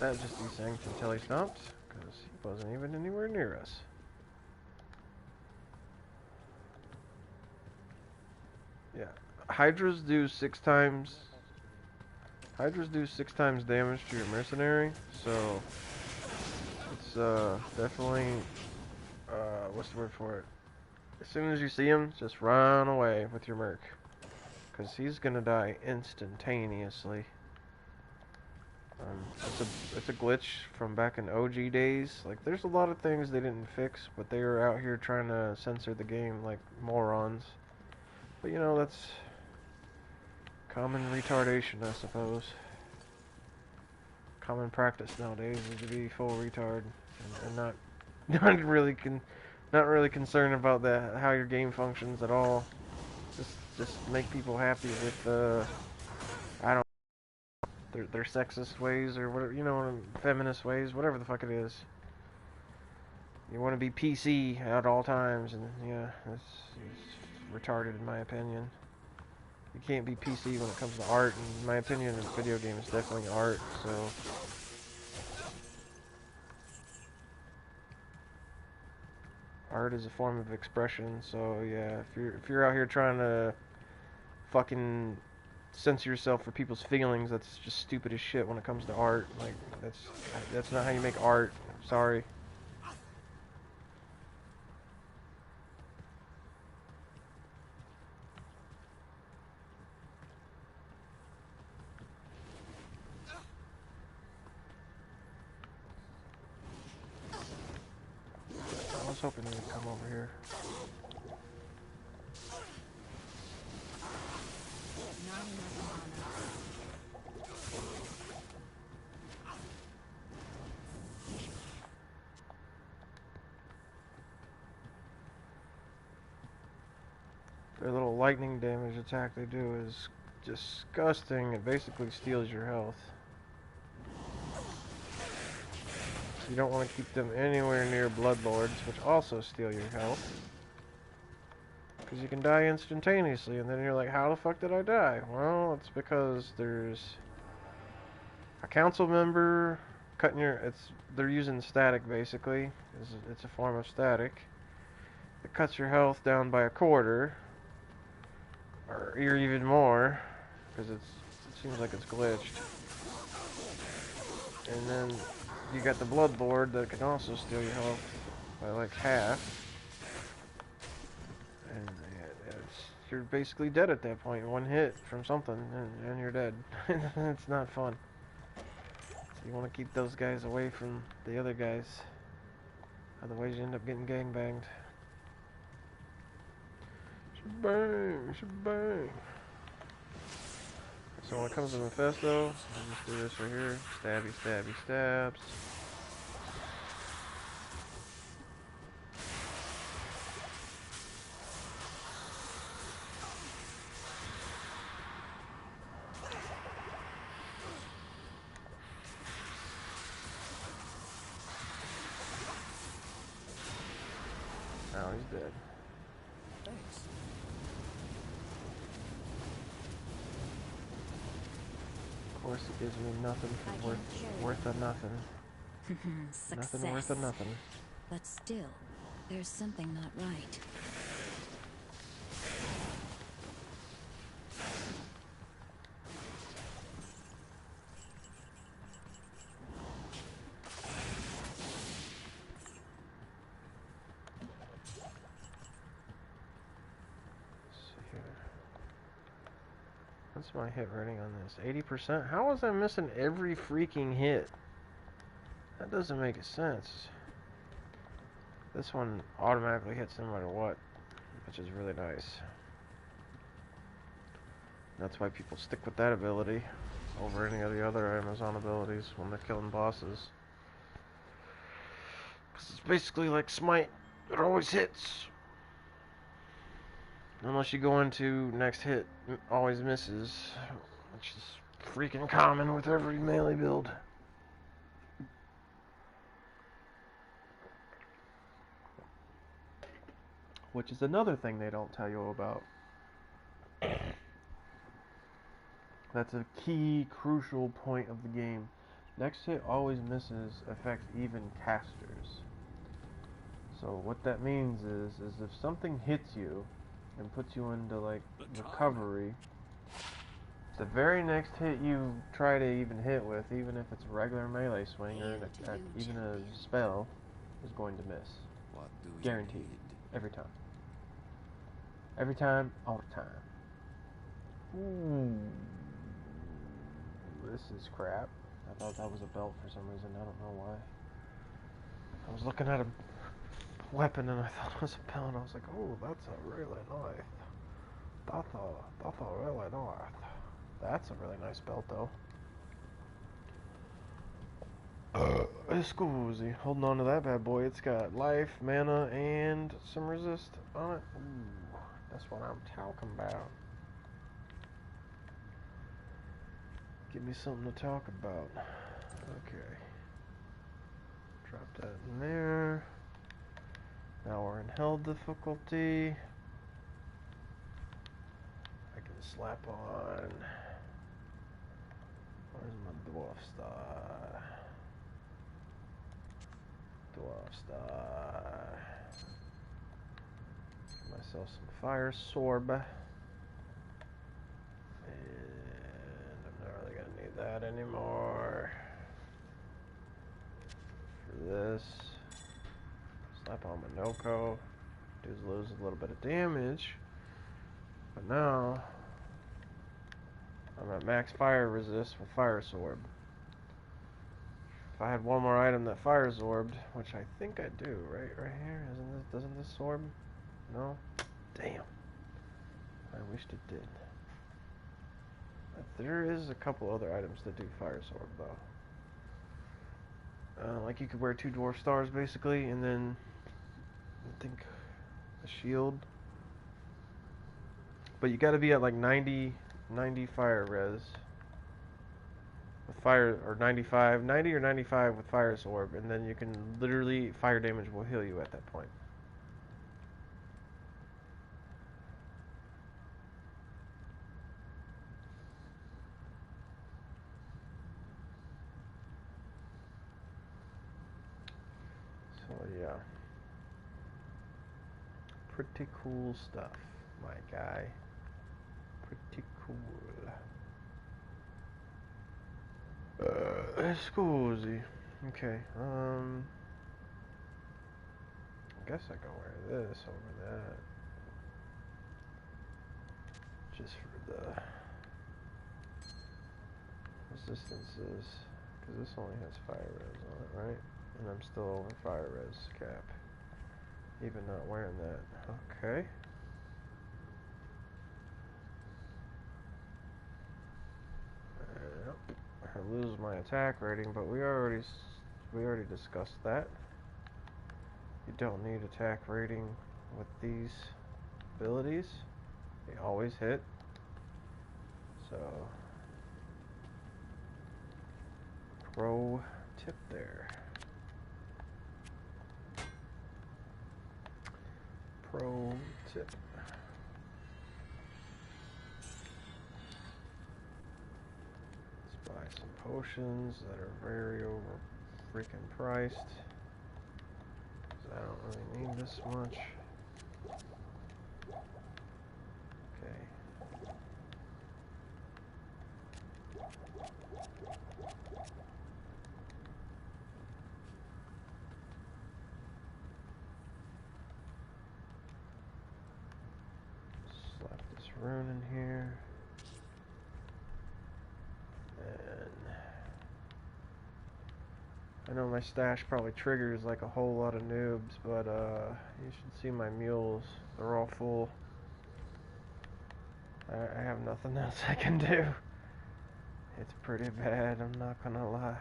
That just desynced until he stopped, because he wasn't even anywhere near us. Yeah, Hydras do 6 times. Hydras do 6 times damage to your mercenary, so it's definitely what's the word for it? As soon as you see him, just run away with your merc, because he's gonna die instantaneously. It's a glitch from back in OG days. Like, there's a lot of things they didn't fix, but they were out here trying to censor the game like morons. But you know, that's common retardation, I suppose. Common practice nowadays is to be full retard and not really concerned about how your game functions at all. Just make people happy with I don't know, their sexist ways or whatever, you know, feminist ways, whatever the fuck it is. You want to be PC at all times, and yeah, it's retarded in my opinion. You can't be PC when it comes to art, and in my opinion, a video game is definitely art, so... Art is a form of expression, so yeah, if you're out here trying to fucking censor yourself for people's feelings, that's just stupid as shit when it comes to art. Like, that's not how you make art. Sorry. I was hoping they would come over here. Not enough Their little lightning damage attack they do is disgusting. It basically steals your health. You don't want to keep them anywhere near Bloodlords, which also steal your health. Because you can die instantaneously, and then you're like, how the fuck did I die? Well, it's because there's a council member cutting they're using static, basically. It's a form of static. It cuts your health down by a quarter, or even more, because it seems like it's glitched. And then you got the Bloodlord that can also steal your health by like half. And you're basically dead at that point. One hit from something, and you're dead. It's not fun. So you want to keep those guys away from the other guys. Otherwise you end up getting gangbanged. Shebang, shebang. So when it comes to Mephisto, I just do this right here. Stabby, stabby, stabs. he's dead. Thanks. Of course, it gives me nothing I for can't carry worth of nothing. Success. Nothing worth of nothing. But still, there's something not right. What's my hit rating on this? 80%? How was I missing every freaking hit? That doesn't make sense. This one automatically hits no matter what, which is really nice. That's why people stick with that ability over any of the other Amazon abilities when they're killing bosses. Because it's basically like Smite. It always hits. Unless you go into next hit, always misses, which is freaking common with every melee build. Which is another thing they don't tell you about. That's a key, crucial point of the game. Next hit always misses affects even casters. So what that means is if something hits you and puts you into like recovery, the very next hit you try to even hit with, even if it's a regular melee swing or even a spell, is going to miss. What do you Guaranteed. need? Every time. Every time, all the time. Ooh. This is crap. I thought that was a belt for some reason. I don't know why. I was looking at a weapon and I thought it was a belt. And I was like, oh, that's a really nice. That's a really nice. That's a really nice belt, though. It's Scoozy. Holding on to that bad boy. It's got life, mana, and some resist on it. Ooh, that's what I'm talking about. Give me something to talk about. Okay. Drop that in there. Now we're in hell difficulty. I can slap on. Where's my dwarf star? Dwarf star. Get myself some fire sorb. And I'm not really gonna need that anymore. For this, slap on Minoko. Dudes lose a little bit of damage. But now I'm at max fire resist with fire sorb. If I had one more item that fire sorbed, which I think I do, right here, doesn't this sorb? No? Damn. I wished it did. But there is a couple other items that do fire sorb though. Like you could wear 2 dwarf stars basically, and then I think a shield. But you gotta be at like 90 fire res. With fire, or 90 or 95 with fire sorb, and then you can literally, fire damage will heal you at that point. So yeah. Pretty cool stuff, my guy. Pretty cool. Scusi. Okay, I guess I can wear this over that. Just for the resistances. Because this only has fire res on it, right? And I'm still over fire res cap. Even not wearing that. Okay. Yep. I lose my attack rating, but we already discussed that. You don't need attack rating with these abilities. They always hit. So, pro tip there. tip. Let's buy some potions that are very over freaking priced. 'Cause I don't really need this much. Okay. Slap this rune in here. And I know my stash probably triggers like a whole lot of noobs, but you should see my mules. They're all full. I have nothing else I can do. It's pretty bad, I'm not gonna lie.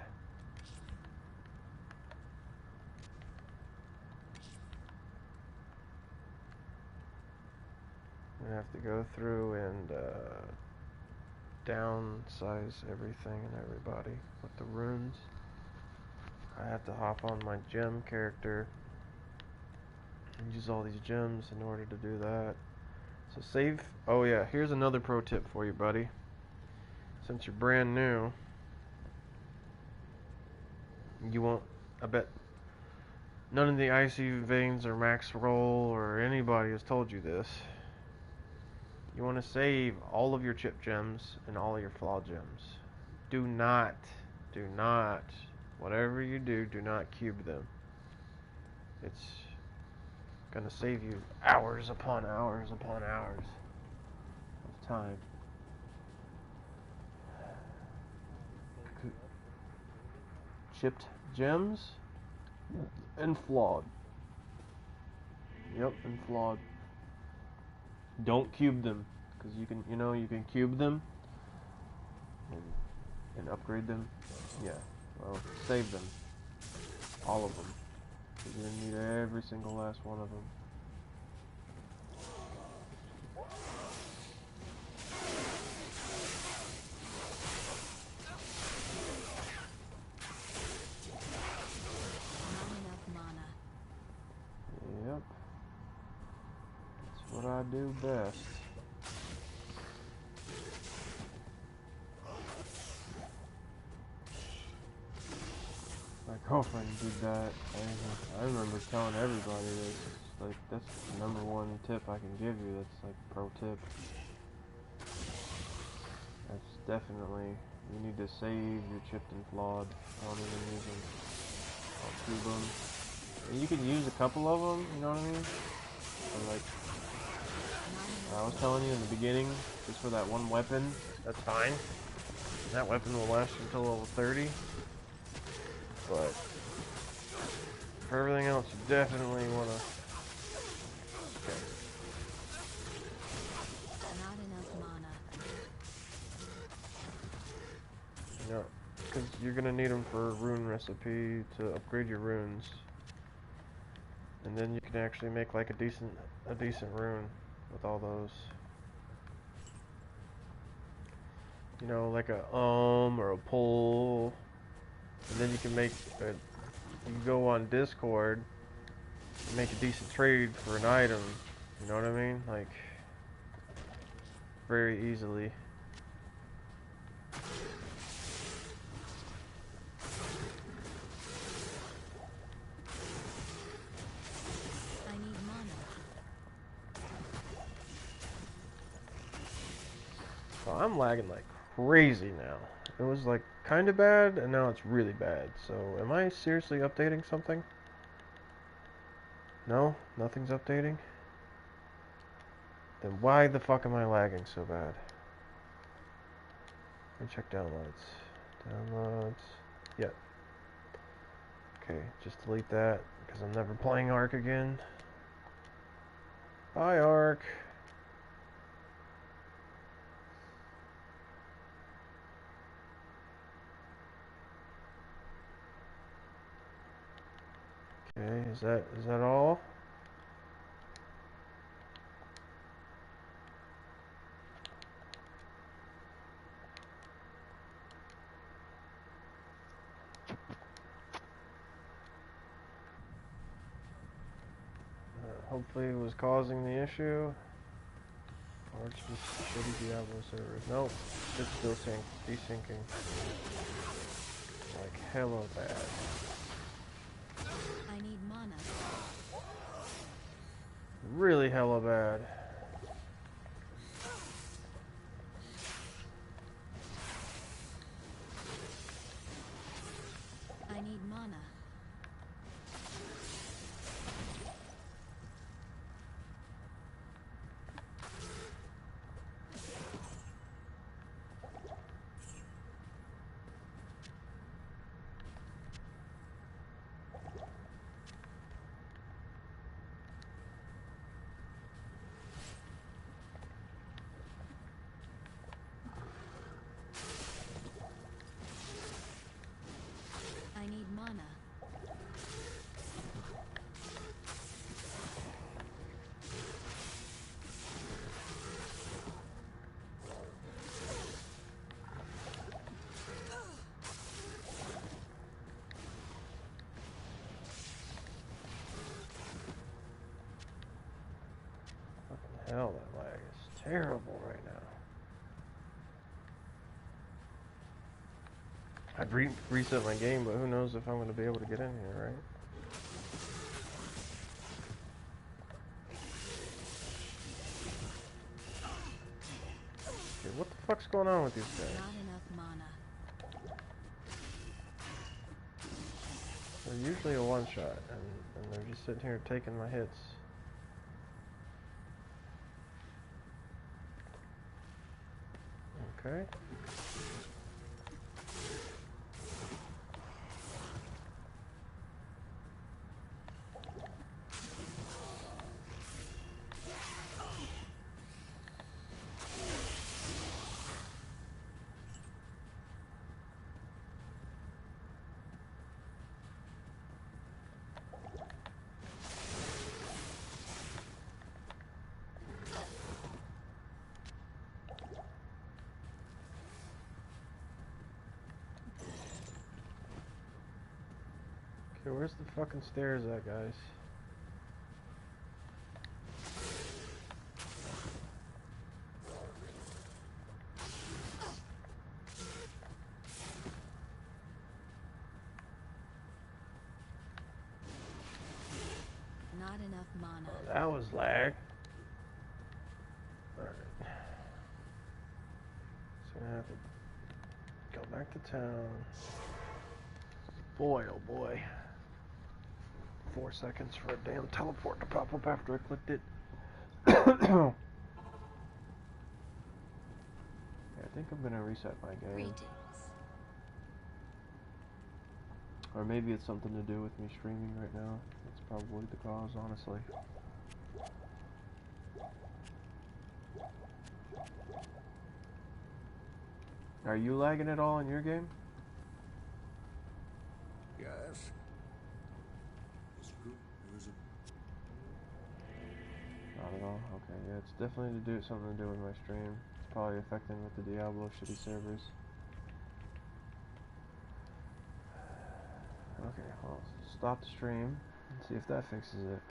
I'm gonna have to go through and downsize everything and everybody with the runes. I have to hop on my gem character and use all these gems in order to do that. So save. Oh yeah, here's another pro tip for you, buddy. Since you're brand new, you won't. I bet none of the icy veins or max roll or anybody has told you this. You want to save all of your chip gems and all of your flaw gems. Do not, whatever you do, do not cube them. It's gonna save you hours upon hours upon hours of time. Chipped gems and flawed. Yep, and flawed. Don't cube them, because you can cube them and upgrade them. Yeah, well, save them, all of them. You're gonna need every single last one of them. Not enough mana. Yep. That's what I do best. My girlfriend did that. I remember telling everybody this. Like, that's the number one tip I can give you. That's like pro tip. That's definitely, you need to save your chipped and flawed. Don't even use them. I'll cube them. And you can use a couple of them, you know what I mean? Or like, I was telling you in the beginning, just for that one weapon, that's fine. That weapon will last until level 30. But for everything else, you definitely want to. Okay. Not enough mana. Yeah, because you're gonna need them for a rune recipe to upgrade your runes, and then you can actually make like a decent rune with all those. You know, like a or a pull. And then you can make you can go on Discord and make a decent trade for an item. You know what I mean? Like, very easily. I need mana. So I'm lagging like crazy now. It was like kind of bad, and now it's really bad. So am I seriously updating something? No? Nothing's updating? Then why the fuck am I lagging so bad? Let me check downloads. Downloads. Yep. Okay, just delete that, because I'm never playing Ark again. Bye, Ark. Okay, is that all? hopefully it was causing the issue. Or it's just shitty Diablo servers. Nope, it's still desyncing. Like hella bad. I need mana. Really hella bad. I need mana. I need mana. Hell, that lag is terrible right now. I'd reset my game, but who knows if I'm going to be able to get in here, right? Okay, what the fuck's going on with these guys? Not enough mana. They're usually a one-shot, and they're just sitting here taking my hits. Okay. Okay, where's the fucking stairs at, guys? Not enough mana. Oh, that was lag. Alright. So I have to go back to town. Boy, oh boy. 4 seconds for a damn teleport to pop up after I clicked it. Yeah, I think I'm gonna reset my game. Greetings. Or maybe it's something to do with me streaming right now. That's probably the cause, honestly. Are you lagging at all in your game? Yes. This group is Not at all? Okay, yeah, it's definitely something to do with my stream. It's probably affecting with the Diablo shitty servers. Okay, well, stop the stream and see if that fixes it.